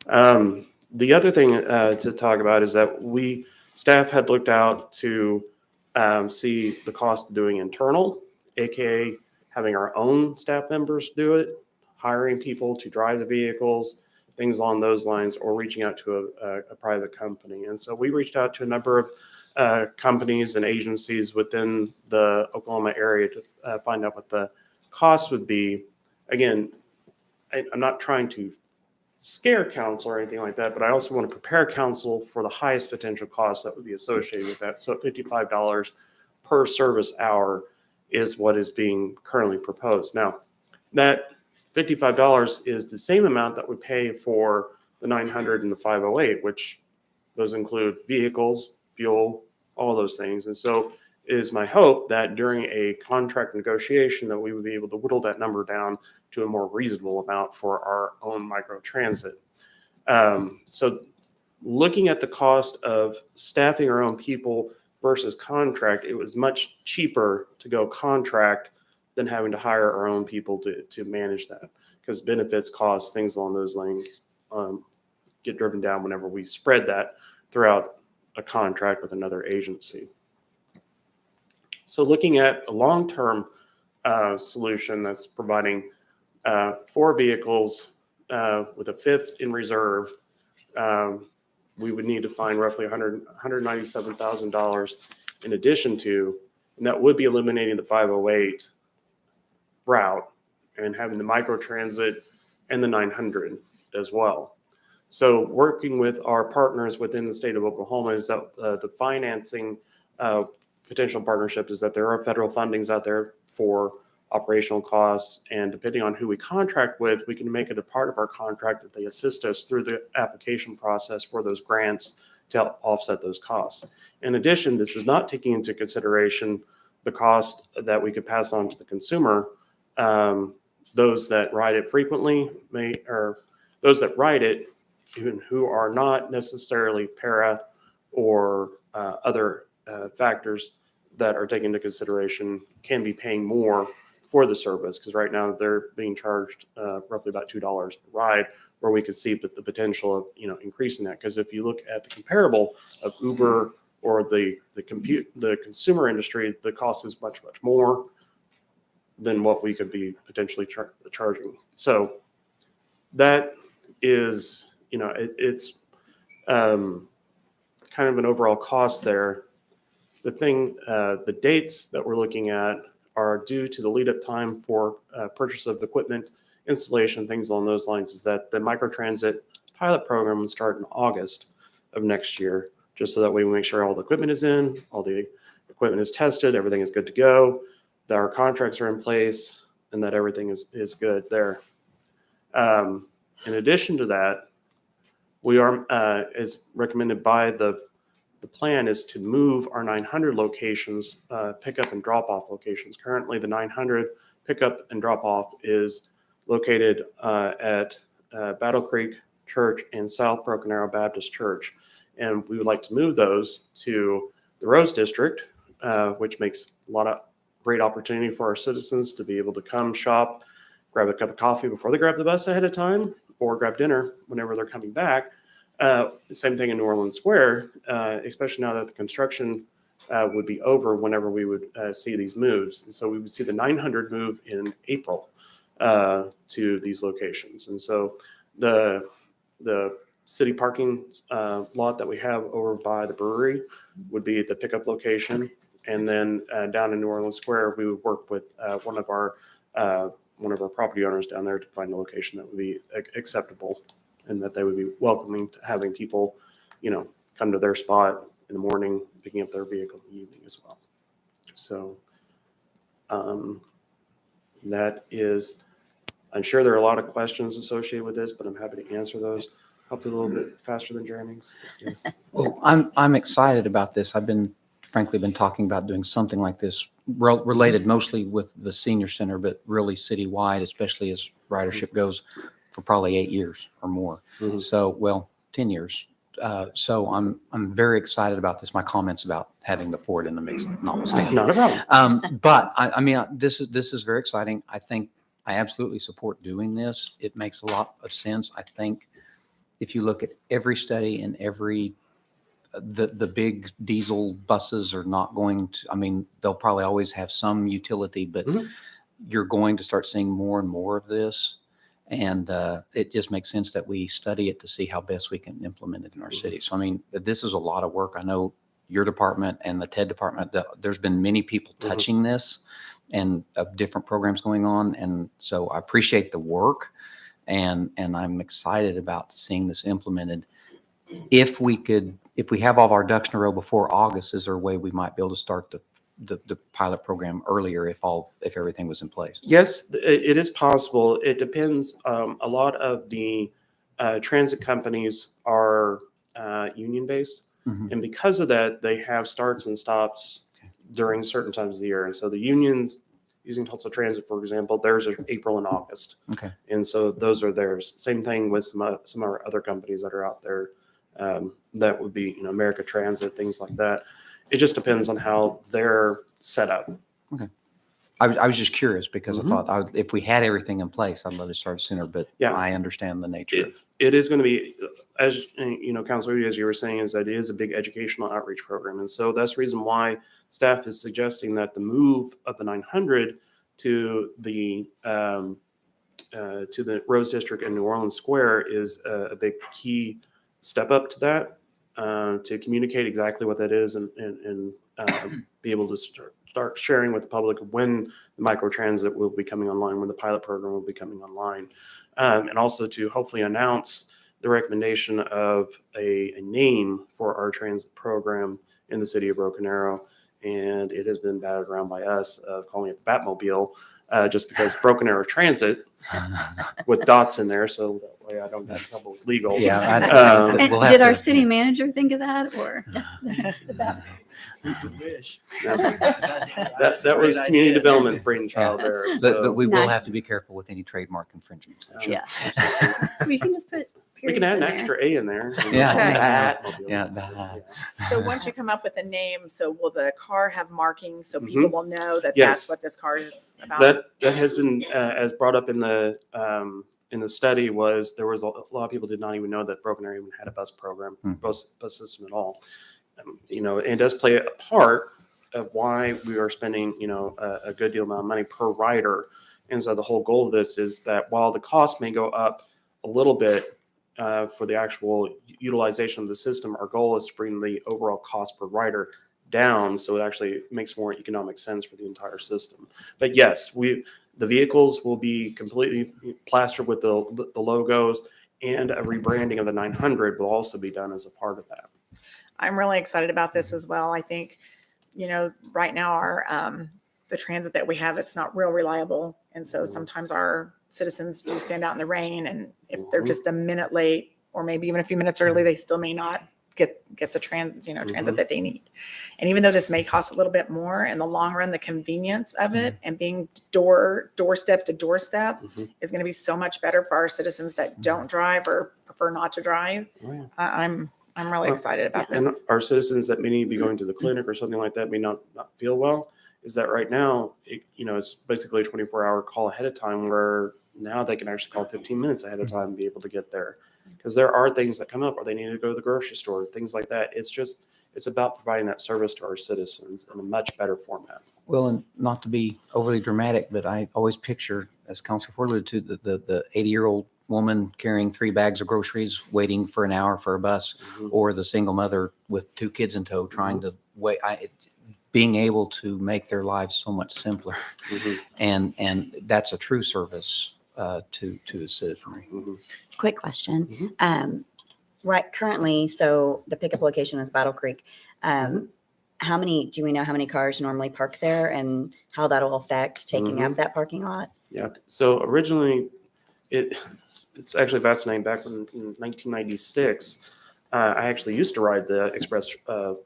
The other thing to talk about is that staff had looked out to see the cost of doing internal, aka having our own staff members do it, hiring people to drive the vehicles, things along those lines, or reaching out to a private company. And so we reached out to a number of companies and agencies within the Oklahoma area to find out what the cost would be. Again, I'm not trying to scare council or anything like that, but I also want to prepare council for the highest potential cost that would be associated with that. So at $55 per service hour is what is being currently proposed. Now, that $55 is the same amount that we pay for the 900 and the 508, which those include vehicles, fuel, all those things. And so it is my hope that during a contract negotiation that we would be able to whittle that number down to a more reasonable amount for our own microtransit. So looking at the cost of staffing our own people versus contract, it was much cheaper to go contract than having to hire our own people to manage that, because benefits, costs, things along those lines get driven down whenever we spread that throughout a contract with another agency. So looking at a long-term solution that's providing 4 vehicles with a 5th in reserve, we would need to find roughly $197,000 in addition to, and that would be eliminating the 508 route and having the microtransit and the 900 as well. So working with our partners within the state of Oklahoma is that the financing potential partnership is that there are federal fundings out there for operational costs, and depending on who we contract with, we can make it a part of our contract that they assist us through the application process for those grants to help offset those costs. In addition, this is not taking into consideration the cost that we could pass on to the consumer. Those that ride it frequently or those that ride it, even who are not necessarily para or other factors that are taken into consideration, can be paying more for the service, because right now they're being charged roughly about $2 a ride, where we could see the potential of increasing that. Because if you look at the comparable of Uber or the consumer industry, the cost is much more than what we could be potentially charging. So that is, it's kind of an overall cost there. The dates that we're looking at are due to the lead up time for purchase of equipment, installation, things along those lines, is that the microtransit pilot program will start in August of next year, just so that way we make sure all the equipment is in, all the equipment is tested, everything is good to go, that our contracts are in place, and that everything is good there. In addition to that, we are, as recommended by the plan, is to move our 900 locations, pickup and drop off locations. Currently, the 900 pickup and drop off is located at Battle Creek Church and South Broken Arrow Baptist Church. And we would like to move those to the Rose District, which makes a lot of great opportunity for our citizens to be able to come shop, grab a cup of coffee before they grab the bus ahead of time, or grab dinner whenever they're coming back. Same thing in New Orleans Square, especially now that the construction would be over whenever we would see these moves. And so we would see the 900 move in April to these locations. And so the city parking lot that we have over by the brewery would be the pickup location. And then down in New Orleans Square, we would work with one of our property owners down there to find a location that would be acceptable, and that they would be welcoming to having people, come to their spot in the morning, picking up their vehicle in the evening as well. So that is, I'm sure there are a lot of questions associated with this, but I'm happy to answer those. Hopefully a little bit faster than Jeremy's. Yes. Well, I'm excited about this. I've frankly been talking about doing something like this related mostly with the senior center, but really citywide, especially as ridership goes, for probably 8 years or more. Mhm. So, 10 years. So I'm very excited about this. My comments about having the Ford in the mix, notwithstanding. Not a problem. But I mean, this is very exciting. I think I absolutely support doing this. It makes a lot of sense. I think if you look at every study and the big diesel buses are not going to, I mean, they'll probably always have some utility, but Mhm. you're going to start seeing more and more of this. And it just makes sense that we study it to see how best we can implement it in our city. So, I mean, this is a lot of work. I know your department and the TED department, there's been many people touching this and different programs going on. And so I appreciate the work, and I'm excited about seeing this implemented. If we have all of our ducks in a row before August, is there a way we might be able to start the pilot program earlier if everything was in place? Yes, it is possible. It depends. A lot of the transit companies are union-based, Mhm. and because of that, they have starts and stops during certain times of the year. And so the unions, using Tulsa Transit, for example, theirs are April and August. Okay. And so those are theirs. Same thing with some of our other companies that are out there. That would be, America Transit, things like that. It just depends on how they're set up. I was just curious because Mhm. I thought if we had everything in place, I'd let it start sooner, but Yeah. I understand the nature of. It is going to be, as Councilor, as you were saying, is that it is a big educational outreach program. And so that's the reason why staff is suggesting that the move of the 900 to the Rose District and New Orleans Square is a big key step up to that, to communicate exactly what that is and be able to start sharing with the public when the microtransit will be coming online, when the pilot program will be coming online, and also to hopefully announce the recommendation of a name for our transit program in the city of Broken Arrow. and it has been batted around by us of calling it the Batmobile, just because Broken Arrow Transit with dots in there, so that way I don't get in trouble with legal. Yeah. And we'll have did our to- city manager think of that, or? Wish. That was community development brainchild there. But so- we will Nice. have to be careful with any trademark infringement. Yeah. We can just put We can periods add an in there. extra A in there. Yeah. Batmobile. Yeah, that. So once you come up with a name, so will the car have markings so Mhm. people will know that Yes. that's what this car is about? That has been as brought up in the study was there was a lot of people did not even know that Broken Arrow even had a bus program, Hmm. bus system at all. It does play a part of why we are spending a good deal amount of money per rider. And so the whole goal of this is that while the cost may go up a little bit for the actual utilization of the system, our goal is to bring the overall cost per rider down so it actually makes more economic sense for the entire system. But yes, the vehicles will be completely plastered with the logos, and a rebranding of the 900 will also be done as a part of that. I'm really excited about this as well. I think, right now our, the transit that we have, it's not real reliable. And so sometimes our citizens do stand out in the rain, and if they're just a minute late or maybe even a few minutes early, they still may not get the transit that they need. And even though this may cost a little bit more, in the long run, the convenience of it and being doorstep to doorstep Mhm. is going to be so much better for our citizens that don't drive or prefer not to drive. Oh, yeah. I'm really excited about And this. our citizens that may need to be going to the clinic or something like that may not feel well, is that right now, it's basically a 24-hour call ahead of time, where now they can actually call 15 minutes ahead of time and be able to get there. Because there are things that come up, or they need to go to the grocery store, things like that. It's about providing that service to our citizens in a much better format. Well, and not to be overly dramatic, but I always picture, as Councilor Ford alluded to, the 80-year-old woman carrying 3 bags of groceries, waiting for an hour for a bus, Mhm. or the single mother with 2 kids in tow trying to wait. Being able to make their lives so much simpler, Mhm. and that's a true service to the citizenry. Mhm. Quick question. Mhm. Right, currently, so the pickup location is Battle Creek. Do we know how many cars normally park there and how that'll affect taking up that parking lot? Yeah. So originally, it's actually fascinating. Back in 1996, I actually used to ride the express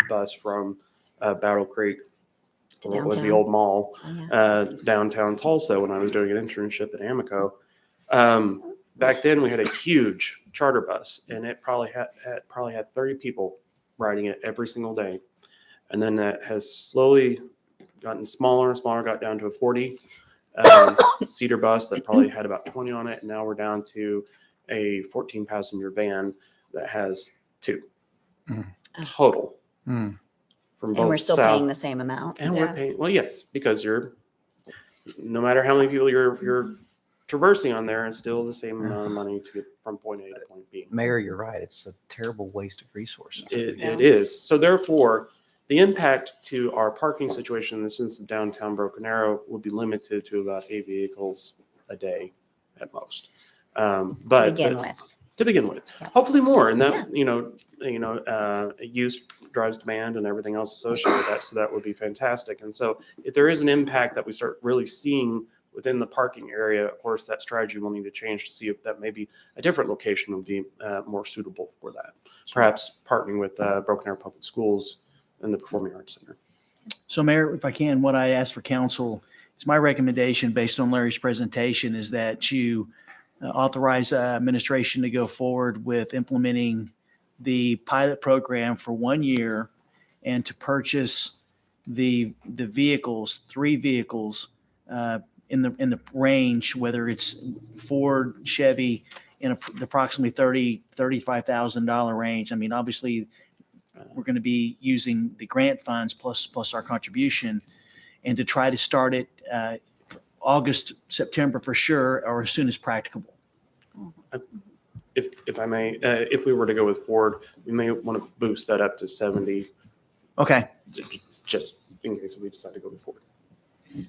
bus from Battle Creek, To or what was the downtown? old mall, Oh, yeah. downtown Tulsa, when I was doing an internship at Amoco. Back then, we had a huge charter bus, and it probably had 30 people riding it every single day. And then that has slowly gotten smaller and smaller, got down to a 40 seater bus that probably had about 20 on it. And now we're down to a 14 passenger van that has 2 total Mm. from both And we're still south. paying the same amount? And we're Yes. paying, well, yes, because no matter how many people you're traversing on there, it's still the same amount of money to get from point A to point B. Mayor, you're right. It's a terrible waste of resources. It is. So therefore, the impact to our parking situation in the sense of downtown Broken Arrow will be limited to about 8 vehicles a day at most. To But begin with? to begin with, Yeah. hopefully more, and that use drives demand and everything else associated with that. So that would be fantastic. And so if there is an impact that we start really seeing within the parking area, of course, that strategy will need to change to see if that maybe a different location would be more suitable for that. Perhaps partnering with Broken Arrow Public Schools and the Performing Arts Center. So Mayor, if I can, what I ask for council is my recommendation based on Larry's presentation is that you authorize administration to go forward with implementing the pilot program for 1 year and to purchase the vehicles, 3 vehicles in the range, whether it's Ford, Chevy, in approximately $35,000 range. I mean, obviously, we're going to be using the grant funds plus our contribution, and to try to start it August, September for sure, or as soon as practicable. If I may, if we were to go with Ford, we may want to boost that up to 70, Okay. just in case we decide to go with Ford.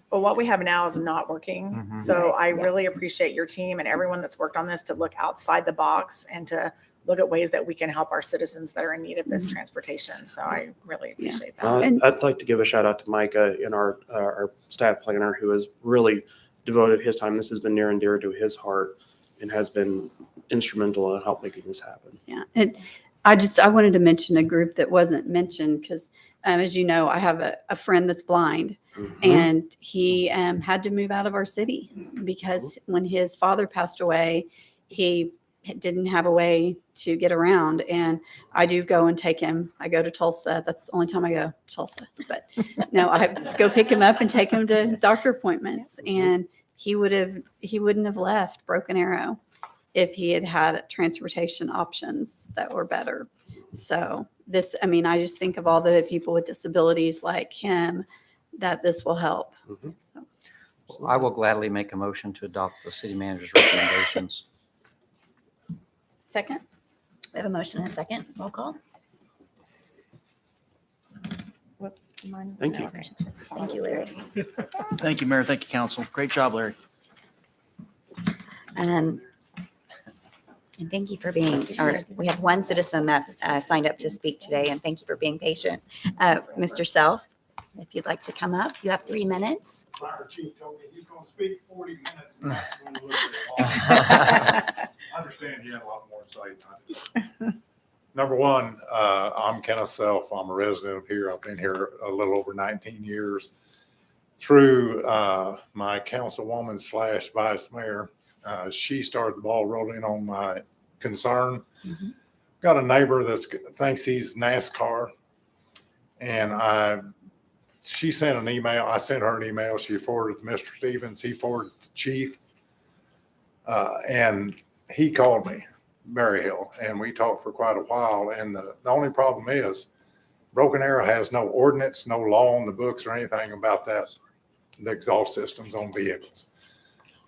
But what we have now is not working. Mhm. So I Yeah. really appreciate your team and everyone that's worked on this to look outside the box and to look at ways that we can help our citizens that are in need of this transportation. So I really Yeah. appreciate that. And- I'd like to give a shout out to Micah and our staff planner who has really devoted his time. This has been near and dear to his heart and has been instrumental in help making this happen. Yeah, and I wanted to mention a group that wasn't mentioned because, as you know, I have a friend that's blind, and he had to move out of our city because when his father passed away, he didn't have a way to get around. And I do go and take him. I go to Tulsa. That's the only time I go to Tulsa. But no, I go pick him up and take him to doctor appointments. And he wouldn't have left Broken Arrow if he had had transportation options that were better. So this, I mean, I just think of all the people with disabilities like him that this will help. Mhm. So, I will gladly make a motion to adopt the city manager's recommendations. second. We have a motion and a second. Roll call. Whoops. mine- Thank you. no, okay. Thank you, Larry. Thank you, Mayor. Thank you, Council. Great job, Larry. And thank you for being, or we have one citizen that's signed up to speak today, and thank you for being patient. Mr. Self, if you'd like to come up, you have 3 minutes. Fire chief told me he's gonna speak 40 minutes. And that's going a little bit long. I understand he had a lot more to say than I did. Number one, I'm Kenneth Self. I'm a resident of here. I've been here a little over 19 years. Through my councilwoman / vice mayor, she started the ball rolling on my concern. Got a neighbor that thinks he's NASCAR, and she sent an email. I sent her an email. She forwarded it to Mr. Stevens. He forwarded it to Chief. And he called me, Maryhill, and we talked for quite a while. And the only problem is Broken Arrow has no ordinance, no law on the books or anything about that, the exhaust systems on vehicles.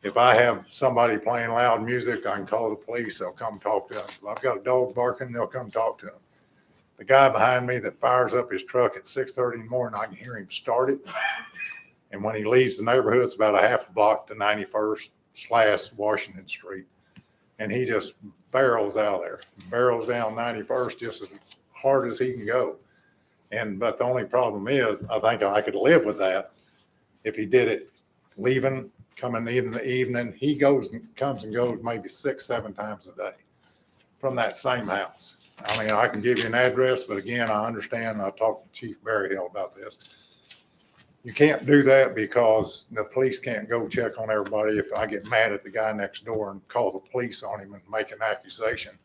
If I have somebody playing loud music, I can call the police. They'll come talk to them. If I've got a dog barking, they'll come talk to them. The guy behind me that fires up his truck at 6:30 in the morning, I can hear him start it. And when he leaves the neighborhood, it's about a half a block to 91st / Washington Street. And he just barrels out of there, barrels down 91st just as hard as he can go. But the only problem is, I think I could live with that if he did it leaving, coming in the evening. He comes and goes maybe 6, 7 times a day from that same house. I mean, I can give you an address, but again, I understand. I talked to Chief Berryhill about this. You can't do that because the police can't go check on everybody. If I get mad at the guy next door and call the police on him and make an accusation,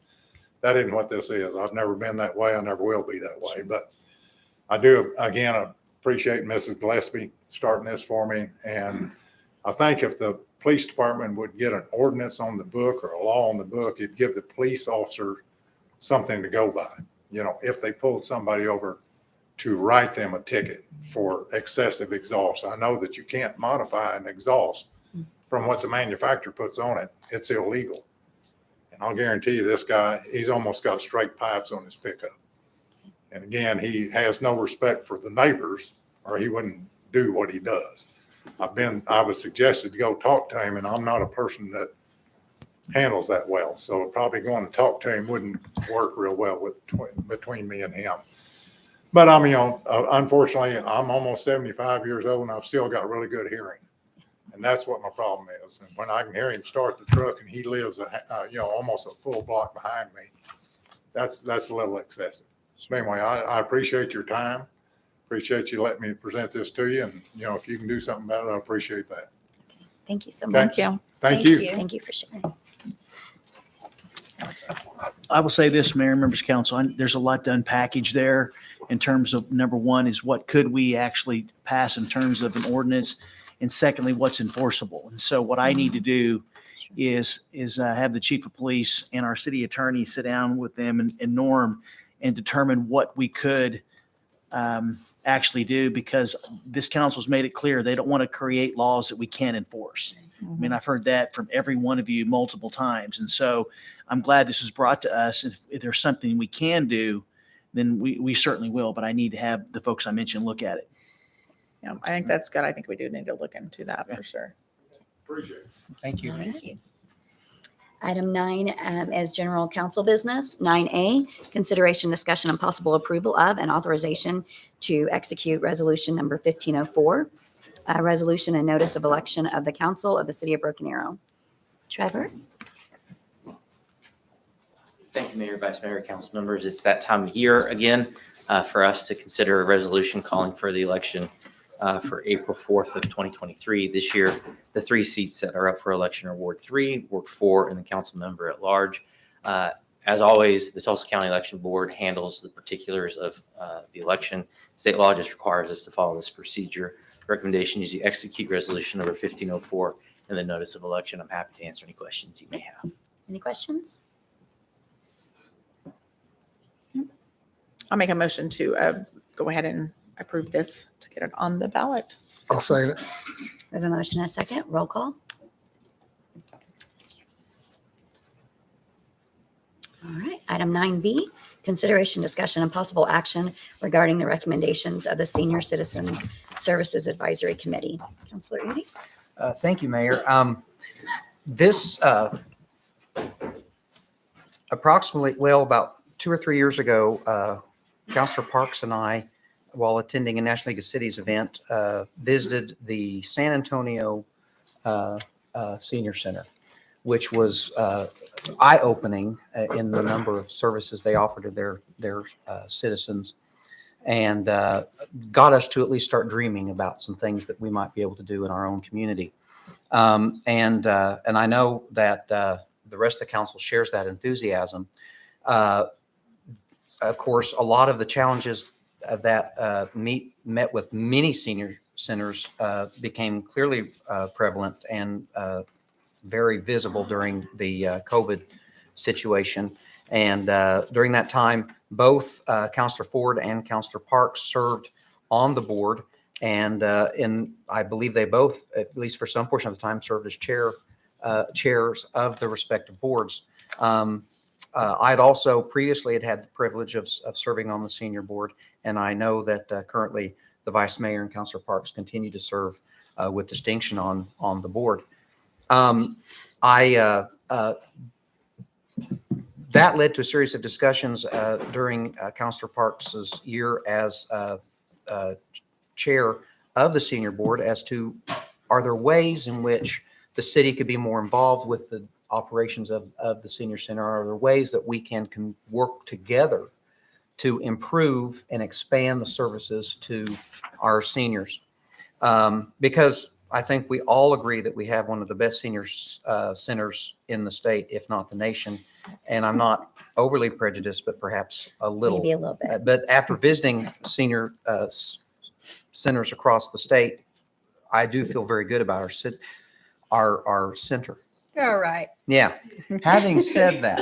that isn't what this is. I've never been that way. I never will be that way. But I do, again, appreciate Mrs. Gillespie starting this for me. And I think if the police department would get an ordinance on the book or a law on the book, it'd give the police officer something to go by. You know, if they pulled somebody over, to write them a ticket for excessive exhaust. I know that you can't modify an exhaust from what the manufacturer puts on it. It's illegal. And I'll guarantee you this guy, he's almost got straight pipes on his pickup. And again, he has no respect for the neighbors or he wouldn't do what he does. I was suggested to go talk to him, and I'm not a person that handles that well. So probably going to talk to him wouldn't work real well between me and him. But I mean, unfortunately, I'm almost 75 years old and I've still got really good hearing. And that's what my problem is. And when I can hear him start the truck and he lives, almost a full block behind me, that's a little excessive. So anyway, I appreciate your time. Appreciate you letting me present this to you. And, if you can do something about it, I appreciate that. Thank you so Okay. much. Thank you. Thank you for sharing. I will say this, Mayor, members of council, there's a lot to unpackage there in terms of, number one, is what could we actually pass in terms of an ordinance? And secondly, what's enforceable? And so what I need to do is have the chief of police and our city attorney sit down with them and Norm and determine what we could actually do, because this council's made it clear they don't want to create laws that we can't enforce. I mean, I've heard that from every one of you multiple times. And so I'm glad this was brought to us. If there's something we can do, then we certainly will. But I need to have the folks I mentioned look at it. Yeah, I think that's good. I think we do need to look into that for sure. Appreciate it. Thank you. Thank you. Item 9 is general council business. 9A, consideration, discussion, and possible approval of and authorization to execute resolution number 1504, a resolution and notice of election of the council of the city of Broken Arrow. Trevor? Thank you, Mayor, Vice Mayor, council members. It's that time of year again for us to consider a resolution calling for the election for April 4th of 2023. This year, the 3 seats that are up for election are Ward 3, Ward 4, and the council member at large. As always, the Tulsa County Election Board handles the particulars of the election. State law just requires us to follow this procedure. Recommendation is you execute resolution number 1504 and the notice of election. I'm happy to answer any questions you may have. Any questions? I'll make a motion to go ahead and approve this to get it on the ballot. I'll say it. We have a motion and a second. Roll call. All right. Item 9B, consideration, discussion, and possible action regarding the recommendations of the Senior Citizen Services Advisory Committee. Councilor Udi? Thank you, Mayor. This approximately, well, about 2 or 3 years ago, Councilor Parks and I, while attending a National League of Cities event, visited the San Antonio Senior Center, which was eye-opening in the number of services they offer to their citizens, and got us to at least start dreaming about some things that we might be able to do in our own community. And I know that the rest of the council shares that enthusiasm. Of course, a lot of the challenges that met with many senior centers became clearly prevalent and very visible during the COVID situation. And during that time, both Councilor Ford and Councilor Parks served on the board. And I believe they both, at least for some portion of the time, served as chairs of the respective boards. I'd also previously had the privilege of serving on the senior board, and I know that currently the Vice Mayor and Councilor Parks continue to serve with distinction on the board. That led to a series of discussions during Councilor Parks's year as chair of the senior board as to, are there ways in which the city could be more involved with the operations of the senior center? Are there ways that we can work together to improve and expand the services to our seniors? Because I think we all agree that we have one of the best senior centers in the state, if not the nation. And I'm not overly prejudiced, but perhaps a little. Maybe a little bit. But after visiting senior centers across the state, I do feel very good about our center. All right. Yeah. Having said that,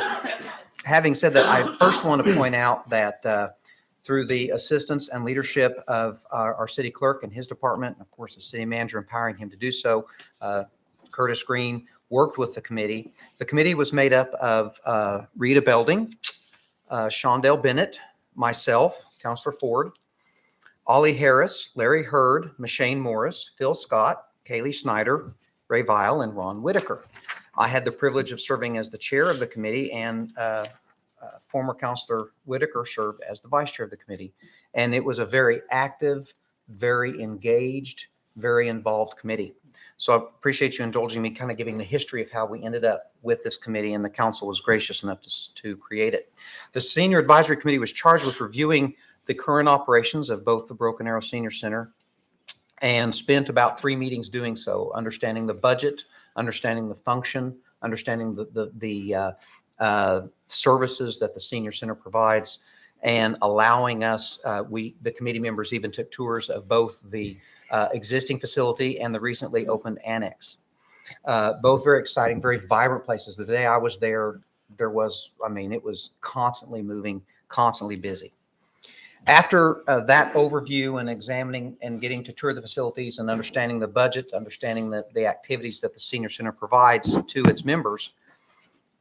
I first want to point out that through the assistance and leadership of our city clerk and his department, and of course, the city manager empowering him to do so, Curtis Green worked with the committee. The committee was made up of Rita Belding, Shondell Bennett, myself, Councilor Ford, Ollie Harris, Larry Hurd, Mashane Morris, Phil Scott, Kaylee Snyder, Ray Vile, and Ron Whitaker. I had the privilege of serving as the chair of the committee, and former Councilor Whitaker served as the vice chair of the committee. And it was a very active, very engaged, very involved committee. So I appreciate you indulging me kind of giving the history of how we ended up with this committee, and the council was gracious enough to create it. The Senior Advisory Committee was charged with reviewing the current operations of both the Broken Arrow Senior Center, and spent about 3 meetings doing so, understanding the budget, understanding the function, understanding the services that the senior center provides, and allowing us, the committee members even took tours of both the existing facility and the recently opened annex. Both very exciting, very vibrant places. The day I was there, it was constantly moving, constantly busy. After that overview and examining and getting to tour the facilities and understanding the budget, understanding the activities that the senior center provides to its members,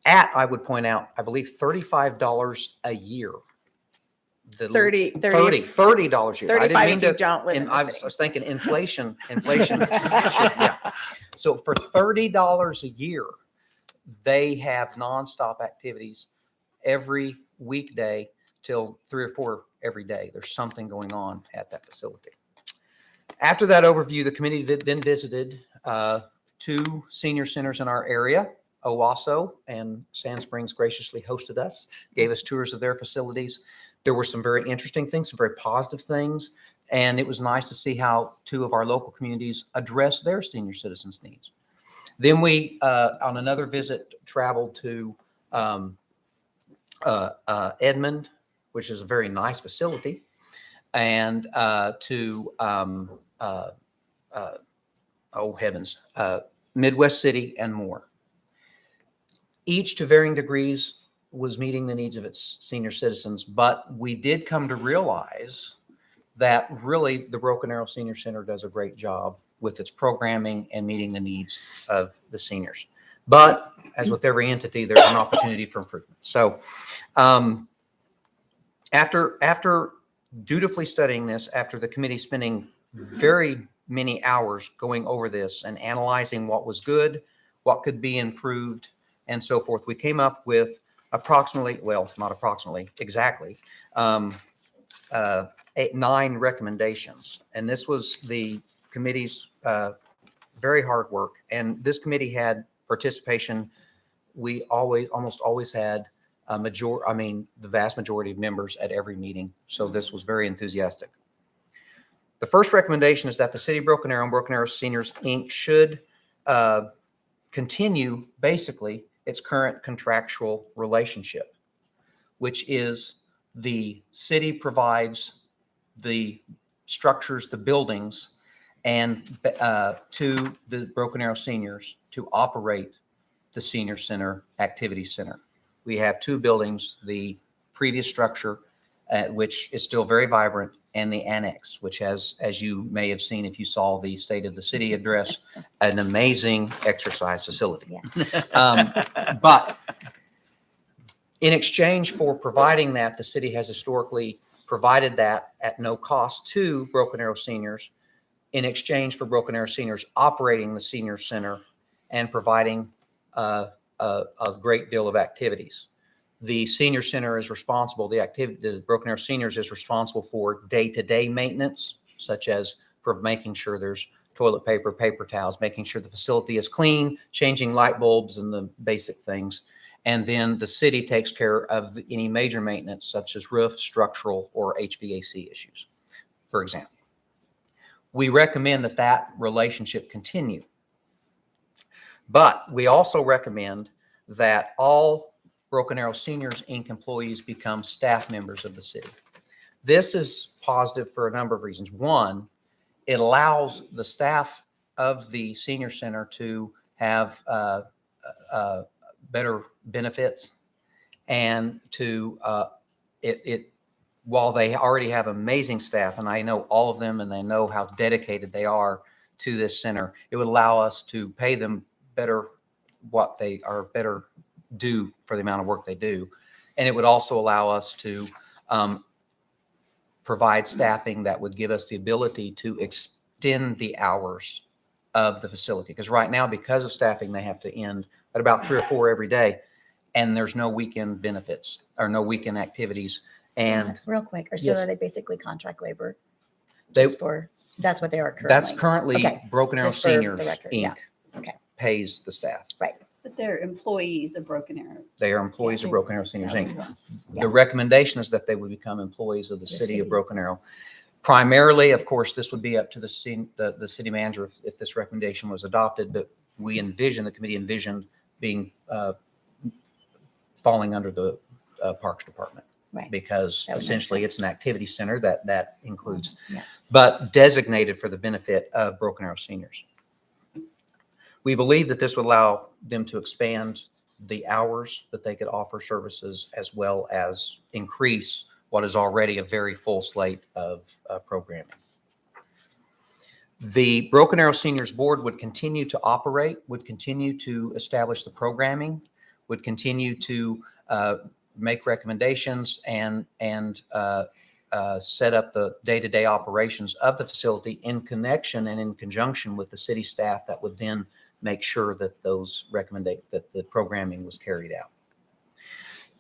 I would point out, I believe $35 a year. $30 a year. 35 if you don't live in the I city. was thinking inflation. Yeah. So for $30 a year, they have nonstop activities every weekday till 3 or 4 every day. There's something going on at that facility. After that overview, the committee then visited 2 senior centers in our area. Owasso and Sand Springs graciously hosted us, gave us tours of their facilities. There were some very interesting things, some very positive things, and it was nice to see how 2 of our local communities address their senior citizens' needs. Then we, on another visit, traveled to Edmond, which is a very nice facility, and to oh heavens, Midwest City and more. Each to varying degrees was meeting the needs of its senior citizens, but we did come to realize that really the Broken Arrow Senior Center does a great job with its programming and meeting the needs of the seniors. But as with every entity, there's an opportunity for improvement. So after dutifully studying this, after the committee spending very many hours going over this and analyzing what was good, what could be improved, and so forth, we came up with approximately, well, not approximately, exactly, 9 recommendations. And this was the committee's very hard work. And this committee had participation. We almost always had the vast majority of members at every meeting. So this was very enthusiastic. The first recommendation is that the City of Broken Arrow and Broken Arrow Seniors, Inc. should continue basically its current contractual relationship, which is the city provides the structures, the buildings, and to the Broken Arrow seniors to operate the Senior Center Activity Center. We have 2 buildings, the previous structure, which is still very vibrant, and the annex, which has, as you may have seen if you saw the State of the City address, an amazing exercise facility. Yes. But in exchange for providing that, the city has historically provided that at no cost to Broken Arrow seniors in exchange for Broken Arrow seniors operating the senior center and providing a great deal of activities. The senior center is responsible, the Broken Arrow seniors is responsible for day-to-day maintenance, such as for making sure there's toilet paper, paper towels, making sure the facility is clean, changing light bulbs and the basic things. And then the city takes care of any major maintenance, such as roof, structural, or HVAC issues, for example. We recommend that that relationship continue. But we also recommend that all Broken Arrow Seniors, Inc. employees become staff members of the city. This is positive for a number of reasons. One, it allows the staff of the senior center to have better benefits, and to while they already have amazing staff, and I know all of them, and they know how dedicated they are to this center, it would allow us to pay them better what they are better due for the amount of work they do. And it would also allow us to provide staffing that would give us the ability to extend the hours of the facility. Because right now, because of staffing, they have to end at about 3 or 4 every day, and there's no weekend benefits or no weekend activities. And Real quick, or so Yes. are they basically contract labor? They- Just for, that's what they are currently? that's currently Okay, Broken Arrow just for the Seniors, record, Inc. yeah. Okay. pays the staff. Right. But they're employees of Broken Arrow. They are employees of Broken Arrow Seniors, Inc. Yeah. The recommendation is that they would become employees of the city city. of Broken Arrow. Primarily, of course, this would be up to the city manager if this recommendation was adopted, but the committee envisioned being falling under the Parks Department. Right. Because That would make essentially it's an activity center that includes, Yeah. but designated for the benefit of Broken Arrow seniors. We believe that this would allow them to expand the hours that they could offer services, as well as increase what is already a very full slate of programming. The Broken Arrow Seniors Board would continue to operate, would continue to establish the programming, would continue to make recommendations and set up the day-to-day operations of the facility in connection and in conjunction with the city staff that would then make sure that that the programming was carried out.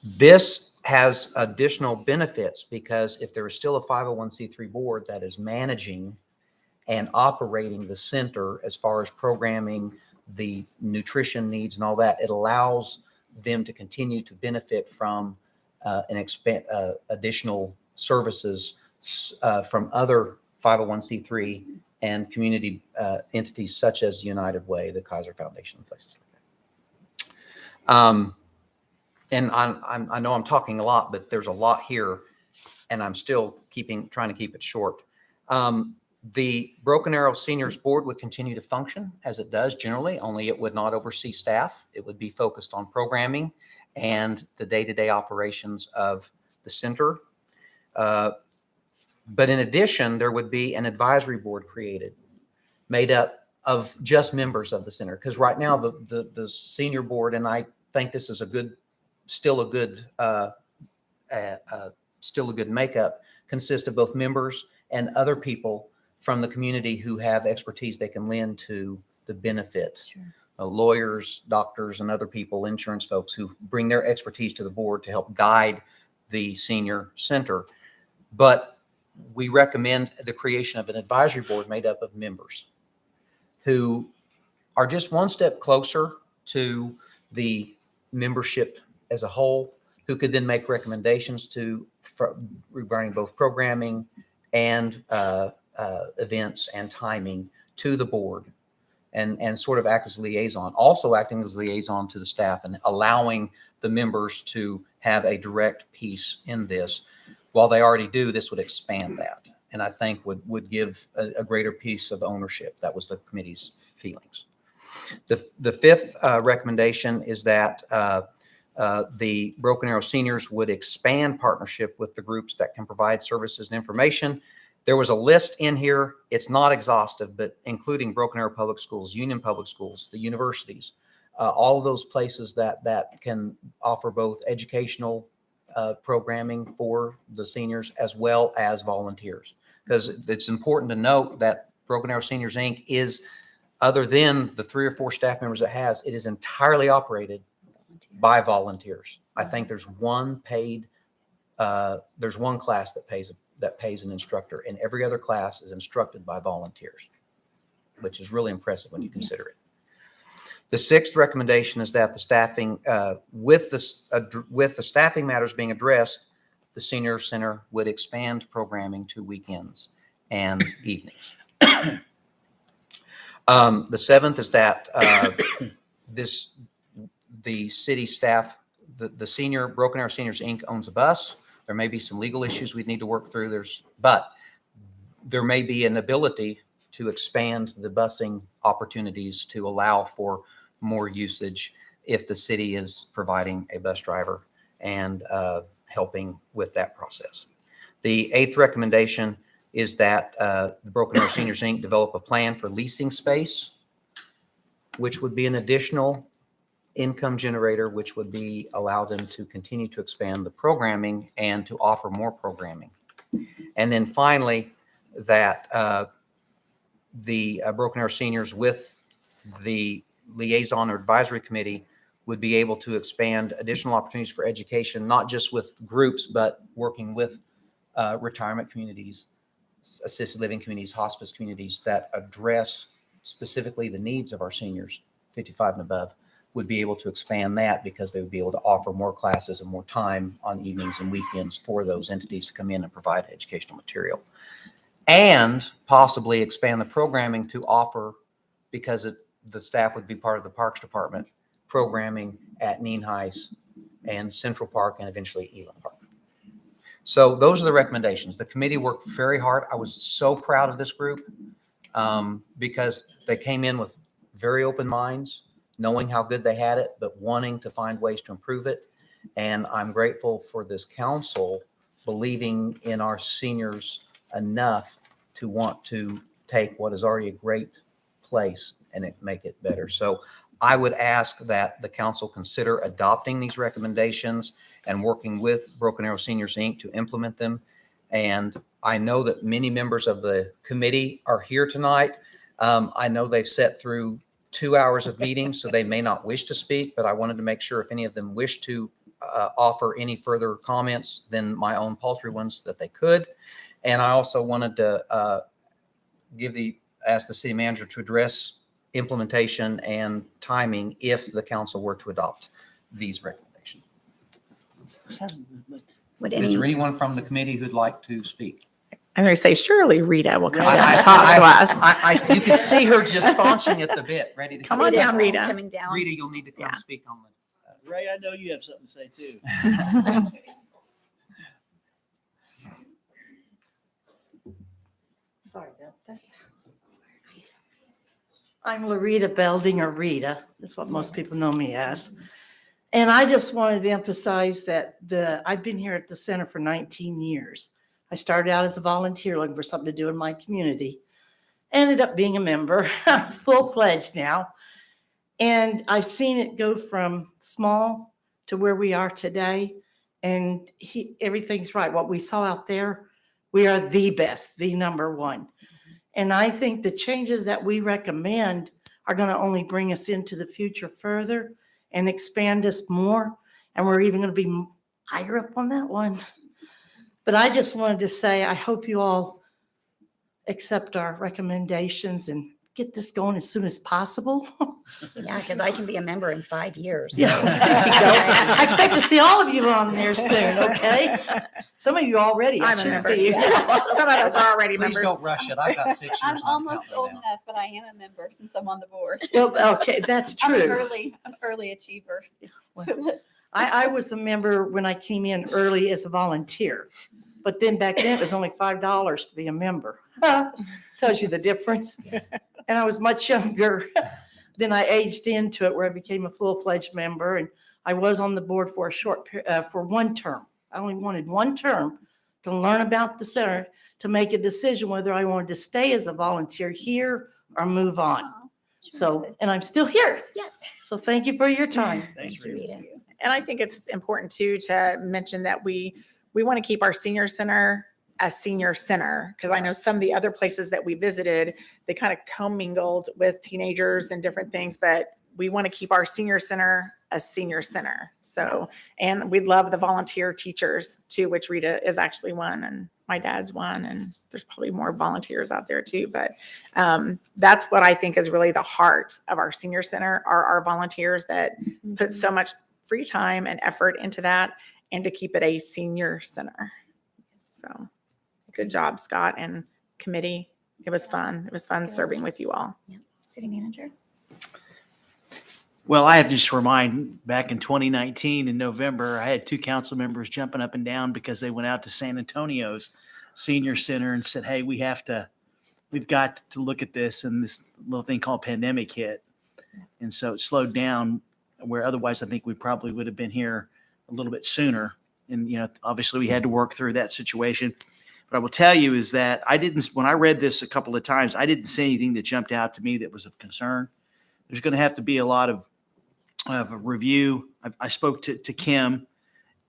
This has additional benefits because if there is still a 501c3 board that is managing and operating the center as far as programming, the nutrition needs and all that, it allows them to continue to benefit from additional services from other 501c3 and community entities such as United Way, the Kaiser Foundation, and places like that. And I know I'm talking a lot, but there's a lot here, and I'm still trying to keep it short. The Broken Arrow Seniors Board would continue to function as it does generally, only it would not oversee staff. It would be focused on programming and the day-to-day operations of the center. But in addition, there would be an advisory board created, made up of just members of the center. Because right now, the senior board, and I think this is still a good makeup, consists of both members and other people from the community who have expertise they can lend to the benefit. Sure. Lawyers, doctors, and other people, insurance folks who bring their expertise to the board to help guide the senior center. But we recommend the creation of an advisory board made up of members who are just one step closer to the membership as a whole, who could then make recommendations regarding both programming and events and timing to the board, and sort of act as liaison, also acting as liaison to the staff and allowing the members to have a direct piece in this. While they already do, this would expand that, and I think would give a greater piece of ownership. That was the committee's feelings. The fifth recommendation is that the Broken Arrow Seniors would expand partnership with the groups that can provide services and information. There was a list in here. It's not exhaustive, but including Broken Arrow Public Schools, Union Public Schools, the universities, all of those places that can offer both educational programming for the seniors as well as volunteers. Because it's important to note that Broken Arrow Seniors Inc. is, other than the 3 or 4 staff members it has, it is entirely operated by volunteers. I think there's one class that pays an instructor, and every other class is instructed by volunteers, which is really impressive when you consider it. The sixth recommendation is that the staffing, with the staffing matters being addressed, the senior center would expand programming to weekends and evenings. The seventh is that the city staff, the senior Broken Arrow Seniors Inc. owns a bus. There may be some legal issues we'd need to work through. But there may be an ability to expand the busing opportunities to allow for more usage if the city is providing a bus driver and helping with that process. The eighth recommendation is that the Broken Arrow Seniors Inc. develop a plan for leasing space, which would be an additional income generator, which would allow them to continue to expand the programming and to offer more programming. And then finally, that the Broken Arrow Seniors with the liaison or advisory committee would be able to expand additional opportunities for education, not just with groups, but working with retirement communities, assisted living communities, hospice communities that address specifically the needs of our seniors, 55 and above, would be able to expand that because they would be able to offer more classes and more time on evenings and weekends for those entities to come in and provide educational material. And possibly expand the programming to offer, because the staff would be part of the Parks Department, programming at Nienhuis and Central Park and eventually Elam Park. So those are the recommendations. The committee worked very hard. I was so proud of this group because they came in with very open minds, knowing how good they had it, but wanting to find ways to improve it. And I'm grateful for this council believing in our seniors enough to want to take what is already a great place and make it better. So I would ask that the council consider adopting these recommendations and working with Broken Arrow Seniors Inc. to implement them. And I know that many members of the committee are here tonight. I know they've sat through 2 hours of meeting, so they may not wish to speak, but I wanted to make sure if any of them wish to offer any further comments than my own paltry ones, that they could. And I also wanted to ask the city manager to address implementation and timing if the council were to adopt these recommendations. Would Is there any, anyone from the committee who'd like to speak? I'm going to say, surely Rita will come I- down and talk to us. You can see her just sponching at the bit, ready to Come on down, Rita. coming down? Rita, you'll need to come Yeah. speak on the. Ray, I know you have something to say too. Sorry about that. I'm Larita Belding, or Rita, is what most people know me as. And I just wanted to emphasize that I've been here at the center for 19 years. I started out as a volunteer looking for something to do in my community. Ended up being a member, full-fledged now. And I've seen it go from small to where we are today. And everything's right. What we saw out there, we are the best, the number one. And I think the changes that we recommend are going to only bring us into the future further and expand us more. And we're even going to be higher up on that one. But I just wanted to say, I hope you all accept our recommendations and get this going as soon as possible. Yeah, because I can be a member in 5 years. Yeah, so. there you go. I expect to see all of you on there soon, okay? Some of you already, I I'm a should member. see you. Some of us are already Please members. don't rush it. I've got 6 years. I'm on almost countdown old now. enough, but I am a member since I'm on the board. Well, okay, that's I'm an true. early achiever. I was a member when I came in early as a volunteer, but then back then it was only $5 to be a member. Tells you the difference. And I was much younger. Then I aged into it where I became a full-fledged member, and I was on the board for for one term. I only wanted one term to learn about the center, to make a decision whether I wanted to stay as a volunteer here or move on. So, and I'm still here. Yes. So thank you for your time. Thanks, Thank you, Rita. Rita. And I think it's important too to mention that we want to keep our senior center a senior center, because I know some of the other places that we visited, they kind of commingled with teenagers and different things, but we want to keep our senior center a senior center. So, and we'd love the volunteer teachers too, which Rita is actually one, and my dad's one, and there's probably more volunteers out there too. But that's what I think is really the heart of our senior center, are our volunteers that put so much free time and effort into that, and to keep it a senior center. So good job, Scott and committee. It was fun. It was fun serving with you all. City manager? Well, I have to just remind, back in 2019 in November, I had 2 council members jumping up and down because they went out to San Antonio's senior center and said, hey, we've got to look at this. And this little thing called pandemic hit. And so it slowed down, where otherwise I think we probably would have been here a little bit sooner. And, you know, obviously we had to work through that situation. But I will tell you is that when I read this a couple of times, I didn't see anything that jumped out to me that was of concern. There's going to have to be a lot of a review. I spoke to Kim,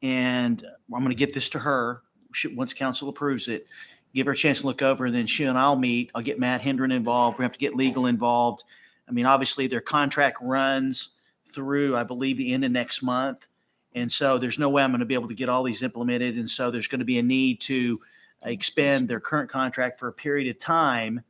and I'm going to get this to her once council approves it, give her a chance to look over, and then she and I'll meet. I'll get Matt Hendren involved. We have to get legal involved. I mean, obviously their contract runs through, I believe, the end of next month. And so there's no way I'm going to be able to get all these implemented. And so there's going to be a need to expand their current contract for a period of time.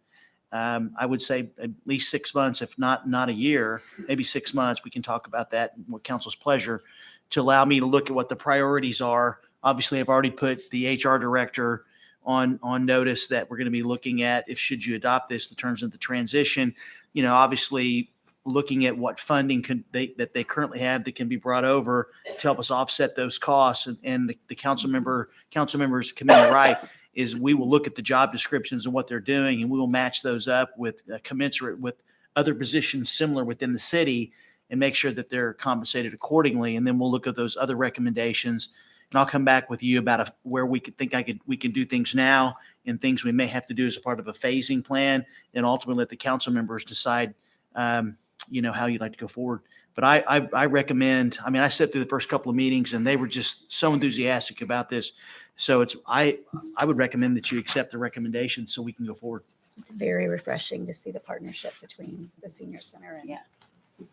I would say at least 6 months, if not a year, maybe 6 months. We can talk about that with council's pleasure, to allow me to look at what the priorities are. Obviously, I've already put the HR director on notice that we're going to be looking at, if should you adopt this, the terms of the transition. You know, obviously looking at what funding that they currently have that can be brought over to help us offset those costs. And the council members committee right is we will look at the job descriptions and what they're doing, and we will match those up with commensurate with other positions similar within the city, and make sure that they're compensated accordingly. And then we'll look at those other recommendations, and I'll come back with you about where we can do things now, and things we may have to do as a part of a phasing plan, and ultimately let the council members decide, how you'd like to go forward. But I recommend, I sat through the first couple of meetings, and they were just so enthusiastic about this. So I would recommend that you accept the recommendation so we can go forward. It's very refreshing to see the partnership between the senior center and Yeah.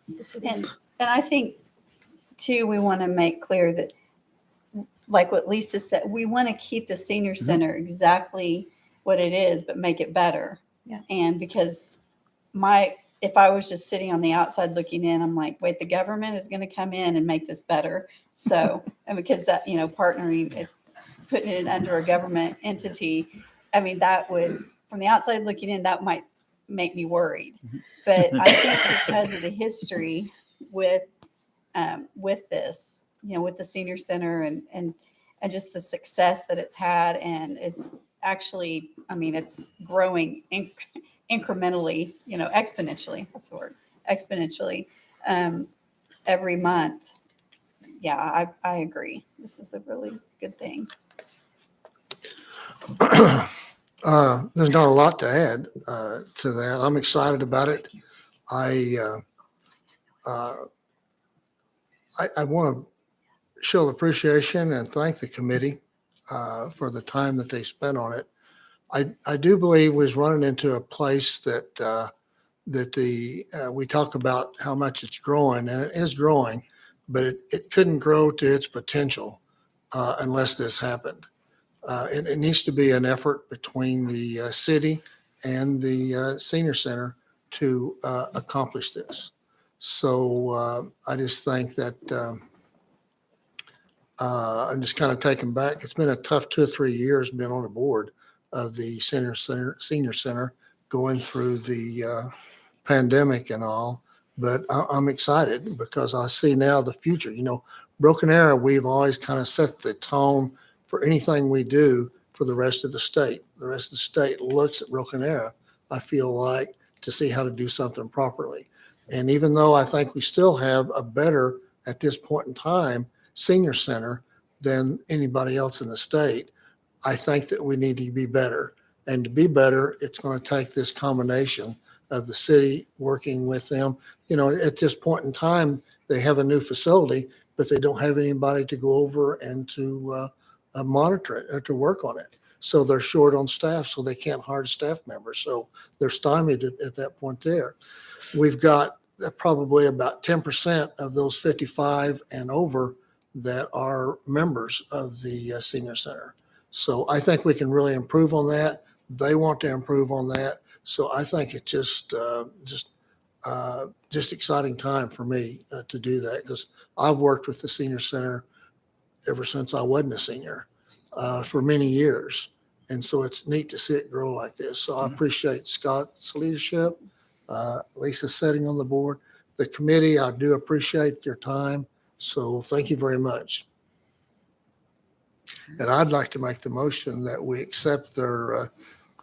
the city. And I think too, we want to make clear that, like what Lisa said, we want to keep the senior center exactly what it is, but make it better. Yeah. And because if I was just sitting on the outside looking in, I'm like, wait, the government is going to come in and make this better. So, and because that, partnering, putting it under a government entity, I mean, that would, from the outside looking in, that might make me worried. But I think because of the history with this, with the senior center and just the success that it's had, and it's actually, I mean, it's growing incrementally, exponentially, that's the word, exponentially, every month. Yeah, I agree. This is a really good thing. There's not a lot to add to that. I'm excited about it. I want to show appreciation and thank the committee for the time that they spent on it. I do believe we was running into a place that we talk about how much it's growing, and it is growing, but it couldn't grow to its potential unless this happened. It needs to be an effort between the city and the senior center to accomplish this. So I just think that I'm just kind of taken back. It's been a tough 2 or 3 years being on the board of the senior center going through the pandemic and all. But I'm excited because I see now the future. Broken Arrow, we've always kind of set the tone for anything we do for the rest of the state. The rest of the state looks at Broken Arrow, I feel like, to see how to do something properly. And even though I think we still have a better, at this point in time, senior center than anybody else in the state, I think that we need to be better. And to be better, it's going to take this combination of the city working with them. At this point in time, they have a new facility, but they don't have anybody to go over and to monitor it or to work on it. So they're short on staff, so they can't hire staff members. So they're stymied at that point there. We've got probably about 10% of those 55 and over that are members of the senior center. So I think we can really improve on that. They want to improve on that. So I think it's just exciting time for me to do that, because I've worked with the senior center ever since I wasn't a senior for many years. And so it's neat to see it grow like this. So I appreciate Scott's leadership, Lisa sitting on the board, the committee. I do appreciate your time. So thank you very much. And I'd like to make the motion that we accept their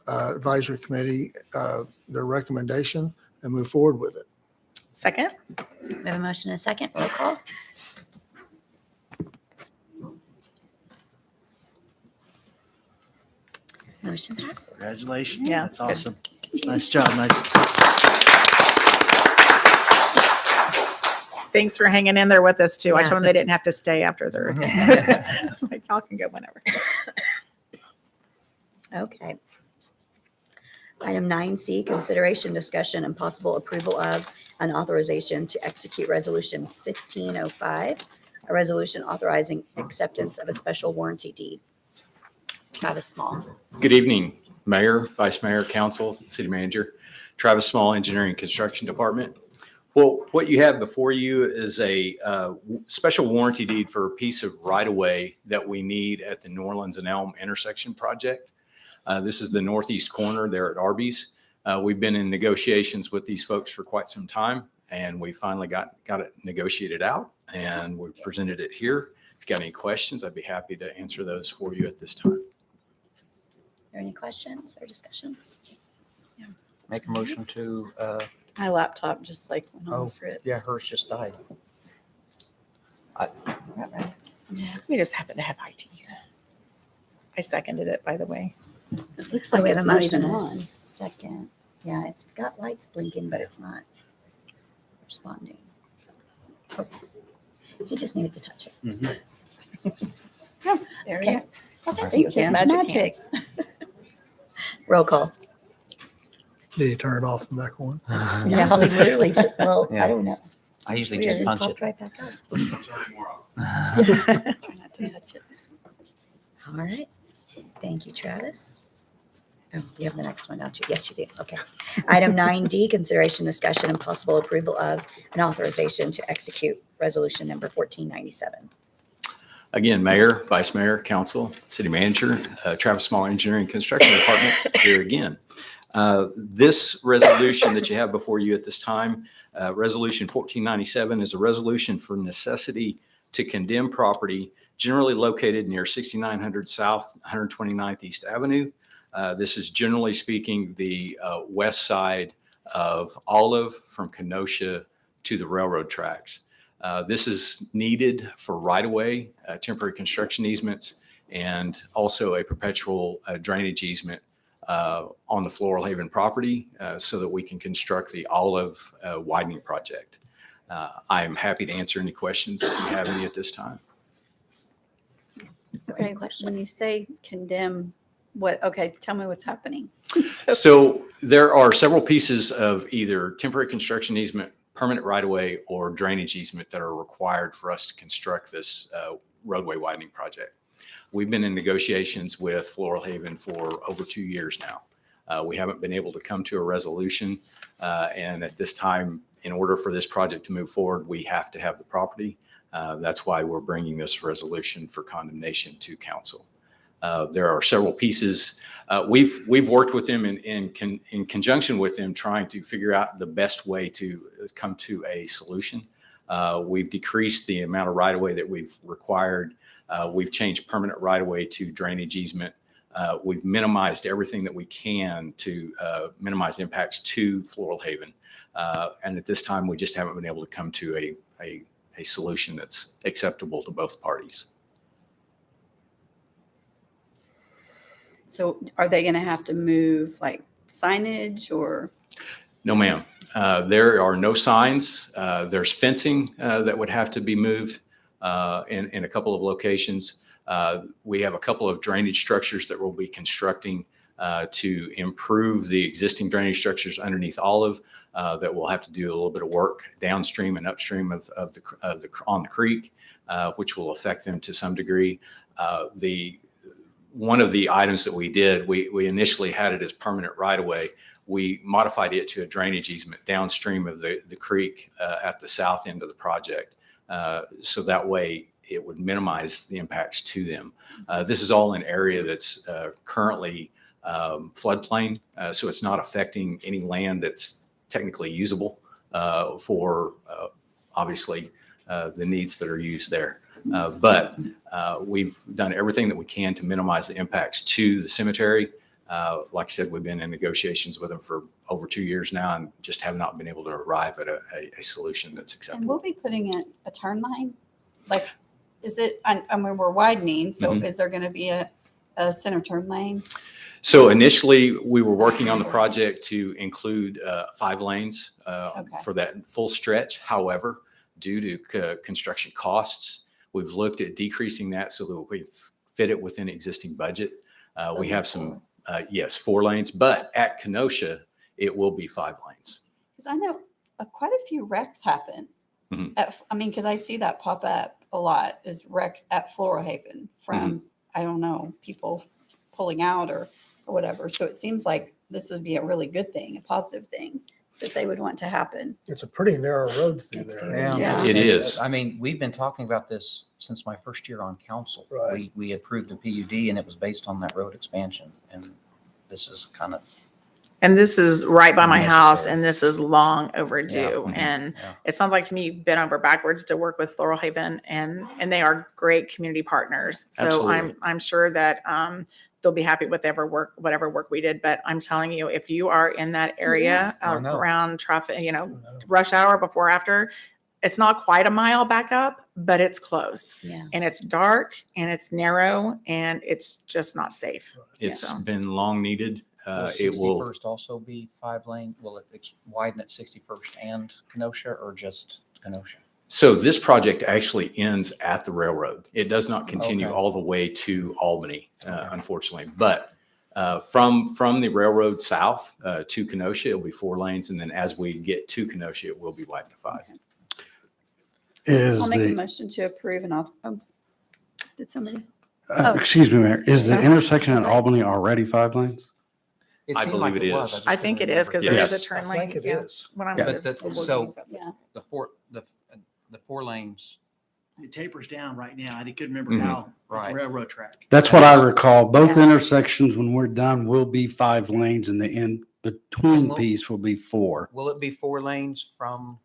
advisory committee, their recommendation, and move forward with it. Second? We have a motion and a second. Roll call. Motion passes. Congratulations. Yeah, That's good. awesome. Nice job. Thanks for hanging in there with us too. I Yeah. told them they didn't have to stay after their, like, y'all can go whenever. Okay. Item 9C, consideration, discussion, and possible approval of an authorization to execute Resolution 1505, a resolution authorizing acceptance of a special warranty deed. Travis Small. Good evening, Mayor, Vice Mayor, Council, City Manager. Travis Small, Engineering and Construction Department. Well, what you have before you is a special warranty deed for a piece of right-of-way that we need at the New Orleans and Elm intersection project. This is the northeast corner there at Arby's. We've been in negotiations with these folks for quite some time, and we finally got it negotiated out, and we presented it here. If you got any questions, I'd be happy to answer those for you at this time. Are there any questions or discussion? Make a motion to, My laptop just went Oh, on Fritz. yeah, hers just died. We just happen to have IT. I seconded it, by the way. It looks Oh, like we have it's a not motion even and a on. second. Yeah, it's got lights blinking, but it's not responding. Oh, he just needed to touch it. There we Okay. go. Well, thank Thank you. His you. magic Magic. hands. Roll call. Did you turn it off and back on? Yeah, Holly literally just, well, Yeah. I don't know. I usually Weird, just punch popped it. right back up. Try not to touch it. All right. Thank you, Travis. Oh, you have the next one, don't you? Yes, you do. Okay. Item 9D, consideration, discussion, and possible approval of an authorization to execute resolution number 1497. Again, Mayor, Vice Mayor, Council, City Manager, Travis Small Engineering and Construction Department, here again. This resolution that you have before you at this time, Resolution 1497, is a resolution for necessity to condemn property generally located near 6900 South 129th East Avenue. This is generally speaking the west side of Olive from Kenosha to the railroad tracks. This is needed for right-of-way, temporary construction easements, and also a perpetual drainage easement on the Floral Haven property so that we can construct the Olive widening project. I am happy to answer any questions if you have any at this time. Okay, when you say condemn, okay, tell me what's happening. So there are several pieces of either temporary construction easement, permanent right-of-way, or drainage easement that are required for us to construct this roadway widening project. We've been in negotiations with Floral Haven for over 2 years now. We haven't been able to come to a resolution. And at this time, in order for this project to move forward, we have to have the property. That's why we're bringing this resolution for condemnation to council. There are several pieces. We've worked with them in conjunction with them, trying to figure out the best way to come to a solution. We've decreased the amount of right-of-way that we've required. We've changed permanent right-of-way to drainage easement. We've minimized everything that we can to minimize impacts to Floral Haven. And at this time, we just haven't been able to come to a solution that's acceptable to both parties. So are they going to have to move like signage or? No, ma'am. There are no signs. There's fencing that would have to be moved in a couple of locations. We have a couple of drainage structures that we'll be constructing to improve the existing drainage structures underneath Olive that will have to do a little bit of work downstream and upstream on the creek, which will affect them to some degree. One of the items that we did, we initially had it as permanent right-of-way. We modified it to a drainage easement downstream of the creek at the south end of the project. So that way it would minimize the impacts to them. This is all an area that's currently floodplain, so it's not affecting any land that's technically usable for obviously the needs that are used there. But we've done everything that we can to minimize the impacts to the cemetery. Like I said, we've been in negogations with them for over 2 years now and just have not been able to arrive at a solution that's And acceptable. we'll be putting in a turn lane? Like, is it, I mean, we're widening, so Mhm. is there going to be a center turn lane? So initially, we were working on the project to include 5 lanes for that full stretch. However, due to construction costs, we've looked at decreasing that so that we fit it within existing budget. We have some, yes, 4 lanes, but at Kenosha, it will be 5 lanes. Because I know quite a few wrecks happen. Mhm. I mean, because I see that pop up a lot, is wrecks at Floral Haven from, I don't know, people pulling out or whatever. So it seems like this would be a really good thing, a positive thing that they would want to happen. It's a pretty narrow road through It's there. very- Yeah. It is. I mean, we've been talking about this since my first year on council. Right. We approved the PUD and it was based on that road expansion. And this is kind of, And this is right by my house, Unnecessary. and this is long overdue. Mhm. And Yeah. it sounds like to me you've been over backwards to work with Floral Haven, and they are great community partners. So Absolutely. I'm sure that they'll be happy with whatever work we did. But I'm telling you, if you are in that area I know. around traffic, rush hour before after, it's not quite a mile back up, but it's close, Yeah. and it's dark and it's narrow and it's just not safe. It's So- been long needed. will It will. 61st also be 5 lane? Will it widen at 61st and Kenosha or just Kenosha? So this project actually ends at the railroad. It does not continue Okay. all the way to Albany, unfortunately. But From the railroad south to Kenosha, it'll be 4 lanes. And then as we get to Kenosha, it will be widened to 5. I'll make a motion to approve and did somebody? Oh. Excuse me, Mayor, is the Sorry. intersection at Sorry. Albany already 5 lanes? I seemed believe like it was. is. I think it is because there is a turn I lane. think it yeah. is. When I'm Yeah, with but school board so- meetings, that's- Yeah. The 4 lanes, It tapers down right now. I couldn't remember Mhm. how, at Right. the railroad track. That's what I recall. Both Yeah. intersections, when we're done, will be 5 lanes and the in between Well- piece will be 4. will it be 4 lanes from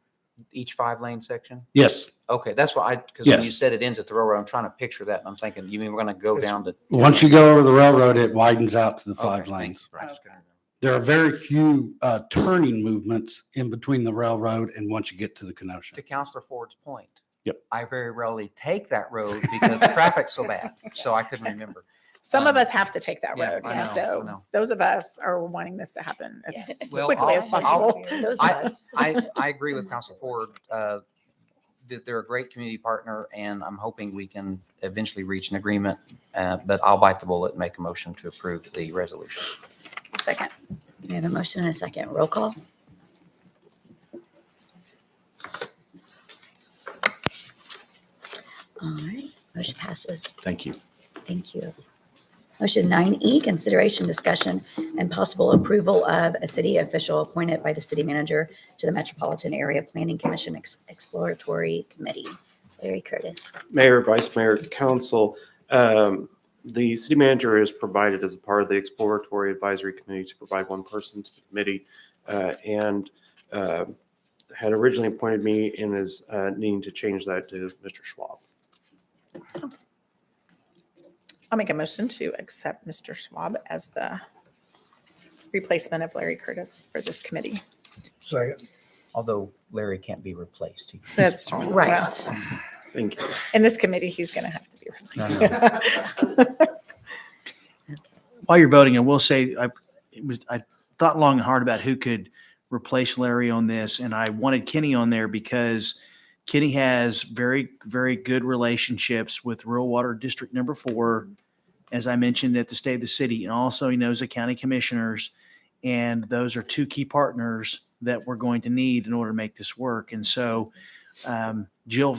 each 5-lane section? Yes. Okay, that's why because when you Yes. said it ends at the railroad, I'm trying to picture that. And I'm thinking, you mean we're going to go It's- down to? Once you go over the railroad, it widens out to the 5 Okay, lanes. thanks. Okay. There are very few turning movements in between the railroad and once you get to the Kenosha. To Counselor Ford's point. Yep. I very rarely take that road because the traffic's so bad. So I couldn't remember. Some of us have to take that Yeah, road. I And know, I so know. those of us are wanting this to happen as Yes. Well, quickly as I'll- possible. Those of I, us. I agree with Counselor Ford. That they're a great community partner, and I'm hoping we can eventually reach an agreement. But I'll bite the bullet and make a motion to approve the resolution. Second. We have a motion and a second. Roll call. All right, motion passes. Thank you. Thank you. Motion 9E, consideration, discussion, and possible approval of a city official appointed by the city manager to the Metropolitan Area Planning Commission Exploratory Committee. Larry Curtis. Mayor, Vice Mayor, Council, the city manager is provided as a part of the exploratory advisory committee to provide one person to the committee and had originally appointed me and is needing to change that to Mr. Schwab. I'll make a motion to accept Mr. Schwab as the replacement of Larry Curtis for this committee. Second. Although Larry can't be replaced. That's true. Right. Well, Thank you. in this committee, he's going to have to be replaced. While you're voting, I will say, I thought long and hard about who could replace Larry on this, and I wanted Kenny on there because Kenny has very, very good relationships with Rural Water District Number 4, as I mentioned, at the State of the City, and also he knows the county commissioners, and those are 2 key partners that we're going to need in order to make this work. And so Jill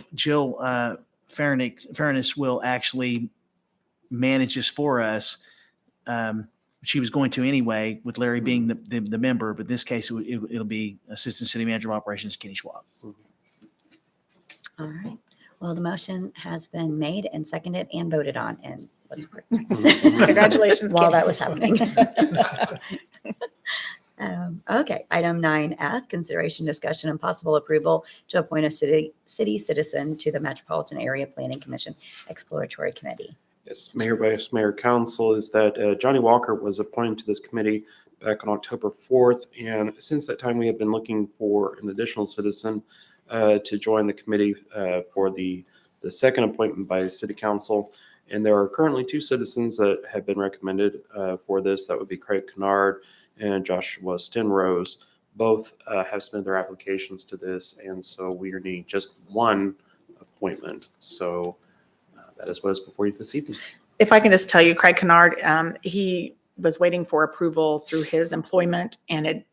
Fairness will actually manage this for us. She was going to anyway, with Larry being the member, but in this case, it'll be Assistant City Manager of Operations, Kenny Schwab. All right. Well, the motion has been made and seconded and voted on and was approved. Congratulations, While Kenny. that was happening. Okay, item 9F, consideration, discussion, and possible approval to appoint a city citizen to the Metropolitan Area Planning Commission Exploratory Committee. Yes, Mayor, Vice Mayor, Council, is that Johnny Walker was appointed to this committee back on October 4th. And since that time, we have been looking for an additional citizen to join the committee for the second appointment by City Council. And there are currently 2 citizens that have been recommended for this. That would be Craig Kennard and Joshua Stenrose. Both have submitted their applications to this. And so we are needing just one appointment. So that is what is before you this evening. If I can just tell you, Craig Kennard, he was waiting for approval through his employment and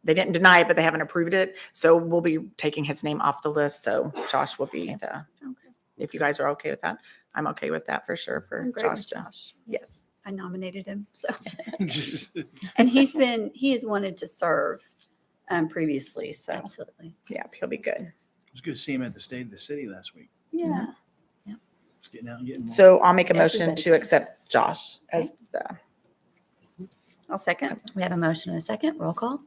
they didn't deny it, but they haven't approved it. So we'll be taking his name off the list. So Josh will be if you guys are okay with that. I'm okay with that for sure for I'm great Josh. with Josh. Yes. I nominated him, so. And he has wanted to serve previously, so. Absolutely. Yeah, he'll be good. It was good to see him at the State of the City last week. Yeah. Just getting out and getting more. So I'll make a motion Everybody. to accept Josh as the, I'll second. We have a motion and a second. Roll call.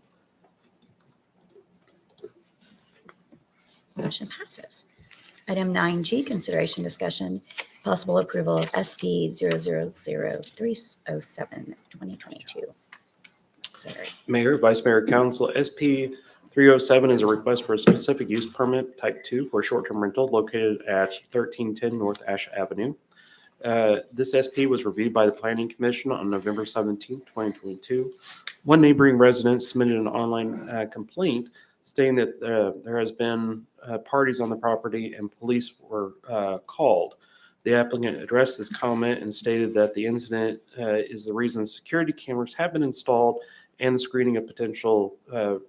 Motion passes. Item 9G, consideration, discussion, possible approval of SP 0000307, 2022. Larry. Mayor, Vice Mayor, Council, SP 307 is a request for a specific use permit type 2 for short-term rental located at 1310 North Ash Avenue. This SP was reviewed by the Planning Commission on November 17, 2022. One neighboring resident submitted an online complaint stating that there has been parties on the property and police were called. The applicant addressed this comment and stated that the incident is the reason security cameras have been installed and the screening of potential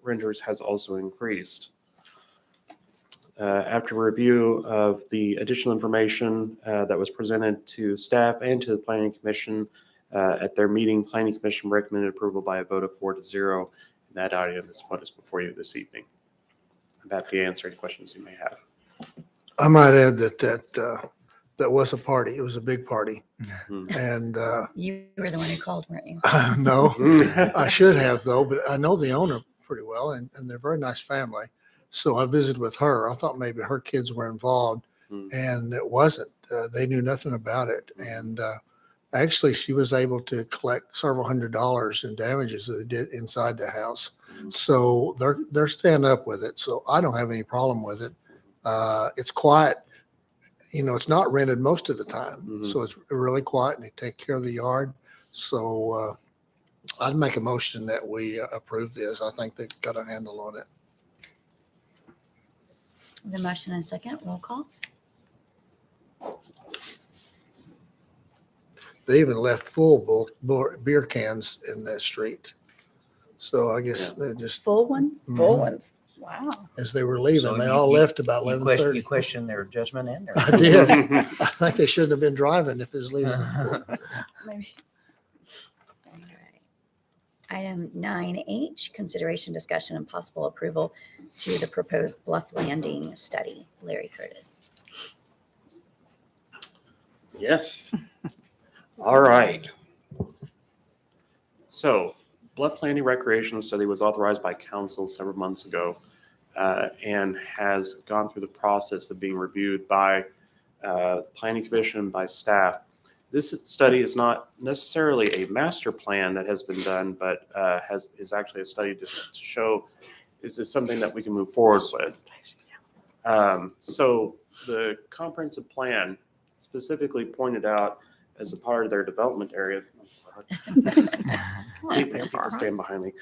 renters has also increased. After review of the additional information that was presented to staff and to the Planning Commission at their meeting, Planning Commission recommended approval by a vote of 4-0. And that item is what is before you this evening. I'm happy to answer any questions you may have. I might add that was a party. It was a big party. Mhm. And You were the one who called, weren't you? no, I should have though, but I know the owner pretty well and they're a very nice family. So I visited with her. I thought maybe her kids were involved and it wasn't. They knew nothing about it. And actually she was able to collect several $100s in damages that they did inside the house. So they're staying up with it. So I don't have any problem with it. It's quiet. You know, it's not rented most of the time. So it's really quiet and they take care of the yard. So I'd make a motion that we approve this. I think they've got a handle on it. The motion and second, roll call. They even left full beer cans in that street. So I guess they're just, Full ones? Full Mhm. ones. Wow. as they were leaving, So they you- all you- left about You 11:30. question their judgment and their. I did. I think they shouldn't have been driving if it was leaving. Maybe. All right. Item 9H, consideration, discussion, and possible approval to the proposed Bluff Landing study. Larry Curtis. Yes. All right. So Bluff Landing Recreation Study was authorized by council several months ago and has gone through the process of being reviewed by Planning Commission, by staff. This study is not necessarily a master plan that has been done, but is actually a study to show, is this something that we can move forward with? So the comprehensive plan specifically pointed out as a part of their development area. People stand behind me.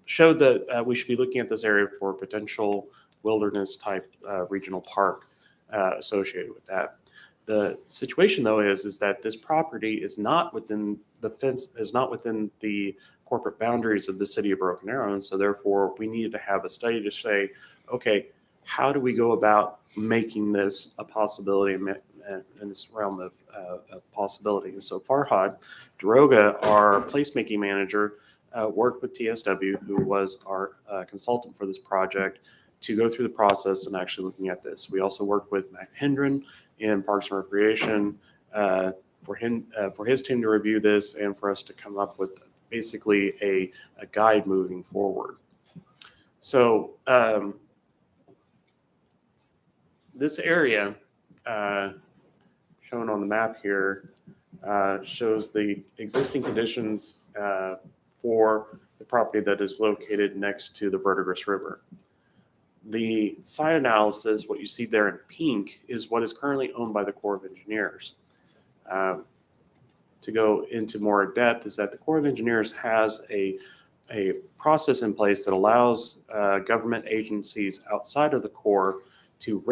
Showed that we should be looking at this area for potential wilderness type regional park associated with that. The situation though is that this property is not within the fence, is not within the corporate boundaries of the city of Broken Arrow. And so therefore we needed to have a study to say, okay, how do we go about making this a possibility in this realm of possibility? And so Farhad Daroga, our placemaking manager, worked with TSW, who was our consultant for this project, to go through the process and actually looking at this. We also worked with Matt Hendren in Parks and Recreation for his team to review this and for us to come up with basically a guide moving forward. So this area shown on the map here shows the existing conditions for the property that is located next to the Verdigris River. The site analysis, what you see there in pink, is what is currently owned by the Corps of Engineers. To go into more depth is that the Corps of Engineers has a process in place that allows government agencies outside of the Corps to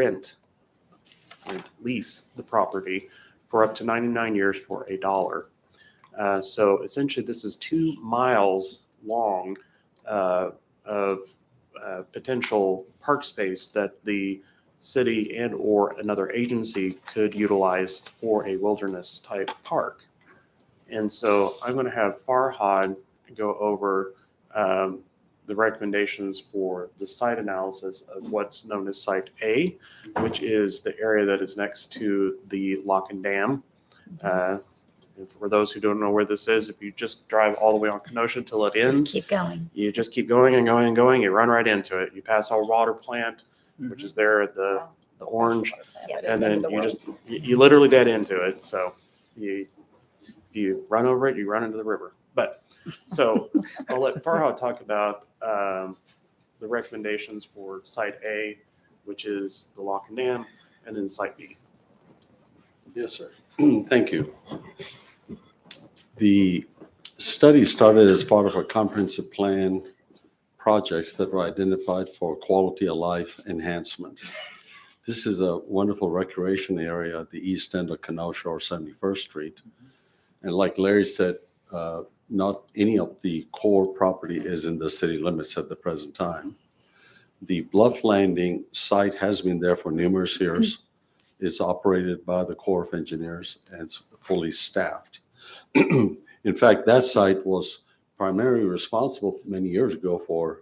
lease the property for up to 99 years for $1. So essentially this is 2 miles long of potential park space that the city and or another agency could utilize for a wilderness type park. And so I'm going to have Farhad go over the recommendations for the site analysis of what's known as Site A, which is the area that is next to the Lock and Dam. And for those who don't know where this is, if you just drive all the way on Kenosha till it ends, Just keep going. you just keep going and going and going, you run right into it. You pass our water plant, which is there at the orange, and then you literally dead into it. So you run over it, you run into the river. But so I'll let Farhad talk about the recommendations for Site A, which is the Lock and Dam, and then Site B. Yes, sir. Thank you. The study started as part of a comprehensive plan projects that were identified for quality of life enhancement. This is a wonderful recreation area at the east end of Kenosha or 71st Street. And like Larry said, not any of the core property is in the city limits at the present time. The Bluff Landing site has been there for numerous years. It's operated by the Corps of Engineers and it's fully staffed. In fact, that site was primarily responsible many years ago for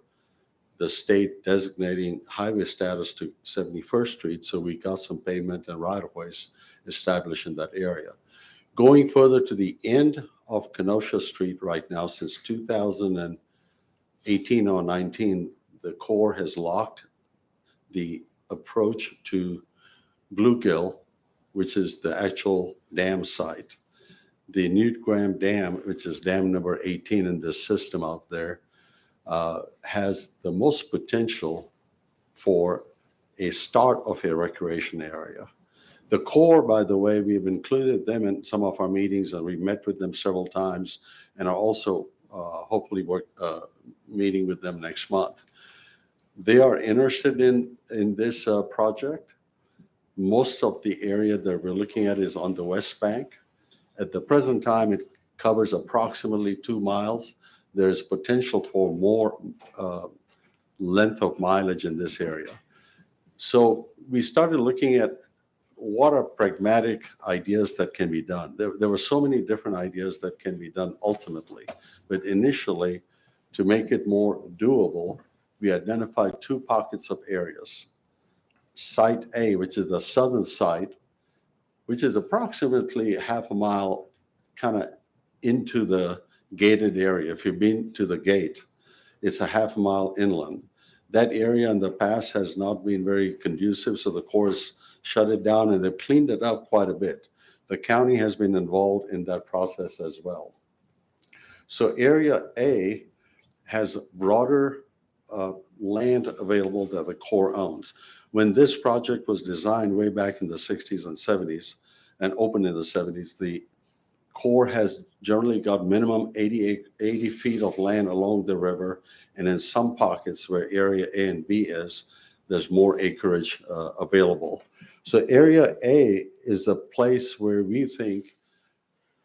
the state designating highway status to 71st Street. So we got some pavement and right-of-ways established in that area. Going further to the end of Kenosha Street right now, since 2018 or 19, the Corps has locked the approach to Bluegill, which is the actual dam site. The Newt Graham Dam, which is dam number 18 in this system out there, has the most potential for a start of a recreation area. The Corps, by the way, we've included them in some of our meetings and we've met with them several times and are also hopefully meeting with them next month. They are interested in this project. Most of the area that we're looking at is on the west bank. At the present time, it covers approximately 2 miles. There's potential for more length of mileage in this area. So we started looking at what are pragmatic ideas that can be done. There were so many different ideas that can be done ultimately, but initially, to make it more doable, we identified 2 pockets of areas. Site A, which is the southern site, which is approximately half a mile kind of into the gated area. If you've been to the gate, it's a half a mile inland. That area in the past has not been very conducive, so the Corps shut it down and they've cleaned it up quite a bit. The county has been involved in that process as well. So area A has broader land available that the Corps owns. When this project was designed way back in the 60s and 70s and opened in the 70s, the Corps has generally got minimum 80 feet of land along the river, and in some pockets where area A and B is, there's more acreage available. So area A is a place where we think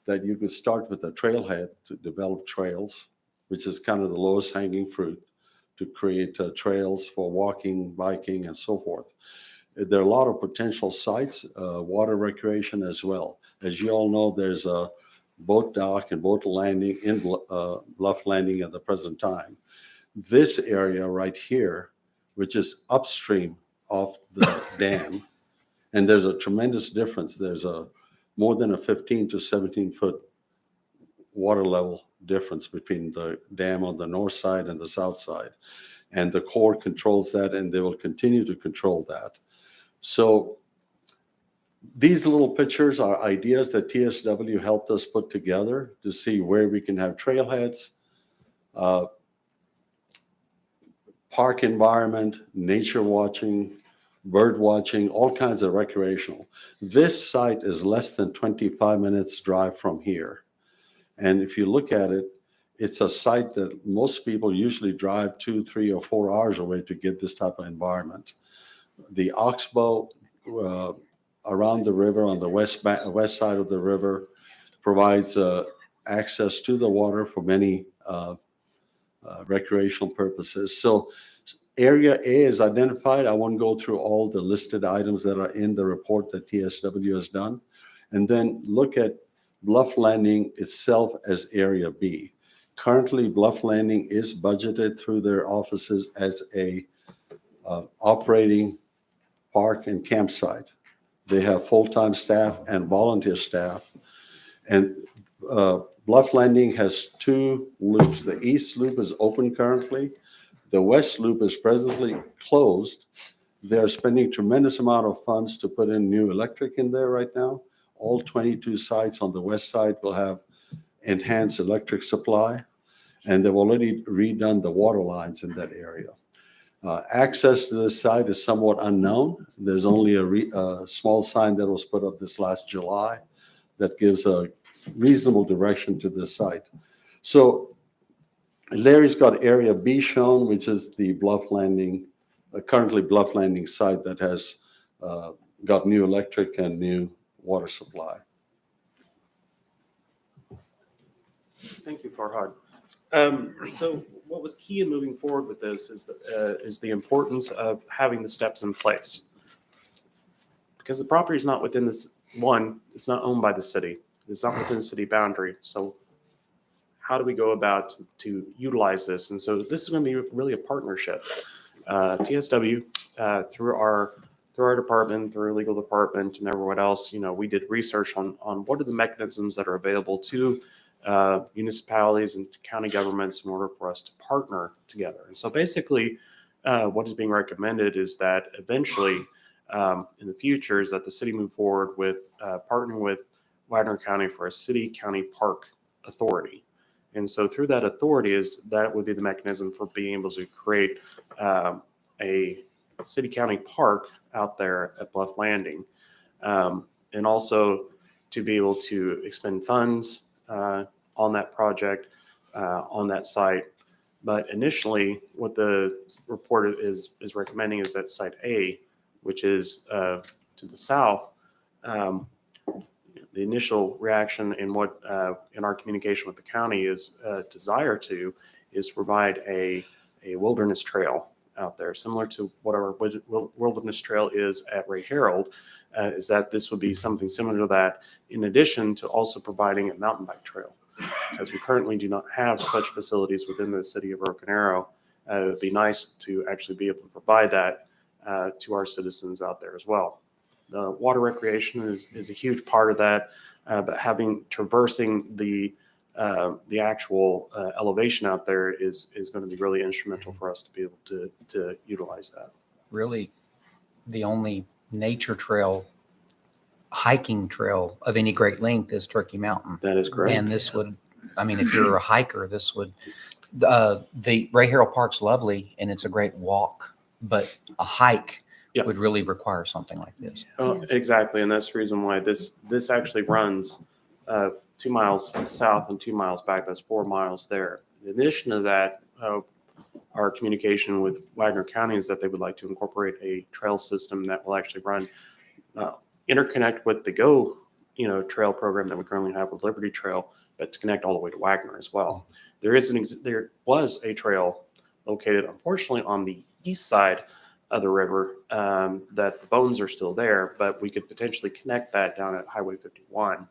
that you could start with a trailhead to develop trails, which is kind of the lowest hanging fruit, to create trails for walking, biking, and so forth. There are a lot of potential sites, water recreation as well. As you all know, there's a boat dock and boat landing in Bluff Landing at the present time. This area right here, which is upstream of the dam, and there's a tremendous difference. There's more than a 15 to 17 foot water level difference between the dam on the north side and the south side. And the Corps controls that, and they will continue to control that. So these little pictures are ideas that TSW helped us put together to see where we can have trailheads, park environment, nature watching, bird watching, all kinds of recreational. This site is less than 25 minutes drive from here. And if you look at it, it's a site that most people usually drive 2, 3, or 4 hours away to get this type of environment. The Oxbow around the river on the west side of the river provides access to the water for many recreational purposes. So area A is identified. I won't go through all the listed items that are in the report that TSW has done. And then look at Bluff Landing itself as area B. Currently, Bluff Landing is budgeted through their offices as a operating park and campsite. They have full-time staff and volunteer staff. And Bluff Landing has 2 loops. The east loop is open currently. The west loop is presently closed. They're spending tremendous amount of funds to put in new electric in there right now. All 22 sites on the west side will have enhanced electric supply, and they've already redone the water lines in that area. Access to this site is somewhat unknown. There's only a small sign that was put up this last July that gives a reasonable direction to this site. So Larry's got area B shown, which is the Bluff Landing, currently Bluff Landing site that has got new electric and new water supply. Thank you, Farhad. So what was key in moving forward with this is the importance of having the steps in place. Because the property is not within this, it's not owned by the city. It's not within the city boundary. So how do we go about to utilize this? And so this is going to be really a partnership. TSW, through our department, through our legal department and everyone else, we did research on what are the mechanisms that are available to municipalities and county governments in order for us to partner together. And so basically what is being recommended is that eventually in the future is that the city move forward with partnering with Wagner County for a city-county park authority. And so through that authority that would be the mechanism for being able to create a city-county park out there at Bluff Landing. And also to be able to expend funds on that project, on that site. But initially, what the report is recommending is that Site A, which is to the south. The initial reaction in what in our communication with the county is desire to provide a wilderness trail out there, similar to what our wilderness trail is at Ray Harold, is that this would be something similar to that, in addition to also providing a mountain bike trail. As we currently do not have such facilities within the city of Broken Arrow, it would be nice to actually be able to provide that to our citizens out there as well. The water recreation is a huge part of that, but traversing the actual elevation out there is going to be really instrumental for us to be able to utilize that. Really, the only nature trail, hiking trail of any great length is Turkey Mountain. That is correct. And this would, if you're a hiker, this would, the Ray Harold Park's lovely and it's a great walk, but a hike would really require something like this. Exactly, and that's the reason why this actually runs 2 miles south and 2 miles back. That's 4 miles there. In addition to that, our communication with Wagner County is that they would like to incorporate a trail system that will actually run, interconnect with the GO, trail program that we currently have with Liberty Trail, but to connect all the way to Wagner as well. There was a trail located, unfortunately, on the east side of the river, that the bones are still there, but we could potentially connect that down at Highway 51 to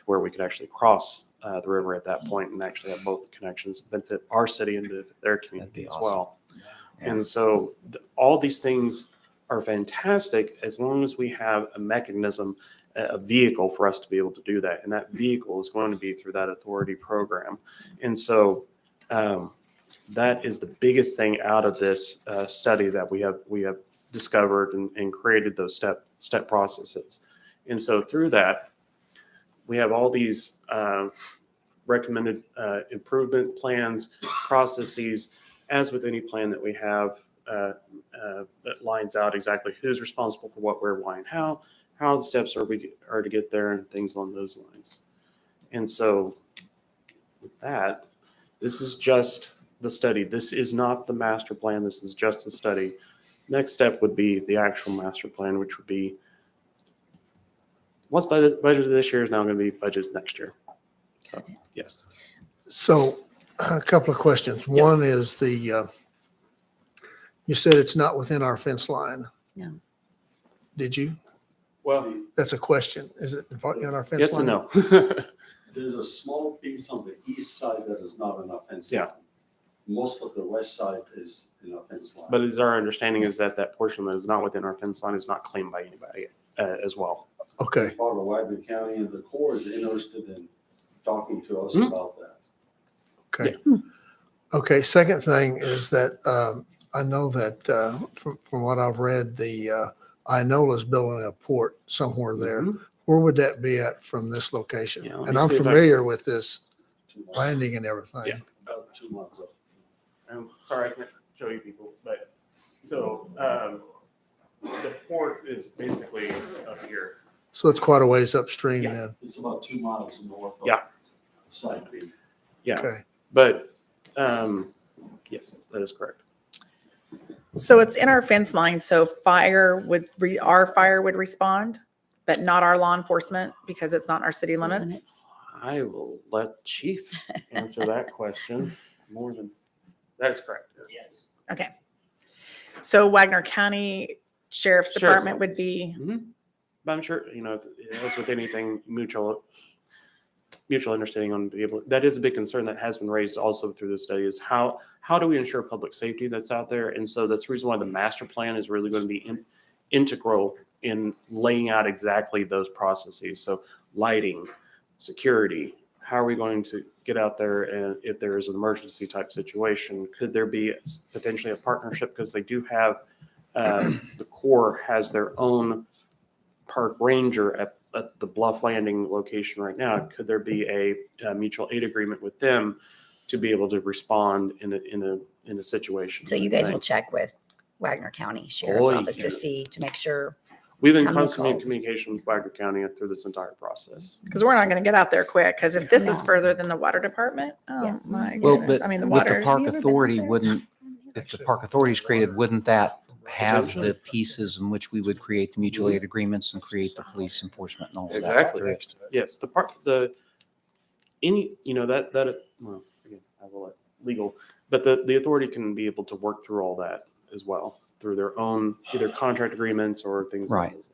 where we could actually cross the river at that point and actually have both connections benefit our city and benefit their community as well. Yeah. And so all these things are fantastic as long as we have a mechanism, a vehicle for us to be able to do that. And that vehicle is going to be through that authority program. And so that is the biggest thing out of this study that we have discovered and created those step processes. And so through that, we have all these recommended improvement plans, processes. As with any plan that we have, that lines out exactly who's responsible for what, where, why, and how the steps are to get there, and things along those lines. And so with that, this is just the study. This is not the master plan. This is just the study. Next step would be the actual master plan, which would be what's budgeted this year is now going to be budgeted next year. So, yes. So a couple of questions. Yes. One is you said it's not within our fence line. No. Did you? Well, That's a question. Is it in our fence line? yes and no. There's a small piece on the east side that is not in our fence Yeah. line. Most of the west side is in our fence line. But it's our understanding is that portion that is not within our fence line is not claimed by anybody as well. Okay. As part of Wagner County, and the Corps is interested in talking to us Mhm. about that. Okay. Okay. Second thing is that I know that from what I've read, the Inola's building a port somewhere there. Mhm. Where would that be at from this location? Yeah, let me And I'm see if I- familiar with this 2 miles, landing and everything. Yeah. about 2 miles up. I'm sorry I can't show you people, but so the port is basically up here. So it's quite a ways upstream Yeah. then. It's about 2 miles north of Yeah. Site B. Yeah. Okay. But yes, that is correct. So it's in our fence line, so our fire would respond, but not our law enforcement because it's not in our city limits? I will let Chief answer that question more than, that is correct. Yes. Okay. So Wagner County Sheriff's Sheriff's Department would Office. be, But I'm sure, as with anything, mutual understanding on be able, that is a big concern that has been raised also through the study is how do we ensure public safety that's out there? And so that's the reason why the master plan is really going to be integral in laying out exactly those processes. So lighting, security, how are we going to get out there and if there is an emergency type situation, could there be potentially a partnership because they do have, the Corps has their own park ranger at the Bluff Landing location right now. Could there be a mutual aid agreement with them to be able to respond in a situation? So you guys will check with Wagner County Sheriff's Oh, Office yeah. to see, to make sure. We've been How many constantly in calls? communication with Wagner County through this entire process. because we're not going to get out there quick, because if this is No. further than the water department, oh Yes. my Well, goodness. but I mean, the with the water. park Have you ever been out authority, there? wouldn't, if the park authority is created, wouldn't that have Potentially. the pieces in which we would create the mutual aid agreements and create the police enforcement and all of that? Exactly. Yes, well, again, I will let legal, but the authority can be able to work through all that as well through their own either contract agreements or things. like Right. those.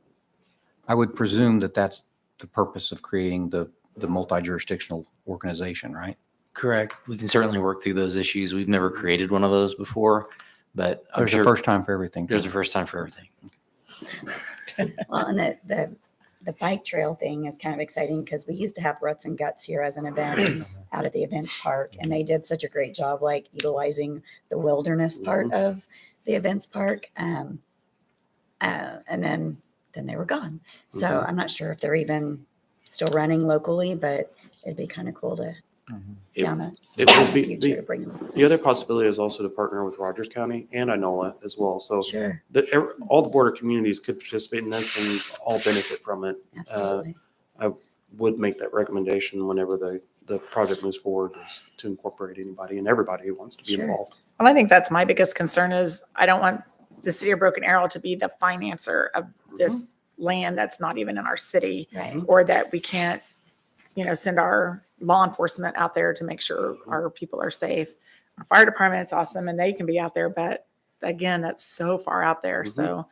I would presume that that's the purpose of creating the multi-jurisdictional organization, right? Correct. We can certainly work through those issues. We've never created one of those before, but I'm There's a sure first time for everything. there's a first time for everything. Well, and the bike trail thing is kind of exciting because we used to have Ruts and Guts here as an event out at the events park. And they did such a great job, like utilizing the wilderness part of the events park. And then they were gone. So Mhm. I'm not sure if they're even still running locally, but it'd be kind of cool to down the It would be, future to bring them. the other possibility is also to partner with Rogers County and Inola as well. So Sure, all the border communities could participate in this and all benefit from it. absolutely. Would make that recommendation whenever the project moves forward is to incorporate anybody and everybody who wants to be Sure. involved. Well, I think that's my biggest concern is I don't want the city of Broken Arrow to be the financer of this land that's not even in our city, Right. or that we can't, send our law enforcement out there to make sure our people are safe. Our fire department, it's awesome and they can be out there, but again, that's so far out there. So,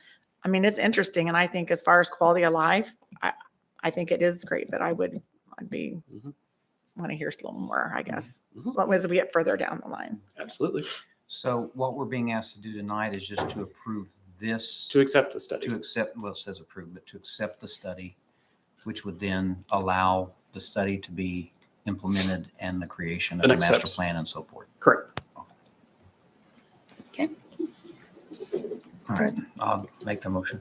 I mean, it's interesting. And I think as far as quality of life, I think it is great, but I'd be, want to hear a little more, I guess, as we get further down the line. Absolutely. So what we're being asked to do tonight is just to approve this, To accept the study. to accept, well, it says approve, but to accept the study, which would then allow the study to be implemented and the creation of And a master accepts. plan and so forth. Correct. Okay. All right, I'll make the motion.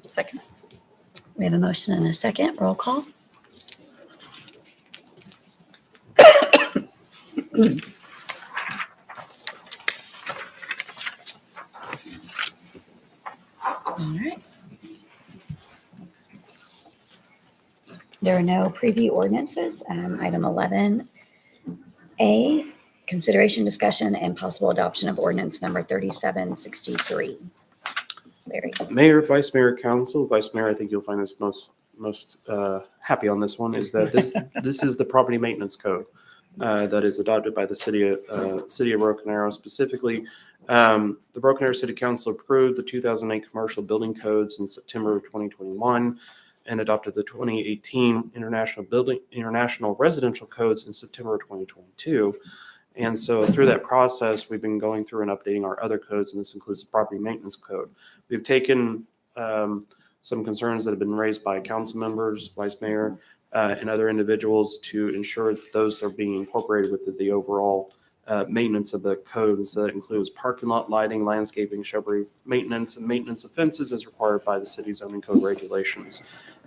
Second. We have a motion and a second. Roll call. All right. There are no preview ordinances. Item 11A, consideration, discussion, and possible adoption of ordinance number 3763. Larry. Mayor, Vice Mayor, Council, Vice Mayor, I think you'll find this most happy on this one is that this is the property maintenance code that is adopted by the city of Broken Arrow. Specifically, the Broken Arrow City Council approved the 2008 commercial building codes in September of 2021 and adopted the 2018 international residential codes in September of 2022. And so through that process, we've been going through and updating our other codes, and this includes the property maintenance code. We've taken some concerns that have been raised by council members, vice mayor, and other individuals to ensure that those are being incorporated with the overall maintenance of the code. And so that includes parking lot lighting, landscaping, shrubbery maintenance, and maintenance of fences as required by the city zoning code regulations.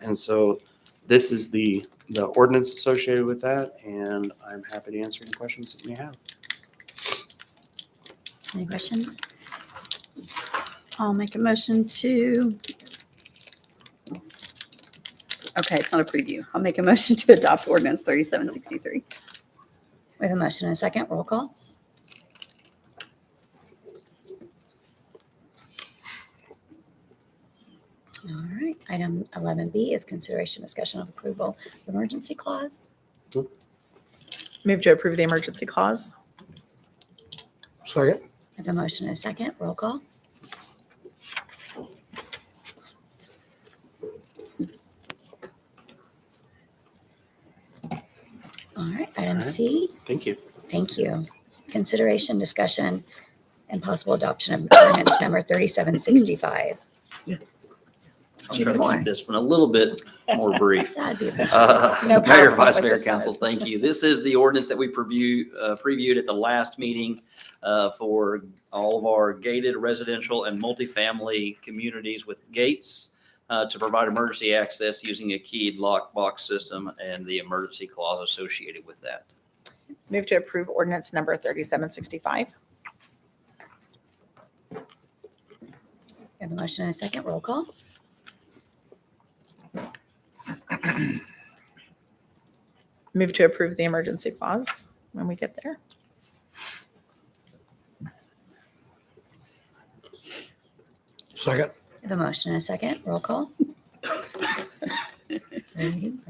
And so this is the ordinance associated with that, and I'm happy to answer any questions that you may have. Any questions? I'll make a motion to. Okay, it's not a preview. I'll make a motion to adopt ordinance 3763. We have a motion and a second. Roll call. right, item 11B is consideration discussion of approval of emergency clause. Move to approve the emergency clause. Second. I have a motion and a second. Roll call. All right, item C. Thank you. Thank you. Consideration, discussion, and possible adoption of ordinance number 3765. I'll Chief try to Moore. keep this one a little bit more brief. That'd be appreciated. No Mayor, PowerPoint Vice like Mayor, this Council, was. thank you. This is the ordinance that we previewed at the last meeting for all of our gated residential and multifamily communities with gates to provide emergency access using a keyed lockbox system and the emergency clause associated with that. Move to approve ordinance number 3765. I have a motion and a second. Roll call. Move to approve the emergency clause when we get there. Second. I have a motion and a second. Roll call. Rating.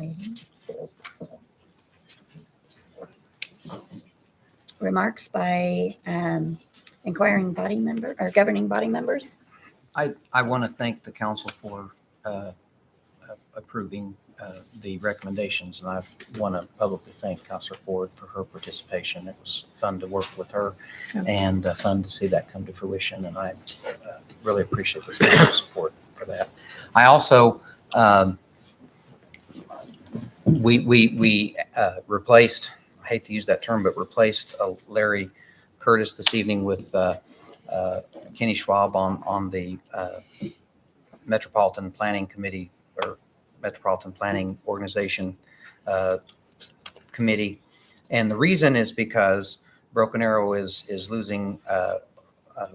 Remarks by inquiring body member or governing body members. I want to thank the council for approving the recommendations, and I want to publicly thank Councilor Ford for her participation. It was fun to work with her and fun to see that come to fruition, and I really appreciate this council's support for that. I also, we replaced, I hate to use that term, but replaced Larry Curtis this evening with Kenny Schwab on the Metropolitan Planning Committee or Metropolitan Planning Organization Committee. And the reason is because Broken Arrow is losing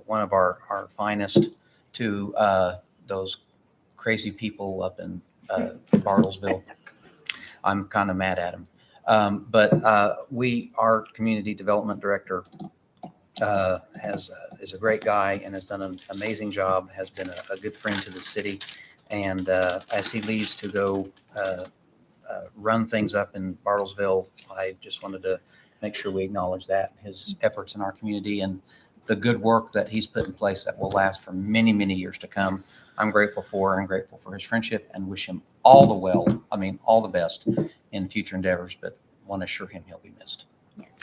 one of our finest to those crazy people up in Bartlesville. I'm kind of mad at him. But our community development director is a great guy and has done an amazing job, has been a good friend to the city. And as he leaves to go run things up in Bartlesville, I just wanted to make sure we acknowledge that, his efforts in our community and the good work that he's put in place that will last for many, many years to come. I'm grateful for his friendship and wish him all the best in future endeavors, but want to assure him he'll be missed.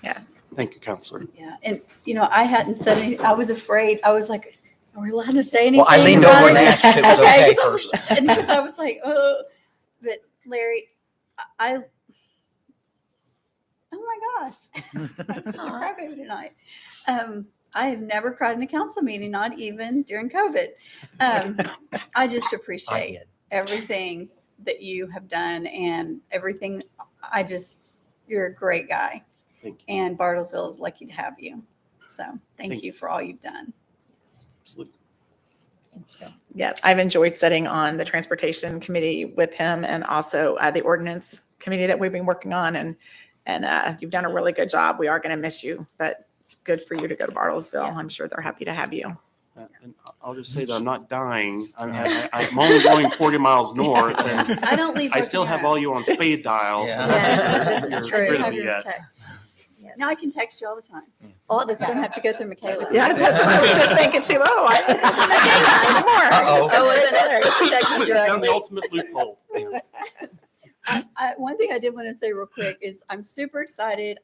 Yes. Thank you, Counselor. Yeah, and I hadn't said anything. I was afraid. I was like, are we allowed to say anything? Well, I leaned over and about it? asked if it was okay first. And because I was like, oh, but Larry, oh my gosh, I'm such a crybaby tonight. I have never cried in a council meeting, not even during COVID. I just appreciate everything that you have done and everything. You're a great guy. Thank you. And Bartlesville is lucky to have you. So thank Thank you for all you've done. Absolutely. Yeah, I've enjoyed sitting on the transportation committee with him and also the ordinance committee that we've been working on. And you've done a really good job. We are going to miss you, but good for you to go to Bartlesville. I'm sure they're happy to have you. And I'll just say that I'm not dying. I'm only going 40 miles north, and I don't leave. I still have all you on speed dial. Yeah. Yes, this is You're true. rid of Have me your yet. text. Now I can text you all the time. All that's going to have to go through Michaela. Yeah, that's what I was just thinking too. Oh, I don't have to make that anymore. I wasn't supposed to text you Found directly. the ultimate loophole. One thing I did want to say real quick is I'm super excited.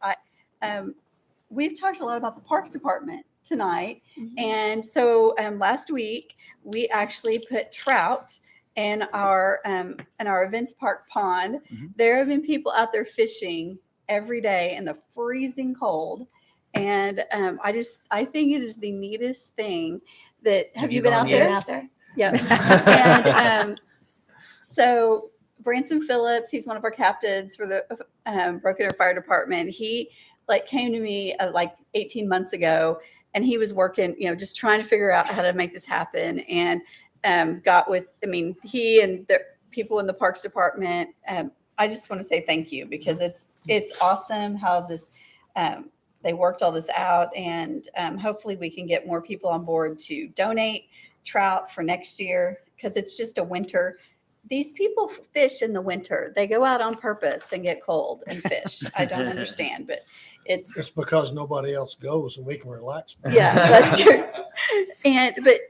We've talked a lot about the Parks Department tonight. And so last week, we actually put trout in our events park pond. There have been people out there fishing every day in the freezing cold. And I think it is the neatest thing that, have you been out there? Yeah. And so Branson Phillips, he's one of our captains for the Broken Arrow Fire Department. He came to me 18 months ago, and he was working, just trying to figure out how to make this happen. And he and the people in the Parks Department. I just want to say thank you, because it's awesome how this they worked all this out, and hopefully we can get more people on board to donate trout for next year, because it's just a winter these people fish in the winter. They go out on purpose and get cold and fish. I don't understand, but It's because nobody else goes and we can relax. yeah, that's true. But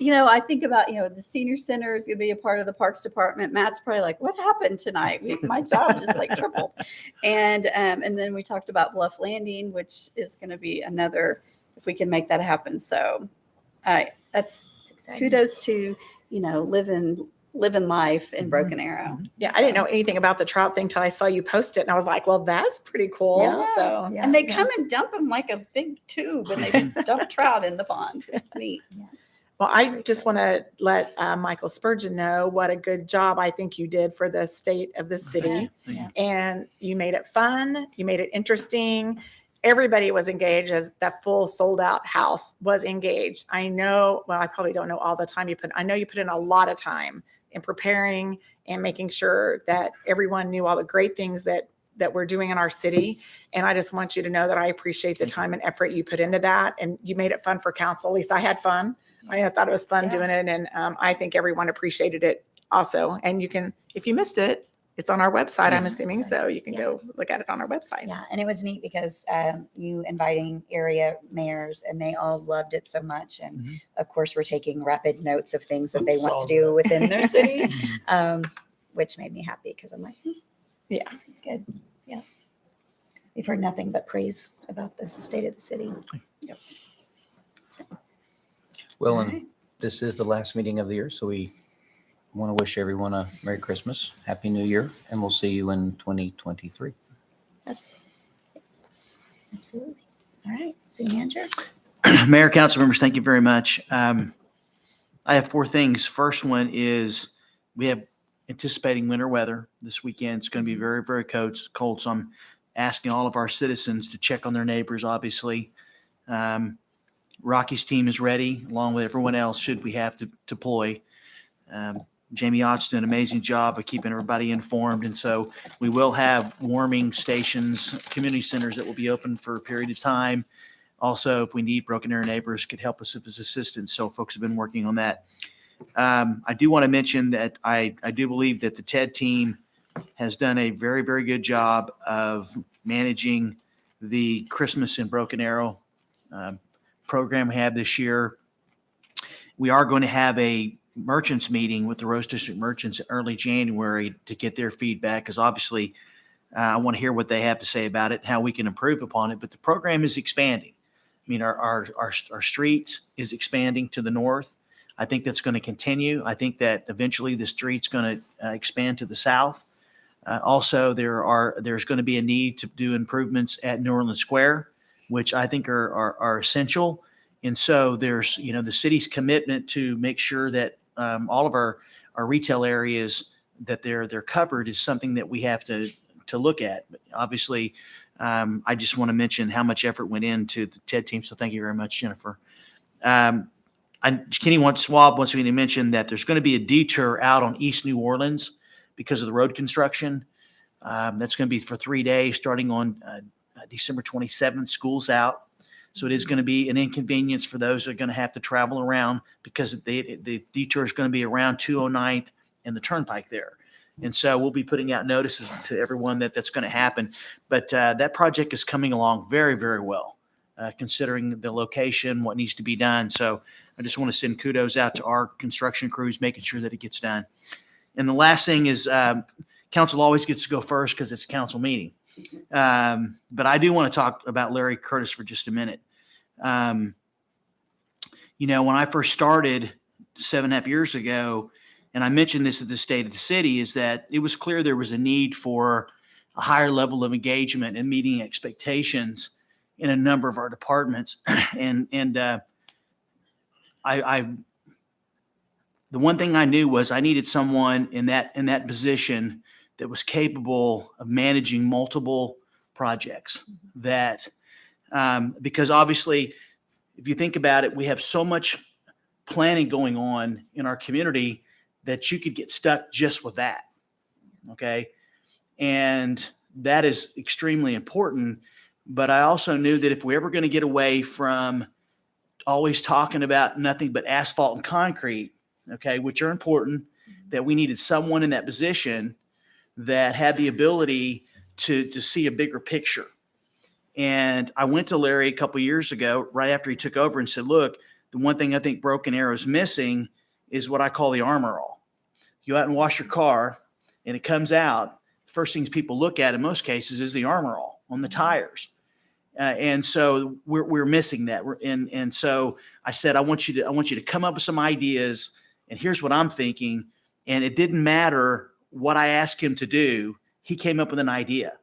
I think about, the senior center is going to be a part of the Parks Department. Matt's probably like, what happened tonight? My job just like tripled. And then we talked about Bluff Landing, which is going to be another, if we can make that happen. So that's kudos to, living life in Broken Arrow. Yeah, I didn't know anything about the trout thing till I saw you post it, and I was like, well, that's pretty cool. Yeah. So And they come and dump them like a big tube, and they just dump trout in the pond. It's neat. Well, I just want to let Michael Spurgeon know what a good job I think you did for the state of the city. Yeah. And you made it fun. You made it interesting. Everybody was engaged, as that full sold out house was engaged. I know, well, I probably don't know all the time I know you put in a lot of time in preparing and making sure that everyone knew all the great things that we're doing in our city. And I just want you to know that I appreciate the time and effort you put into that. And you made it fun for council. At least I had fun. I thought it was fun doing it. And I think everyone appreciated it also. And you can, if you missed it, it's on our website, I'm assuming. So you can go look at it on our website. Yeah, and it was neat because you inviting area mayors and they all loved it so much. And of course, we're taking rapid notes of things that they want to do within their city, which made me happy because I'm like, yeah, it's good. Yeah. We've heard nothing but praise about the state of the city. Yep. So, Well, all and right. this is the last meeting of the year, so we want to wish everyone a Merry Christmas, Happy New Year, and we'll see you in 2023. Yes. Yes. Absolutely. All right. City manager. Mayor, council members, thank you very much. I have four things. First one is we have anticipating winter weather this weekend. It's going to be very, very cold. So I'm asking all of our citizens to check on their neighbors, obviously. Rocky's team is ready, along with everyone else, should we have to deploy. Jamie Ott's doing an amazing job of keeping everybody informed. And so we will have warming stations, community centers that will be open for a period of time. Also, if we need, Broken Arrow neighbors could help us as assistance. So folks have been working on that. I do want to mention that I do believe that the TED team has done a very, very good job of managing the Christmas in Broken Arrow program we have this year. We are going to have a merchants meeting with the Rose District merchants in early January to get their feedback, because obviously I want to hear what they have to say about it and how we can improve upon it. But the program is expanding. I mean, our streets is expanding to the north. I think that's going to continue. I think that eventually the street's going to expand to the south. Also, there's going to be a need to do improvements at New Orleans Square, which I think are essential. And so there's, the city's commitment to make sure that all of our retail areas, that they're covered, is something that we have to look at. But obviously, I just want to mention how much effort went into the TED team. So thank you very much, Jennifer. Kenny Swab wants me to mention that there's going to be a detour out on East New Orleans because of the road construction. That's going to be for 3 days, starting on December 27th. School's out. So it is going to be an inconvenience for those that are going to have to travel around, because the detour is going to be around 209th and the turnpike there. And so we'll be putting out notices to everyone that that's going to happen. But that project is coming along very, very well, considering the location, what needs to be done. So I just want to send kudos out to our construction crews, making sure that it gets done. And the last thing is council always gets to go first because it's a council meeting. But I do want to talk about Larry Curtis for just a minute. When I first started 7.5 years ago, and I mentioned this at the State of the City, is that it was clear there was a need for a higher level of engagement and meeting expectations in a number of our departments. And the one thing I knew was I needed someone in that position that was capable of managing multiple projects. That because obviously, if you think about it, we have so much planning going on in our community that you could get stuck just with that. Okay. And that is extremely important. But I also knew that if we're ever going to get away from always talking about nothing but asphalt and concrete, okay, which are important, that we needed someone in that position that had the ability to see a bigger picture. And I went to Larry a couple years ago, right after he took over, and said, look, the one thing I think Broken Arrow is missing is what I call the armor all. You go out and wash your car and it comes out. First things people look at in most cases is the armor all on the tires. And so we're missing that. And so I said, I want you to come up with some ideas, and here's what I'm thinking. And it didn't matter what I asked him to do. He came up with an idea.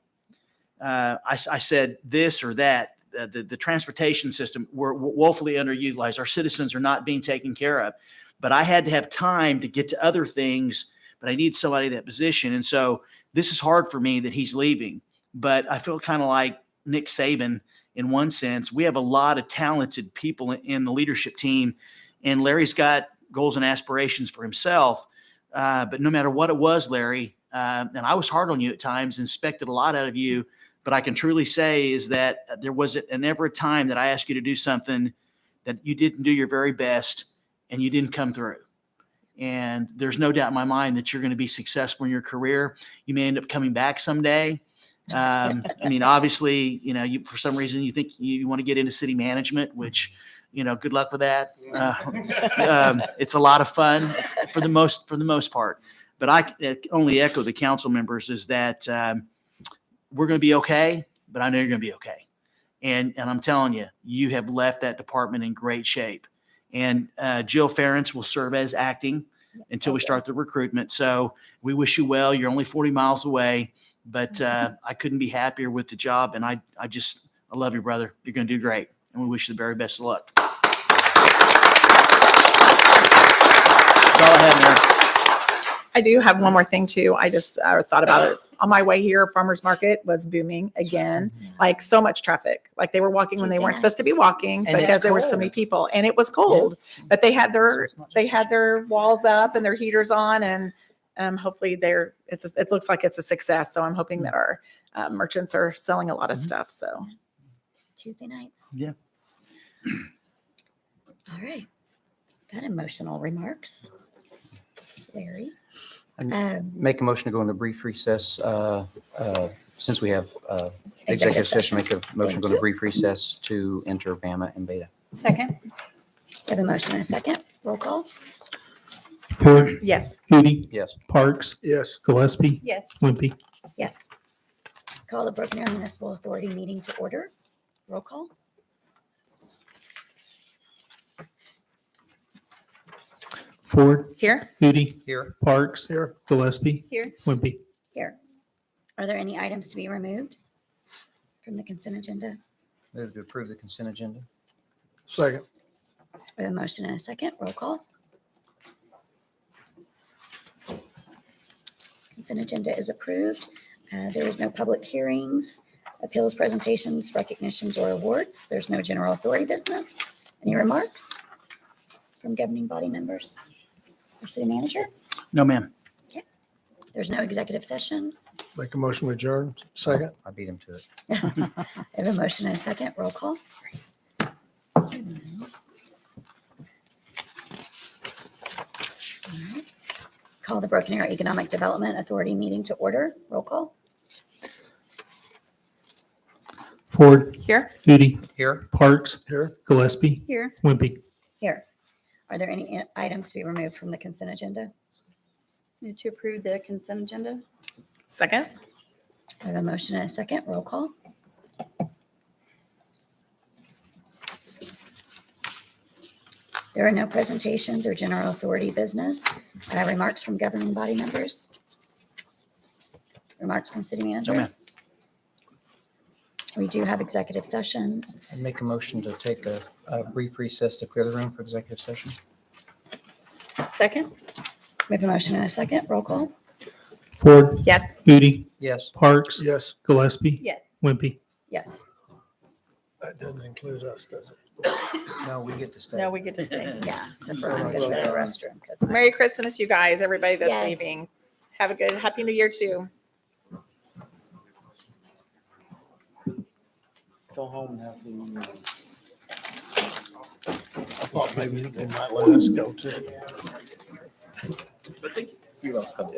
I said this or that. The transportation system, we're woefully underutilized. Our citizens are not being taken care of. But I had to have time to get to other things, but I need somebody in that position. And so this is hard for me that he's leaving. But I feel kind of like Nick Saban in one sense. We have a lot of talented people in the leadership team, and Larry's got goals and aspirations for himself. But no matter what it was, Larry, and I was hard on you at times, expected a lot out of you, but I can truly say is that there wasn't never a time that I asked you to do something that you didn't do your very best and you didn't come through. And there's no doubt in my mind that you're going to be successful in your career. You may end up coming back someday. I mean, obviously, you, for some reason you think you want to get into city management, which, good luck with that. It's a lot of fun for the most part. But I only echo the council members is that we're going to be okay, but I know you're going to be okay. And I'm telling you, you have left that department in great shape. And Jill Ferentz will serve as acting until we start the recruitment. So we wish you well. You're only 40 miles away, but I couldn't be happier with the job. And I love you, brother. You're going to do great. And we wish you the very best of luck. That's all I have, Mayor. I do have one more thing too. I just thought about it. On my way here, farmer's market was booming again, like so much traffic. Like they were walking when they weren't supposed to be walking And because it's there were so cold. many people, and it was cold. But they had their walls up and their heaters on, and hopefully it looks like it's a success. So I'm hoping that our merchants are selling a lot of stuff. So Tuesday nights. Yeah. All right. That emotional remarks. Larry. Make a motion to go into brief recess. Since we have executive session, make a motion to go into brief recess to enter Bama and Beta. Second? We have a motion and a second. Roll call. Ford, yes. Hootie, Yes. Parks, Yes. Gillespie, Yes. Wimpy. Yes. Call the Broken Arrow Municipal Authority meeting to order. Roll call. Ford, Here. Hootie, Here. Parks, Here. Gillespie, Here. Wimpy. Here. Are there any items to be removed from the consent agenda? Move to approve the consent agenda. Second. We have a motion and a second. Roll call. Consent agenda is approved. There is no public hearings, appeals, presentations, recognitions, or awards. There's no general authority business. Any remarks from governing body members or city manager? No, ma'am. There's no executive session. Make a motion to adjourn. Second. I beat him to it. I have a motion and a second. Roll call. All right. Call the Broken Arrow Economic Development Authority meeting to order. Roll call. Ford, Here. Hootie, Here. Parks, Here. Gillespie, Here. Wimpy. Here. Are there any items to be removed from the consent agenda? Move to approve the consent agenda? Second. I have a motion and a second. Roll call. There are no presentations or general authority business. Remarks from governing body members? Remarks from city manager? No, ma'am. We do have executive session. I make a motion to take a brief recess to clear the room for executive session. Second? We have a motion and a second. Roll call. Ford, Yes. Hootie, Yes. Parks, Yes. Gillespie, Yes. Wimpy. Yes. That doesn't include us, does it? No, we get to stay. No, we get to stay. Yeah. So for I'm going to the restroom. 'cause I'm- Merry Christmas, you guys, everybody that's Yes. leaving. Have a good, Happy New Year too. Go home and have the. I thought maybe they might let us go too. But thank you. You're welcome.